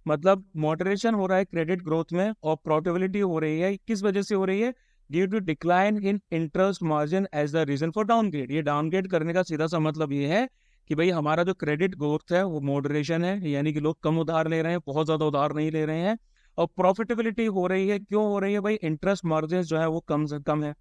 मतलब मॉडरेशन हो रहा है क्रेडिट ग्रोथ में, और प्रोफिटेबिलिटी हो रही है, किस वजह से हो रही है, due to decline in interest margin as the reason for downgrade. ये डाउनग्रेड करने का सीधा सा मतलब ये है कि भाई हमारा जो क्रेडिट ग्रोथ है वो मॉडरेशन है, यानी कि लोग कम उधार ले रहे हैं, बहुत ज्यादा उधार नहीं ले रहे हैं। और प्रॉफिटेबिलिटी हो रही है, क्यों हो रही है भाई, इंटरेस्ट मार्जिन जो है वो कम से कम है।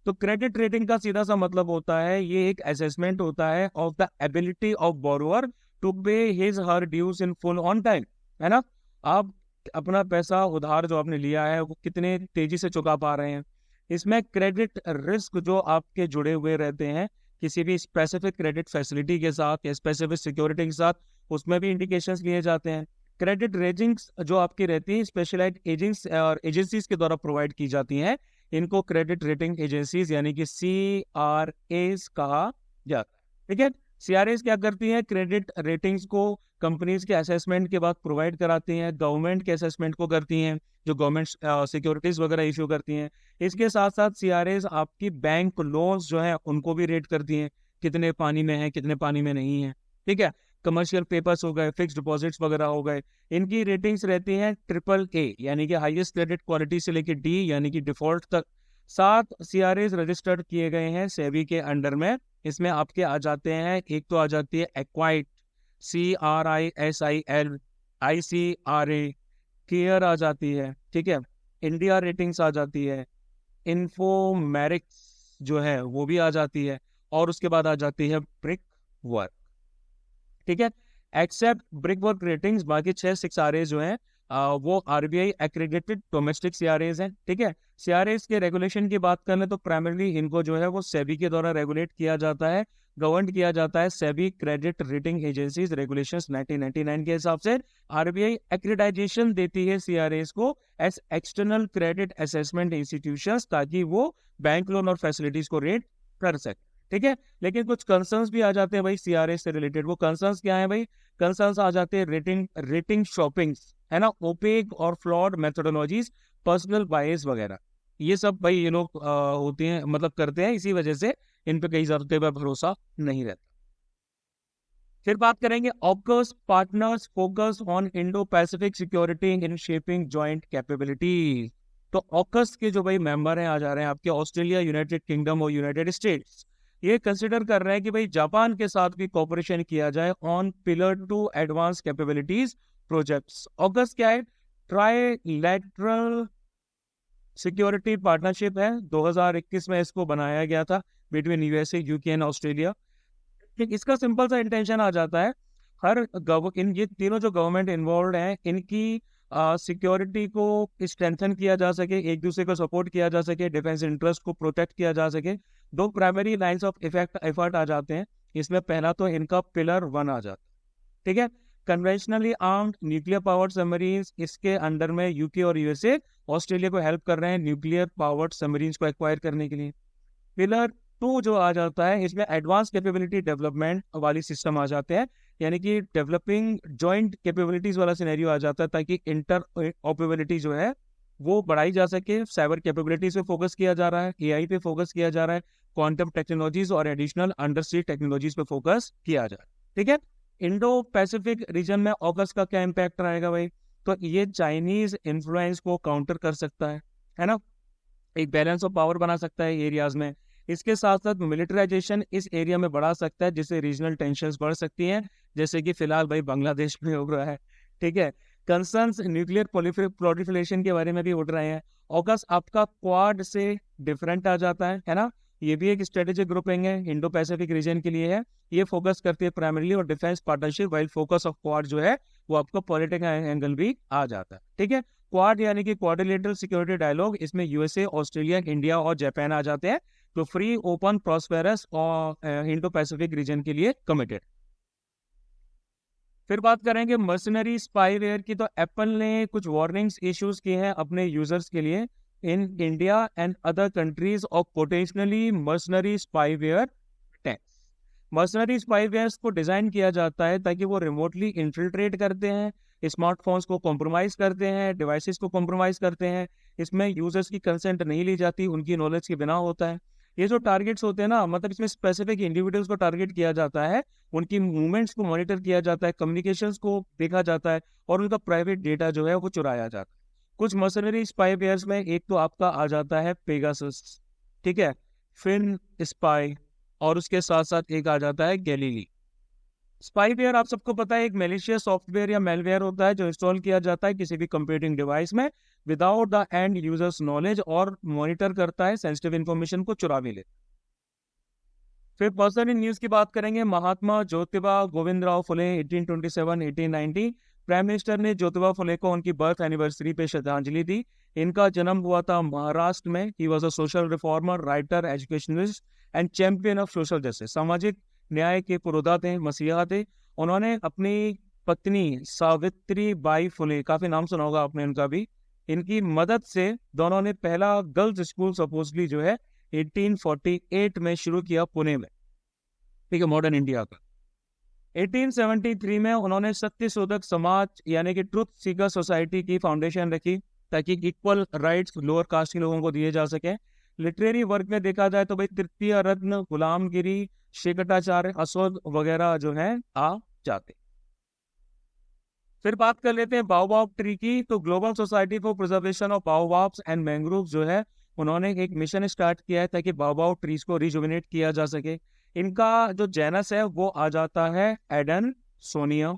तो क्रेडिट रेटिंग का सीधा सा मतलब होता है, ये एक असेसमेंट होता है of the ability of borrower to pay his her dues in full on time, है ना। आप अपना पैसा उधार जो आपने लिया है वो कितने तेजी से चुका पा रहे हैं। इसमें क्रेडिट रिस्क जो आपके जुड़े हुए रहते हैं किसी भी स्पेसिफिक क्रेडिट फैसिलिटी के साथ या स्पेसिफिक सिक्योरिटी के साथ, उसमें भी इंडिकेशंस लिए जाते हैं। क्रेडिट रेटिंग्स जो आपकी रहती है स्पेशलाइज्ड एजेंट्स और एजेंसीज के द्वारा प्रोवाइड की जाती हैं, इनको क्रेडिट रेटिंग एजेंसीज यानी कि CRAs कहा जाता है। ठीक है, CRAs क्या करती हैं, क्रेडिट रेटिंग्स को कंपनीज के असेसमेंट के बाद प्रोवाइड कराती हैं, गवर्नमेंट के असेसमेंट को करती हैं, जो गवर्नमेंट सिक्योरिटीज वगैरह इशू करती हैं। इसके साथ साथ CRAs आपकी बैंक लोन्स जो है उनको भी रेट करती हैं, कितने पानी में है, कितने पानी में नहीं है। ठीक है, कमर्शियल पेपर्स हो गए, फिक्स डिपॉजिट्स वगैरह हो गए, इनकी रेटिंग्स रहती हैं AAA यानी कि हाईएस्ट क्रेडिट क्वालिटी से लेकर D यानी कि डिफॉल्ट तक। 7 CRAs रजिस्टर्ड किए गए हैं सेबी के अंडर में। इसमें आपके आ जाते हैं, एक तो आ जाती है एक्वाइट, CRISIL, ICRA, केयर आ जाती है। ठीक है, इंडिया रेटिंग्स आ जाती है, इन्फोमेरिक्स जो है वो भी आ जाती है, और उसके बाद आ जाती है ब्रिक वर्क। ठीक है, एक्सेप्ट ब्रिक वर्क रेटिंग्स, बाकी 6 CRAs जो हैं वो RBI एक्रेडिटेड डोमेस्टिक CRAs हैं। ठीक है, CRAs के रेगुलेशन की बात करें तो प्राइमरली इनको जो है वो सेबी के द्वारा रेगुलेट किया जाता है, गवर्न किया जाता है। SEBI credit rating agencies regulations 1999 के हिसाब से RBI एक्रेडिटेशन देती है CRAs को as external credit assessment institutions, ताकि वो बैंक लोन और फैसिलिटीज को रेट कर सके। ठीक है, लेकिन कुछ कंसर्न्स भी आ जाते हैं भाई CRA से रिलेटेड। वो कंसर्न्स क्या है भाई, कंसर्न्स आ जाते हैं रेटिंग शॉपिंग्स, है ना, ओपेक और फ्लॉड मेथोडोलॉजीज, पर्सनल बायस वगैरह, ये सब भाई ये लोग होते हैं, मतलब करते हैं, इसी वजह से इन पे कई ज्यादा पर भरोसा नहीं रहता। फिर बात करेंगे AUKUS partners focus on Indo Pacific security in shaping joint capabilities. तो ऑकस के जो भाई मेंबर हैं आ जा रहे हैं आपके ऑस्ट्रेलिया, यूनाइटेड किंगडम और यूनाइटेड स्टेट्स। ये कंसिडर कर रहे हैं कि भाई जापान के साथ भी कोऑपरेशन किया जाए on pillar 2 advance capabilities projects. AUKUS क्या है, ट्राइलैटरल सिक्योरिटी पार्टनरशिप है, 2021 में इसको बनाया गया था between USA, UK and Australia. इसका सिंपल सा इंटेंशन आ जाता है, ये तीनों जो गवर्नमेंट इन्वॉल्व हैं इनकी सिक्योरिटी को स्ट्रेंथन किया जा सके, एक दूसरे को सपोर्ट किया जा सके, डिफेंस इंटरेस्ट को प्रोटेक्ट किया जा सके। 2 प्राइमरी लाइंस ऑफ एफर्ट आ जाते हैं इसमें। पहला तो इनका पिलर 1 आ जाता है। ठीक है, conventionally armed nuclear powered submarines, इसके अंडर में UK और USA ऑस्ट्रेलिया को हेल्प कर रहे हैं न्यूक्लियर पावर्ड सबमरीन्स को एक्वायर करने के लिए। पिलर 2 जो आ जाता है इसमें एडवांस कैपेबिलिटी डेवलपमेंट वाली सिस्टम आ जाते हैं, यानी कि डेवलपिंग जॉइंट कैपेबिलिटीज वाला सिनेरियो आ जाता है, ताकि इंटर ऑपरेबिलिटी जो है वो बढ़ाई जा सके। साइबर कैपेबिलिटीज पे फोकस किया जा रहा है, AI पे फोकस किया जा रहा है, क्वांटम टेक्नोलॉजीज और एडिशनल अंडरसी टेक्नोलॉजीज पे फोकस किया जा रहा है। ठीक है, इंडो पैसिफिक रीजन में ऑकस का क्या इम्पैक्ट रहेगा भाई, तो ये चाइनीज इन्फ्लुएंस को काउंटर कर सकता है ना, एक बैलेंस ऑफ पावर बना सकता है एरियाज में। इसके साथ साथ मिलिटराइजेशन इस एरिया में बढ़ा सकता है, जिससे रीजनल टेंशंस बढ़ सकती हैं, जैसे कि फिलहाल भाई बांग्लादेश में हो रहा है। ठीक है, कंसर्न्स न्यूक्लियर प्रोलिफरेशन के बारे में भी उठ रहे हैं। ऑकस आपका क्वाड से डिफरेंट आ जाता है ना। ये भी एक स्ट्रेटेजिक ग्रुपिंग है, इंडो पैसिफिक रीजन के लिए है। ये फोकस करती है प्राइमरीली और defence partnership, while focus of quad जो है वो आपको पॉलिटिकल एंगल भी आ जाता है। ठीक है, क्वाड यानी कि क्वाड्रिलेटरल सिक्योरिटी डायलॉग, इसमें यूएसए, ऑस्ट्रेलिया, इंडिया और जापान आ जाते हैं, तो फ्री, ओपन, प्रॉस्पेरस और इंडो पैसिफिक रीजन के लिए कमिटेड। फिर बात करेंगे मर्सनरी स्पाईवेयर की, तो एप्पल ने कुछ वार्निंग्स इश्यूज किए हैं अपने यूजर्स के लिए in India and other countries of potentially mercenary spyware attacks. Mercenary spywares को डिजाइन किया जाता है ताकि वो रिमोटली इन्फिल्ट्रेट करते हैं, स्मार्टफोन्स को कॉम्प्रोमाइज करते हैं, डिवाइसेस को कॉम्प्रोमाइज करते हैं। इसमें यूजर्स की कंसेंट नहीं ली जाती, उनकी नॉलेज के बिना होता है। ये जो टारगेट्स होते हैं ना, मतलब इसमें स्पेसिफिक इंडिविजुअल्स को टारगेट किया जाता है, उनकी मूवमेंट्स को मॉनिटर किया जाता है, कम्युनिकेशंस को देखा जाता है और उनका प्राइवेट डेटा जो है वो चुराया जाता है। कुछ मर्सनरी स्पाईवेयर्स में एक तो आपका आ जाता है पेगासस, ठीक है, फिन स्पाई, और उसके साथ साथ एक आ जाता है गैलीली। स्पाईवेयर आप सबको पता है एक मैलिशियस सॉफ्टवेयर या मेलवेयर होता है जो इंस्टॉल किया जाता है किसी भी कंप्यूटिंग डिवाइस में without the end users knowledge और मॉनिटर करता है, सेंसिटिव इंफॉर्मेशन को चुरा भी लेता है। फिर पर्सनल न्यूज की बात करेंगे। महात्मा ज्योतिबा गोविंदराव फुले 1827-1890। प्राइम मिनिस्टर ने ज्योतिबा फुले को उनकी बर्थ एनिवर्सरी पे श्रद्धांजलि दी। इनका जन्म हुआ था महाराष्ट्र में। He was a social reformer, writer, educationist and champion of social justice. सामाजिक न्याय के पुरोधा थे, मसीहा थे। उन्होंने अपनी पत्नी सावित्री बाई फुले, काफी नाम सुना होगा आपने उनका भी, इनकी मदद से दोनों ने पहला गर्ल्स स्कूल सपोजली जो है 1848 में शुरू किया पुणे में, ठीक है, मॉडर्न इंडिया का। 1873 में उन्होंने सत्य शोधक समाज यानी कि ट्रुथ सीकर सोसाइटी की फाउंडेशन रखी ताकि इक्वल राइट्स लोअर कास्ट के लोगों को दिए जा सके। लिटरेरी वर्क में देखा जाए तो भाई तृतीय रत्न, गुलामगिरी, शेकटाचार्य, अशोक वगैरह जो है आ जाते। फिर बात कर लेते हैं बाओबाब ट्री की। तो global society for preservation of baobabs and mangrove जो है उन्होंने एक मिशन स्टार्ट किया है ताकि बाओबाब ट्रीज को रिजुविनेट किया जा सके। इनका जो जेनस है वो आ जाता है एडनसोनिया,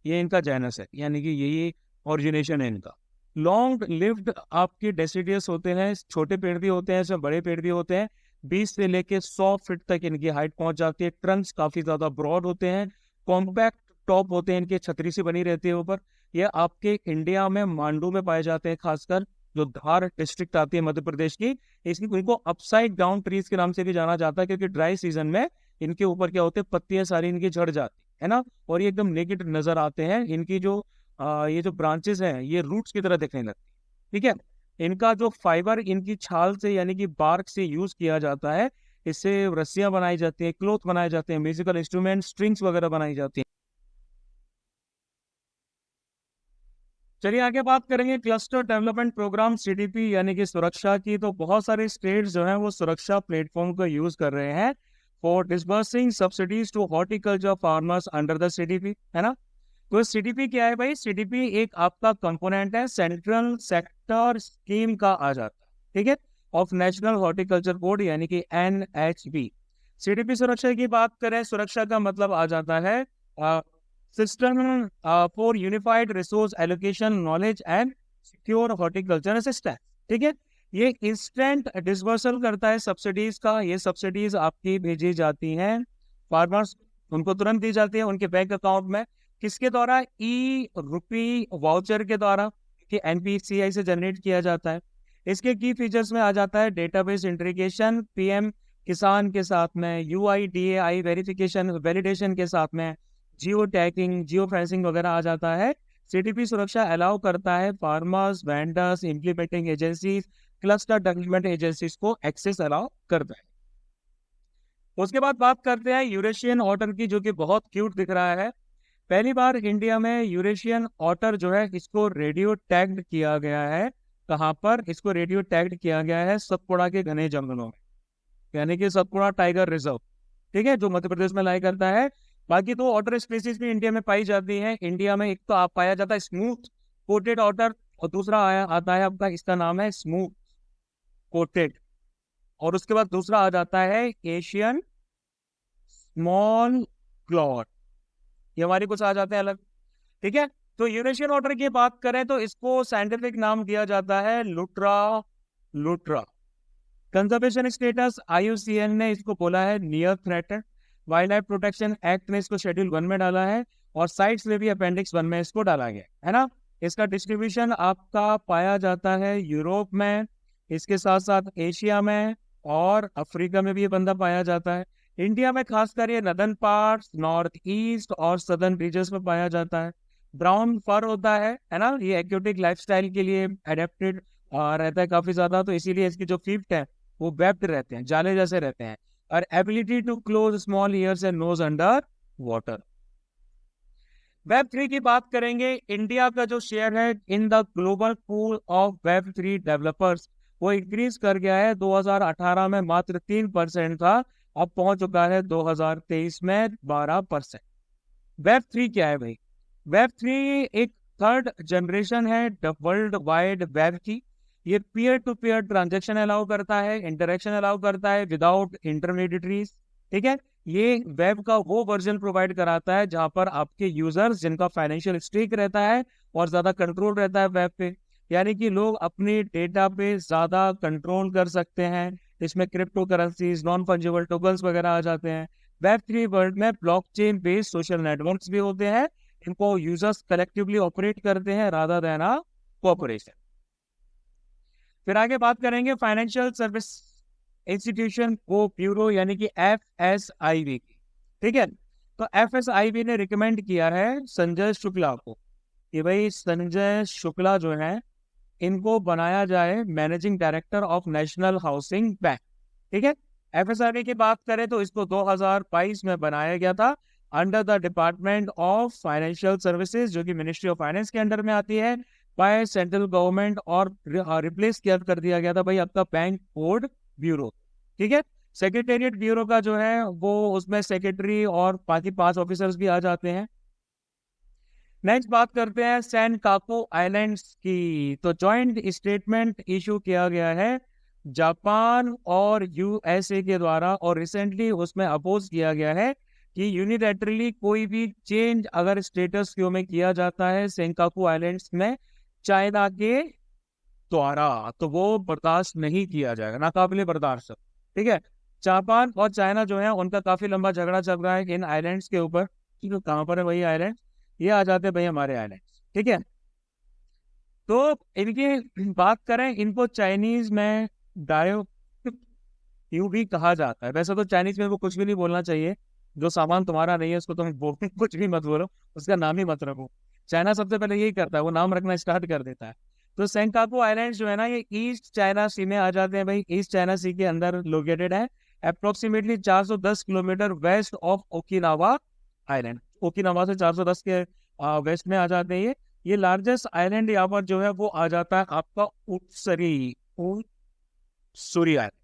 ये इनका जेनस है, यानी कि यही ओरिजिनेशन है इनका। लॉन्ग लिव्ड आपके डेसिडियस होते हैं, छोटे पेड़ भी होते हैं, इसमें बड़े पेड़ भी होते हैं। 20 से लेके 100 फीट तक इनकी हाइट पहुंच जाती है। ट्रंक्स काफी ज्यादा ब्रॉड होते हैं, कॉम्पैक्ट टॉप होते हैं, इनके छतरी से बनी रहती है ऊपर। ये आपके इंडिया में मांडू में पाए जाते हैं, खासकर जो धार डिस्ट्रिक्ट आती है मध्य प्रदेश की। इसकी इनको अपसाइड डाउन ट्रीज के नाम से भी जाना जाता है क्योंकि ड्राई सीजन में इनके ऊपर क्या होते हैं, पत्तियां सारी इनकी झड़ जाती है ना, और ये एकदम नेकेड नजर आते हैं। इनकी जो ये जो ब्रांचेस हैं ये रूट्स की तरह दिखने लगती है, ठीक है। इनका जो फाइबर इनकी छाल से यानी कि बार्क से यूज किया जाता है, इससे रस्सियां बनाई जाती हैं, क्लोथ बनाए जाते हैं, म्यूजिकल इंस्ट्रूमेंट, स्ट्रिंग्स वगैरह बनाई जाती हैं। चलिए आगे बात करेंगे क्लस्टर डेवलपमेंट प्रोग्राम सीडीपी यानी कि सुरक्षा की। तो बहुत सारे स्टेट्स जो हैं वो सुरक्षा प्लेटफॉर्म का यूज कर रहे हैं for disbursing subsidies to horticulture farmers under the CDP, है ना। तो सीडीपी क्या है भाई? सीडीपी एक आपका कंपोनेंट है, सेंट्रल सेक्टर स्कीम का आ जाता है, ठीक है, ऑफ नेशनल हॉर्टिकल्चर बोर्ड यानी कि NHB। सीडीपी सुरक्षा की बात करें, सुरक्षा का मतलब आ जाता है system for unified resource allocation, knowledge and secure horticulture assistance, ठीक है। ये इंस्टेंट डिसबर्सल करता है सब्सिडीज का। ये सब्सिडीज आपकी भेजी जाती हैं फार्मर्स, उनको तुरंत दी जाती है उनके बैंक अकाउंट में। किसके द्वारा? ई-रुपी वाउचर के द्वारा, कि NPCI से जनरेट किया जाता है। इसके की फीचर्स में आ जाता है डेटाबेस इंटीग्रेशन PM किसान के साथ में, UIDAI वेरिफिकेशन वैलिडेशन के साथ में, जियो टैगिंग, जियो फेंसिंग वगैरह आ जाता है। सीडीपी सुरक्षा अलाउ करता है farmers, vendors, implementing agencies, cluster development agencies को एक्सेस अलाउ करता है। उसके बाद बात करते हैं यूरेशियन ऑटर की, जो कि बहुत क्यूट दिख रहा है। पहली बार इंडिया में यूरेशियन ऑटर जो है इसको रेडियो टैग्ड किया गया है। कहाँ पर इसको रेडियो टैग्ड किया गया है? सतपुड़ा के घने जंगलों में, यानी कि सतपुड़ा टाइगर रिजर्व, ठीक है, जो मध्य प्रदेश में लाई करता है। बाकी तो ऑटर स्पीसीज भी इंडिया में पाई जाती है। इंडिया में एक तो आप पाया जाता है स्मूथ कोटेड ऑटर, और दूसरा आता है आपका, इसका नाम है स्मूथ कोटेड, और उसके बाद दूसरा आ जाता है एशियन स्मॉल क्लॉड। ये हमारी कुछ आ जाते हैं अलग, ठीक है। तो यूरेशियन ऑटर की बात करें तो इसको साइंटिफिक नाम दिया जाता है लुट्रा लुट्रा। कंजर्वेशन स्टेटस IUCN ने इसको बोला है near threatened. Wild life protection act ने इसको शेड्यूल 1 में डाला है और साइट्स में भी अपेंडिक्स 1 में इसको डाला गया है ना। इसका डिस्ट्रीब्यूशन आपका पाया जाता है यूरोप में, इसके साथ साथ एशिया में और अफ्रीका में भी ये बंदा पाया जाता है। इंडिया में खासकर ये नदर्न पार्ट्स, नॉर्थ ईस्ट और सदर्न रीजन्स में पाया जाता है। ब्राउन फर होता है ना, ये एक्योटिक लाइफस्टाइल के लिए एडेप्टेड रहता है काफी ज्यादा, तो इसीलिए इसकी जो फीट है वो वेब्ड रहते हैं, जाले जैसे रहते हैं। और ability to close small ears and nose under water. Web3 की बात करेंगे, इंडिया का जो शेयर है in the global pool of Web3 developers वो इंक्रीज कर गया है। 2018 में मात्र 3% था, अब पहुंच चुका है 2023 में 12%। Web3 क्या है भाई? Web3 एक थर्ड जनरेशन है वर्ल्ड वाइड वेब की। ये peer to peer transaction allow करता है, इंटरेक्शन अलाउ करता है विदाउट इंटरमीडिएटरीज। ठीक है, ये वेब का वो वर्जन प्रोवाइड कराता है जहां पर आपके यूजर्स जिनका फाइनेंशियल स्टेक रहता है और ज्यादा कंट्रोल रहता है वेब पे, यानी कि लोग अपने डेटा पे ज्यादा कंट्रोल कर सकते हैं। इसमें crypto currencies, non fungible tokens वगैरह आ जाते हैं। Web3 वर्ल्ड में ब्लॉकचेन बेस्ड सोशल नेटवर्क्स भी होते हैं, इनको यूजर्स कलेक्टिवली ऑपरेट करते हैं रादर देन अ कॉर्पोरेशन। फिर आगे बात करेंगे फाइनेंशियल सर्विस इंस्टीट्यूशन को ब्यूरो यानी कि FSIB की। ठीक है, तो FSIB ने रिकमेंड किया है संजय शुक्ला को कि भाई संजय शुक्ला जो है इनको बनाया जाए managing director of national housing bank. ठीक है, FSIB की बात करें तो इसको 2022 में बनाया गया था under the department of financial services, जो कि मिनिस्ट्री ऑफ फाइनेंस के अंडर में आती है, बाय सेंट्रल गवर्नमेंट, और रिप्लेस कर दिया गया था भाई आपका बैंक बोर्ड ब्यूरो। ठीक है, सेक्रेटेरिएट ब्यूरो का जो है वो उसमें सेक्रेटरी और बाकी 5 ऑफिसर्स भी आ जाते हैं। नेक्स्ट बात करते हैं सेनकाकू आइलैंड्स की। तो जॉइंट स्टेटमेंट इशू किया गया है जापान और USA के द्वारा, और रिसेंटली उसमें अपोज किया गया है कि यूनिलैटरली कोई भी चेंज अगर स्टेटस क्यू में किया जाता है सेनकाकू आइलैंड्स में चाइना के द्वारा तो वो बर्दाश्त नहीं किया जाएगा, नाकाबिले बर्दाश्त। ठीक है, जापान और चाइना जो है उनका काफी लंबा झगड़ा चल रहा है इन आइलैंड्स के ऊपर। तो कहाँ पर है वही आइलैंड, ये आ जाते हैं भाई हमारे आइलैंड्स। ठीक है, तो इनकी बात करें, इनको चाइनीज में डायो यूं भी कहा जाता है। वैसे तो चाइनीज में वो कुछ भी नहीं बोलना चाहिए, जो सामान तुम्हारा नहीं है उसको तुम कुछ भी मत बोलो, उसका नाम ही मत रखो। चाइना सबसे पहले यही करता है, वो नाम रखना स्टार्ट कर देता है। तो सेंकाकू आइलैंड जो है ना, ये ईस्ट चाइना सी में आ जाते हैं भाई, ईस्ट चाइना सी के अंदर लोकेटेड है, approximately 410 kilometre west of Okinawa island. Okinawa से 410 के वेस्ट में आ जाते हैं ये लार्जेस्ट आइलैंड यहाँ पर जो है वो आ जाता है आपका उत्सरी सूरी आइलैंड।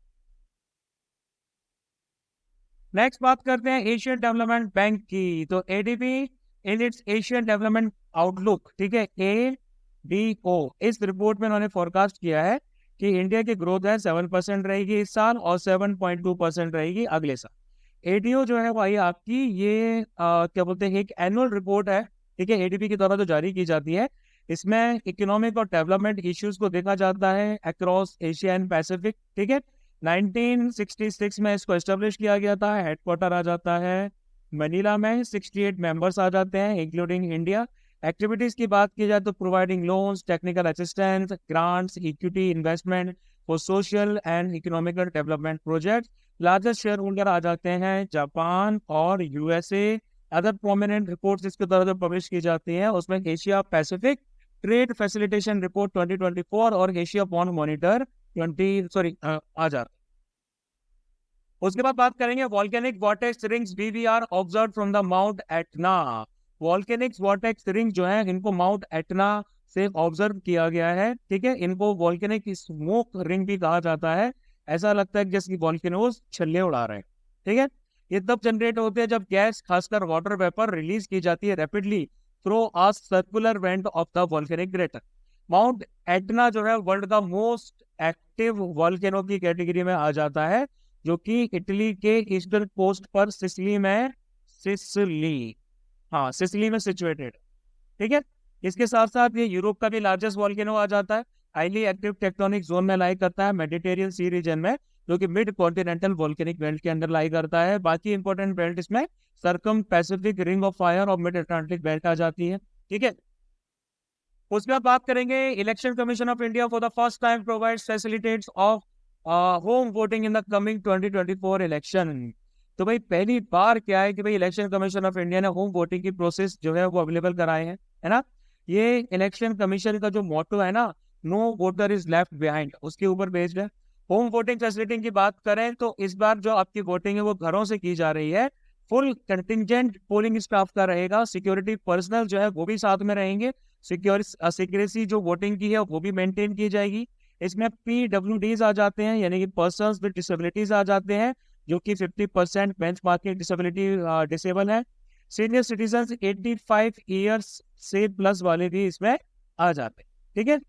नेक्स्ट बात करते हैं एशियन डेवलपमेंट बैंक की। तो ADB in its Asian development outlook, ठीक है, ADO, इस रिपोर्ट में उन्होंने फोरकास्ट किया है कि इंडिया की ग्रोथ है 7% रहेगी इस साल और 7.2% रहेगी अगले साल। ADO जो है भाई आपकी ये क्या बोलते हैं, एक एनुअल रिपोर्ट है, ठीक है, ADB की द्वारा जो जारी की जाती है। इसमें इकोनॉमिक और डेवलपमेंट इश्यूज को देखा जाता है अक्रॉस एशिया एंड पैसिफिक। ठीक है, 1966 में इसको एस्टेब्लिश किया गया था, हेडक्वार्टर आ जाता है मनीला में, 68 मेंबर्स आ जाते हैं इंक्लूडिंग इंडिया। एक्टिविटीज की बात की जाए तो providing loans, technical assistance, grants, equity investment for social and economical development project. Largest share holder आ जाते हैं जापान और USA। अदर प्रोमिनेंट रिपोर्ट्स इसके द्वारा जो पब्लिश की जाती हैं उसमें Asia Pacific trade facilitation report 2024 और एशिया बॉन्ड मॉनिटर 20 आ जाता है। उसके बाद बात करेंगे volcanic vortex rings BVR observe from the mount Etna. Volcanic vortex ring जो है इनको माउंट एटना से ऑब्जर्व किया गया है। ठीक है, इनको वॉल्केनिक स्मोक रिंग भी कहा जाता है। ऐसा लगता है जैसे कि वॉल्केनोज छल्ले उड़ा रहे हैं। ठीक है, ये तब जनरेट होते हैं जब गैस, खासकर वाटर वेपर, रिलीज की जाती है rapidly through a circular went of the volcanic crater. Mount Etna जो है वर्ल्ड का मोस्ट एक्टिव वॉल्केनो की कैटेगरी में आ जाता है, जो कि इटली के ईस्टर्न कोस्ट पर सिसिली में सिचुएटेड। ठीक है, इसके साथ साथ ये यूरोप का भी लार्जेस्ट वॉल्केनो आ जाता है, हाईली एक्टिव टेक्टोनिक जोन में लाई करता है, मेडिटेरियन सी रीजन में, जो कि मिड कॉन्टिनेंटल वॉल्केनिक बेल्ट के अंदर लाई करता है। बाकी इंपॉर्टेंट बेल्ट इसमें circum Pacific ring of fire और मिड अटलांटिक बेल्ट आ जाती है। ठीक है, उसके बाद बात करेंगे election commission of India for the first time provides facilitates of home voting in the coming 2024 election. तो भाई पहली बार क्या है कि भाई इलेक्शन कमीशन ऑफ इंडिया ने होम वोटिंग की प्रोसेस जो है वो अवेलेबल कराए हैं, है ना। ये इलेक्शन कमीशन का जो मोटो है ना, no voter is left behind, उसके ऊपर बेस्ड है। होम वोटिंग फैसिलिटी की बात करें तो इस बार जो आपकी वोटिंग है वो घरों से की जा रही है, फुल कंटिंजेंट पोलिंग स्टाफ का रहेगा, सिक्योरिटी पर्सनल जो है वो भी साथ में रहेंगे, सिक्योरिटी जो वोटिंग की है वो भी मेंटेन की जाएगी। इसमें PWDs आ जाते हैं, यानी कि पर्सन्स विद डिसेबिलिटीज आ जाते हैं, जो कि 50% बेंच मार्किंग डिसेबिलिटी डिसेबल है। सीनियर सिटीजन 85 ईयर्स से प्लस वाले भी इसमें आ जाते हैं। ठीक है,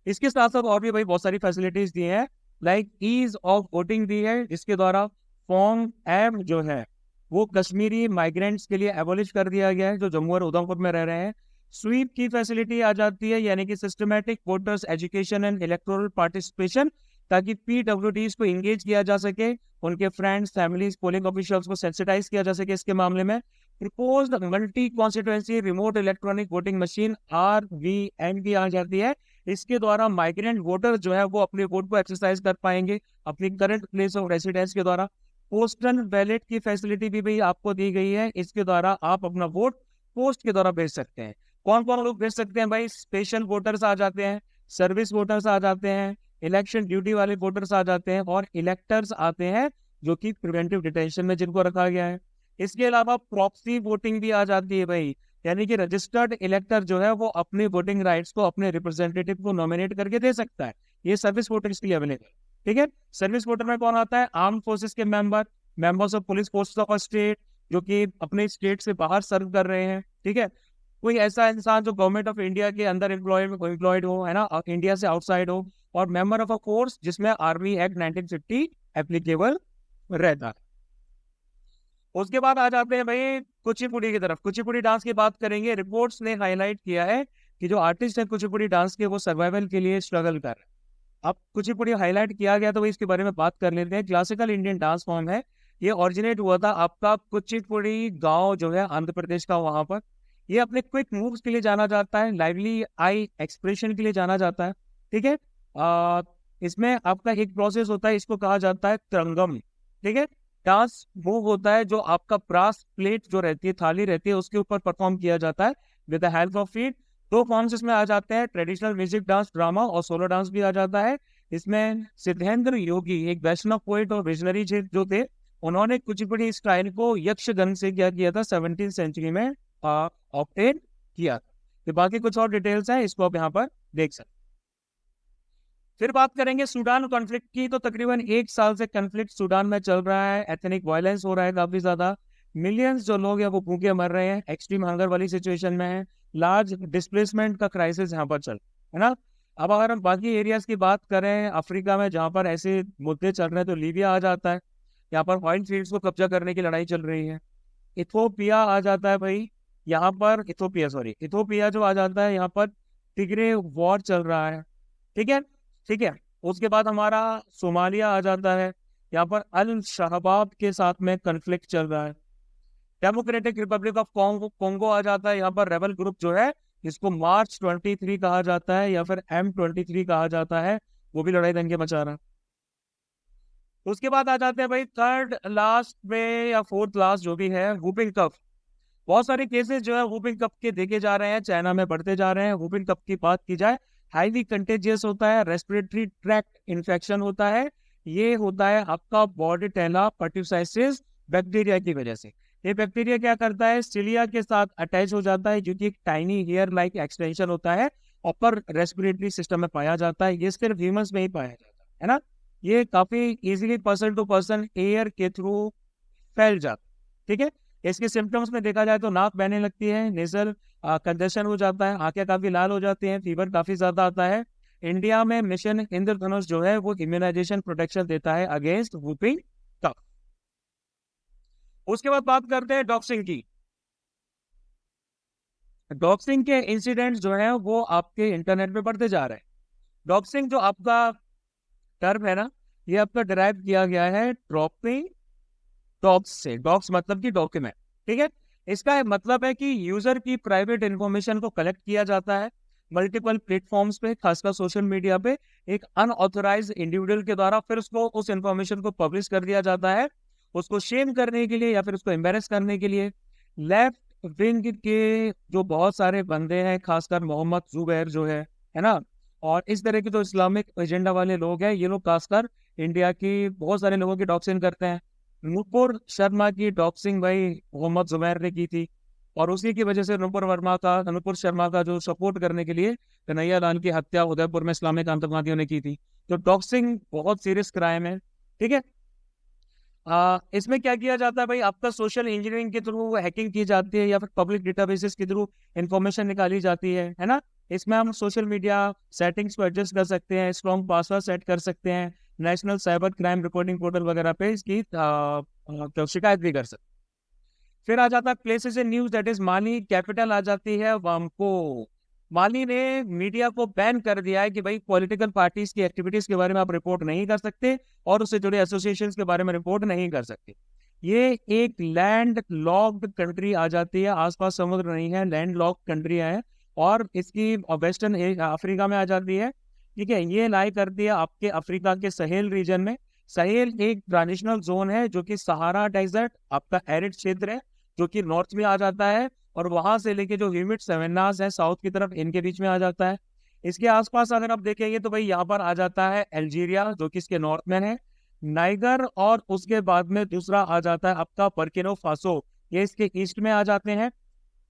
इसके साथ साथ और भी भाई बहुत सारी फैसिलिटीज दी हैं, लाइक ईज ऑफ वोटिंग दी है, जिसके द्वारा फॉर्म एम जो है वो कश्मीरी माइग्रेंट्स के लिए एबोलिश कर दिया गया है, जो जम्मू और उधमपुर में रह रहे हैं। स्वीप की फैसिलिटी आ जाती है, यानी कि systematic voters education and electoral participation, ताकि PWDs को इंगेज किया जा सके, उनके फ्रेंड्स, फैमिलीज, पोलिंग ऑफिशियल्स को सेंसिटाइज किया जा सके इसके मामले में। Proposed multi constituency remote electronic voting machine RVM भी आ जाती है, इसके द्वारा माइग्रेंट वोटर जो है वो अपने वोट को एक्सरसाइज कर पाएंगे अपनी करंट प्लेस ऑफ रेसिडेंस के द्वारा। पोस्टल बैलेट की फैसिलिटी भी भाई आपको दी गई है, इसके द्वारा आप अपना वोट पोस्ट के द्वारा भेज सकते हैं। कौन कौन लोग भेज सकते हैं भाई? स्पेशल वोटर्स आ जाते हैं, सर्विस वोटर्स आ जाते हैं, इलेक्शन ड्यूटी वाले वोटर्स आ जाते हैं, और इलेक्टर्स आते हैं जो कि प्रिवेंटिव डिटेंशन में जिनको रखा गया है। इसके अलावा प्रॉक्सी वोटिंग भी आ जाती है भाई, यानी कि रजिस्टर्ड इलेक्टर जो है वो अपने वोटिंग राइट्स को अपने रिप्रेजेंटेटिव को नॉमिनेट करके दे सकता है। ये सर्विस वोटर्स के लिए अवेलेबल। ठीक है, सर्विस वोटर में कौन आता है? आर्म फोर्सेस के members of police force of state, जो कि अपने स्टेट से बाहर सर्व कर रहे हैं। ठीक है, कोई ऐसा इंसान जो गवर्नमेंट ऑफ इंडिया के अंदर एम्प्लॉयड हो, है ना, इंडिया से आउटसाइड हो, और मेंबर ऑफ अ फोर्स जिसमें आर्मी एक्ट 1950 एप्लीकेबल रहता है। उसके बाद आ जाते हैं भाई कुचिपुड़ी की तरफ। कुचिपुड़ी डांस की बात करेंगे। रिपोर्ट्स ने हाईलाइट किया है कि जो आर्टिस्ट है कुचिपुड़ी डांस के, वो सर्वाइवल के लिए स्ट्रगल कर रहे हैं। अब कुचिपुड़ी हाईलाइट किया गया तो इसके बारे में बात कर लेते हैं। क्लासिकल इंडियन डांस फॉर्म है, ये ओरिजिनेट हुआ था आपका कुचिपुड़ी गांव जो है आंध्र प्रदेश का, वहां पर। ये अपने क्विक मूव्स के लिए जाना जाता है, लाइवली आई एक्सप्रेशन के लिए जाना जाता है। ठीक है, इसमें आपका एक प्रोसेस होता है, इसको कहा जाता है त्रंगम। ठीक है, डांस मूव होता है जो आपका ब्रास प्लेट जो रहती है, थाली रहती है, उसके ऊपर परफॉर्म किया जाता है with the help of feet. दो फॉर्म्स इसमें आ जाते हैं, ट्रेडिशनल म्यूजिक डांस ड्रामा, और सोलो डांस भी आ जाता है। इसमें सिद्धेंद्र योगी, एक वैष्णव पोइट और विजनरी जो थे, उन्होंने कुचिपुड़ी स्टाइल को यक्षगन से क्या किया था, 17वीं सेंचुरी में ऑब्टेन किया। तो बाकी कुछ और डिटेल्स हैं, इसको आप यहाँ पर देख सकते। फिर बात करेंगे सूडान कॉन्फ्लिक्ट की। तो तकरीबन 1 साल से कॉन्फ्लिक्ट सूडान में चल रहा है, एथनिक वायलेंस हो रहा है काफी ज्यादा, मिलियंस जो लोग हैं वो भूखे मर रहे हैं, एक्सट्रीम हंगर वाली सिचुएशन में है, लार्ज डिस्प्लेसमेंट का क्राइसिस यहाँ पर चल, है ना। अब अगर हम बाकी एरियाज की बात करें अफ्रीका में, जहाँ पर ऐसे मुद्दे चल रहे हैं, तो लीबिया आ जाता है, यहाँ पर ऑयल फील्ड्स को कब्जा करने की लड़ाई चल रही है। इथोपिया आ जाता है भाई, यहाँ पर इथोपिया जो आ जाता है, यहाँ पर टिग्रे वॉर चल रहा है। ठीक है, ठीक है। उसके बाद हमारा सोमालिया आ जाता है, यहाँ पर अल शहबाब के साथ में कन्फ्लिक्ट चल रहा है। डेमोक्रेटिक रिपब्लिक ऑफ कोंगो आ जाता है, यहाँ पर रेबल ग्रुप जो है, जिसको मार्च 23 कहा जाता है या फिर M23 कहा जाता है, वो भी लड़ाई दंगे मचा रहा है। उसके बाद आ जाते हैं भाई थर्ड लास्ट में या फोर्थ लास्ट जो भी है, वुपिंग कफ। बहुत सारे केसेस जो है वुपिंग कफ के देखे जा रहे हैं, चाइना में बढ़ते जा रहे हैं। वुपिंग कफ की बात की जाए, हाईली कंटेजियस होता है, रेस्पिरेटरी ट्रैक्ट इन्फेक्शन होता है। ये होता है आपका बॉर्डेटेला पर्ट्यूसिस बैक्टीरिया की वजह से। ये बैक्टीरिया क्या करता है, सिलिया के साथ अटैच हो जाता है, जो कि एक टाइनी हेयर लाइक एक्सटेंशन होता है, अपर रेस्पिरेटरी सिस्टम में पाया जाता है। ये सिर्फ ह्यूमंस में ही पाया जाता है ना। ये काफी easily person to person air के थ्रू फैल जाता है। ठीक है, इसके सिम्टम्स में देखा जाए तो नाक बहने लगती है, नेजल कंजेशन हो जाता है, आंखें काफी लाल हो जाती हैं, फीवर काफी ज्यादा आता है। इंडिया में मिशन इंद्रधनुष जो है वो इम्यूनाइजेशन प्रोटेक्शन देता है अगेंस्ट वुपिंग कफ। उसके बाद बात करते हैं डॉक्सिंग की। डॉक्सिंग के इंसिडेंट्स जो है वो आपके इंटरनेट पे बढ़ते जा रहे हैं। डॉक्सिंग जो आपका टर्म है ना, ये आपका डिराइव किया गया है ड्रॉपिंग डॉक्स से। डॉक्स मतलब कि डॉक्यूमेंट, ठीक है। इसका मतलब है कि यूजर की प्राइवेट इंफॉर्मेशन को कलेक्ट किया जाता है मल्टीपल प्लेटफॉर्म्स पे, खासकर सोशल मीडिया पे, एक अनऑथराइज इंडिविजुअल के द्वारा। फिर उसको उस इंफॉर्मेशन को पब्लिश कर दिया जाता है, उसको शेम करने के लिए या फिर उसको एम्बेरस करने के लिए। लेफ्ट विंग के जो बहुत सारे बंदे हैं, खासकर मोहम्मद जुबैर जो है ना, और इस तरह के जो इस्लामिक एजेंडा वाले लोग हैं, ये लोग खासकर इंडिया की बहुत सारे लोगों की डॉक्सिंग करते हैं। नुपुर शर्मा की डॉक्सिंग भाई मोहम्मद जुबैर ने की थी, और उसी की वजह से नुपुर शर्मा का जो सपोर्ट करने के लिए कन्हैया लाल की हत्या उदयपुर में इस्लामिक आतंकवादियों ने की थी। तो डॉक्सिंग बहुत सीरियस क्राइम है, ठीक है। इसमें क्या किया जाता है भाई, आपका सोशल इंजीनियरिंग के थ्रू हैकिंग की जाती है या फिर पब्लिक डेटाबेसेस के थ्रू इंफॉर्मेशन निकाली जाती है ना। इसमें हम सोशल मीडिया सेटिंग्स को एडजस्ट कर सकते हैं, स्ट्रॉन्ग पासवर्ड सेट कर सकते हैं, national cyber crime reporting portal वगैरह पे इसकी शिकायत भी कर सकते हैं। फिर आ जाता है places in news, that is Mali. Capital आ जाती है वामको। माली ने मीडिया को बैन कर दिया है कि भाई पॉलिटिकल पार्टीज की एक्टिविटीज के बारे में आप रिपोर्ट नहीं कर सकते और उससे जुड़े एसोसिएशंस के बारे में रिपोर्ट नहीं कर सकते। ये एक लैंड लॉक्ड कंट्री आ जाती है, आसपास समुद्र नहीं है, लैंड लॉक्ड कंट्री है, और इसकी वेस्टर्न अफ्रीका में आ जाती है, ठीक है। ये लाई करती है आपके अफ्रीका के सहेल रीजन में। सहेल एक ट्रांजिशनल जोन है जो कि सहारा डेजर्ट आपका एरिड क्षेत्र है, जो कि नॉर्थ में आ जाता है, और वहां से लेके जो ह्यूमिड सवेन्नास है साउथ की तरफ, इनके बीच में आ जाता है। इसके आसपास अगर आप देखेंगे तो भाई यहाँ पर आ जाता है अल्जीरिया, जो कि इसके नॉर्थ में है, नाइगर, और उसके बाद में दूसरा आ जाता है आपका बर्किनो फासो, ये इसके ईस्ट में आ जाते हैं।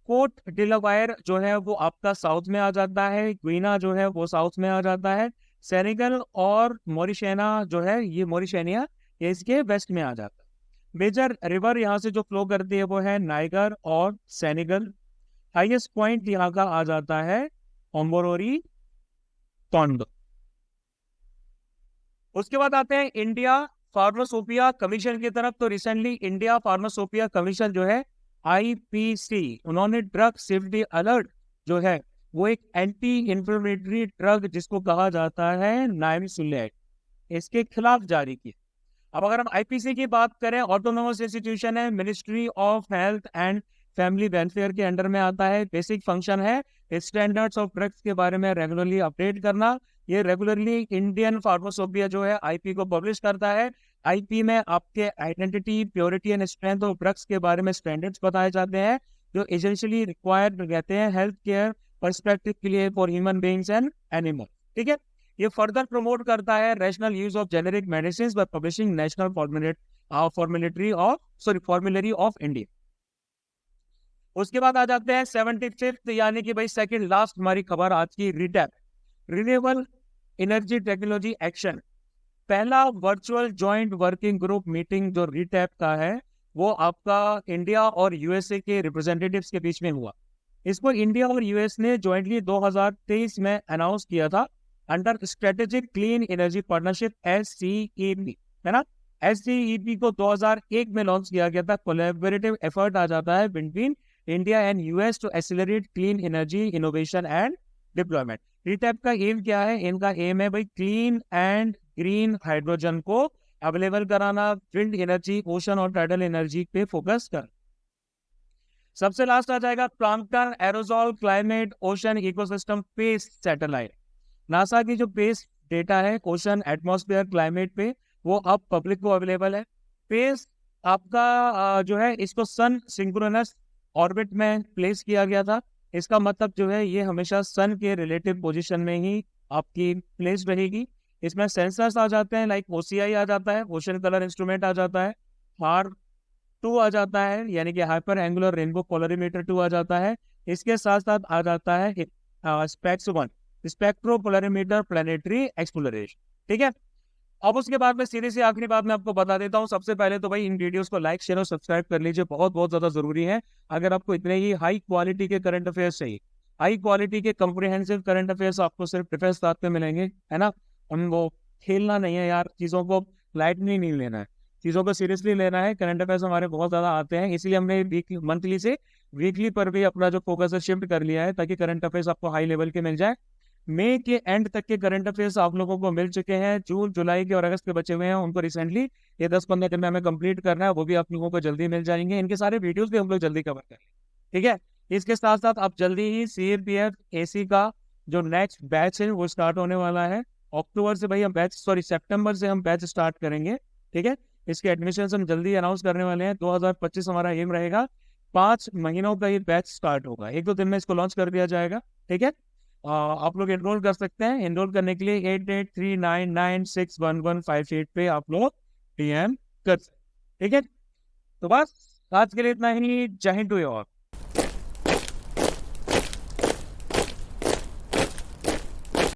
कोट डिलावायर जो है वो आपका साउथ में आ जाता है, ग्वीना जो है वो साउथ में आ जाता है, सेनेगल और मॉरिशेना जो है, ये मॉरिशेनिया, ये इसके वेस्ट में आ जाता है। मेजर रिवर यहाँ से जो फ्लो करती है वो है नाइगर और सेनेगल। हाईएस्ट पॉइंट यहाँ का आ जाता है ओम्बोरोरी टोंडो। उसके बाद आते हैं इंडिया फार्मासोपिया कमीशन की तरफ। तो रिसेंटली इंडिया फार्मासोपिया कमीशन जो है आईपीसी, उन्होंने ड्रग सेफ्टी अलर्ट जो है वो एक एंटी इंफ्लेमेटरी ड्रग जिसको कहा जाता है नाइमेसुलेट, इसके खिलाफ जारी की। अब अगर हम आईपीसी की बात करें, ऑटोनोमस इंस्टीट्यूशन है, ministry of health and family welfare के अंडर में आता है। बेसिक फंक्शन है स्टैंडर्ड्स ऑफ ड्रग्स के बारे में रेगुलरली अपडेट करना। ये रेगुलरली इंडियन फार्मासोपिया जो है आईपी को पब्लिश करता है। आईपी में आपके identity, purity and strength of drugs के बारे में स्टैंडर्ड्स बताए जाते हैं जो एसेंशियली रिक्वायर्ड रहते हैं हेल्थ केयर पर्सपेक्टिव के लिए for human beings and animal, ठीक है। ये फर्दर प्रमोट करता है rational use of generic medicine bye publishing national formulary of India. उसके बाद आ जाते हैं 75th, यानी कि भाई सेकंड लास्ट हमारी खबर आज की, रिटैप, रिन्यूएबल एनर्जी टेक्नोलॉजी एक्शन। पहला virtual joint working group meeting जो रिटैप का है वो आपका इंडिया और यूएसए के रिप्रेजेंटेटिव्स के बीच में हुआ। इसको इंडिया और यूएस ने ज्वाइंटली 2023 में अनाउंस किया था under strategic clean energy partnership SCEP, है ना। SCEP को 2001 में लॉन्च किया गया था। कोलैबोरेटिव एफर्ट आ जाता है between India and US to accelerate clean energy innovation and deployment. रिटैप का एम क्या है? इनका एम है भाई क्लीन एंड ग्रीन हाइड्रोजन को अवेलेबल कराना, विंड एनर्जी, ओशन और टाइडल एनर्जी पे फोकस कर। सबसे लास्ट आ जाएगा plankton aerosol climate ocean ecosystem PACE satellite. NASA की जो पेस डेटा है ओशन एटमॉस्फेयर क्लाइमेट पे, वो अब पब्लिक को अवेलेबल है। पेस आपका जो है इसको सन सिंक्रोनस ऑर्बिट में प्लेस किया गया था। इसका मतलब जो है ये हमेशा सन के रिलेटिव पोजीशन में ही आपकी प्लेस रहेगी। इसमें सेंसर्स आ जाते हैं, लाइक OCI आ जाता है, ओशन कलर इंस्ट्रूमेंट आ जाता है, HAR-2 आ जाता है, यानी कि हाइपर एंगुलर रेनबो पोलरीमीटर 2 आ जाता है। इसके साथ साथ आ जाता है SPECS-1, स्पेक्ट्रोपोलरीमीटर प्लानिटरी एक्सप्लोरेशन, ठीक है। अब उसके बाद में सीधे से आखिरी बात मैं आपको बता देता हूँ। सबसे पहले तो भाई इन वीडियोस को लाइक, शेयर और सब्सक्राइब कर लीजिए, बहुत बहुत ज्यादा जरूरी है। अगर आपको इतने ही हाई क्वालिटी के करंट अफेयर्स चाहिए, हाई क्वालिटी के कॉम्प्रिहेंसिव करंट अफेयर्स आपको सिर्फ प्रिफेस साथ में मिलेंगे, है ना। हम वो खेलना नहीं है यार, चीजों को लाइटली नहीं लेना है। चीज़ों को सीरियसली लेना है। करंट अफेयर्स हमारे बहुत ज़्यादा आते हैं, इसलिए हमने वीकली मंथली से वीकली पर भी अपना जो फोकस है शिफ्ट कर लिया है, ताकि करंट अफेयर्स आपको हाई लेवल के मिल जाए। मई के एंड तक के करंट अफेयर्स आप लोगों को मिल चुके हैं। जून जुलाई के और अगस्त के बचे हुए हैं, उनको रिसेंटली ये 10-15 दिन में हमें कंप्लीट करना है, वो भी आप लोगों को जल्दी मिल जाएंगे। इनके सारे वीडियोस भी हम लोग जल्दी कवर करेंगे, ठीक है। इसके साथ साथ आप जल्दी ही CAPF AC का जो नेक्स्ट बैच है वो स्टार्ट होने वाला है। अक्टूबर से भाई हम बैच सितंबर से हम बैच स्टार्ट करेंगे, ठीक है। इसके एडमिशन हम जल्दी अनाउंस करने वाले हैं। 2025 हमारा एम रहेगा, 5 महीनों का ये बैच स्टार्ट होगा, 1-2 दिन में इसको लॉन्च कर दिया जाएगा, ठीक है। आप लोग एनरोल कर सकते हैं। एनरोल करने के लिए 8839961158 पे आप लोग DM कर सकते हैं, ठीक है। तो बस आज के लिए इतना ही। जय हिंद टू यू ऑल।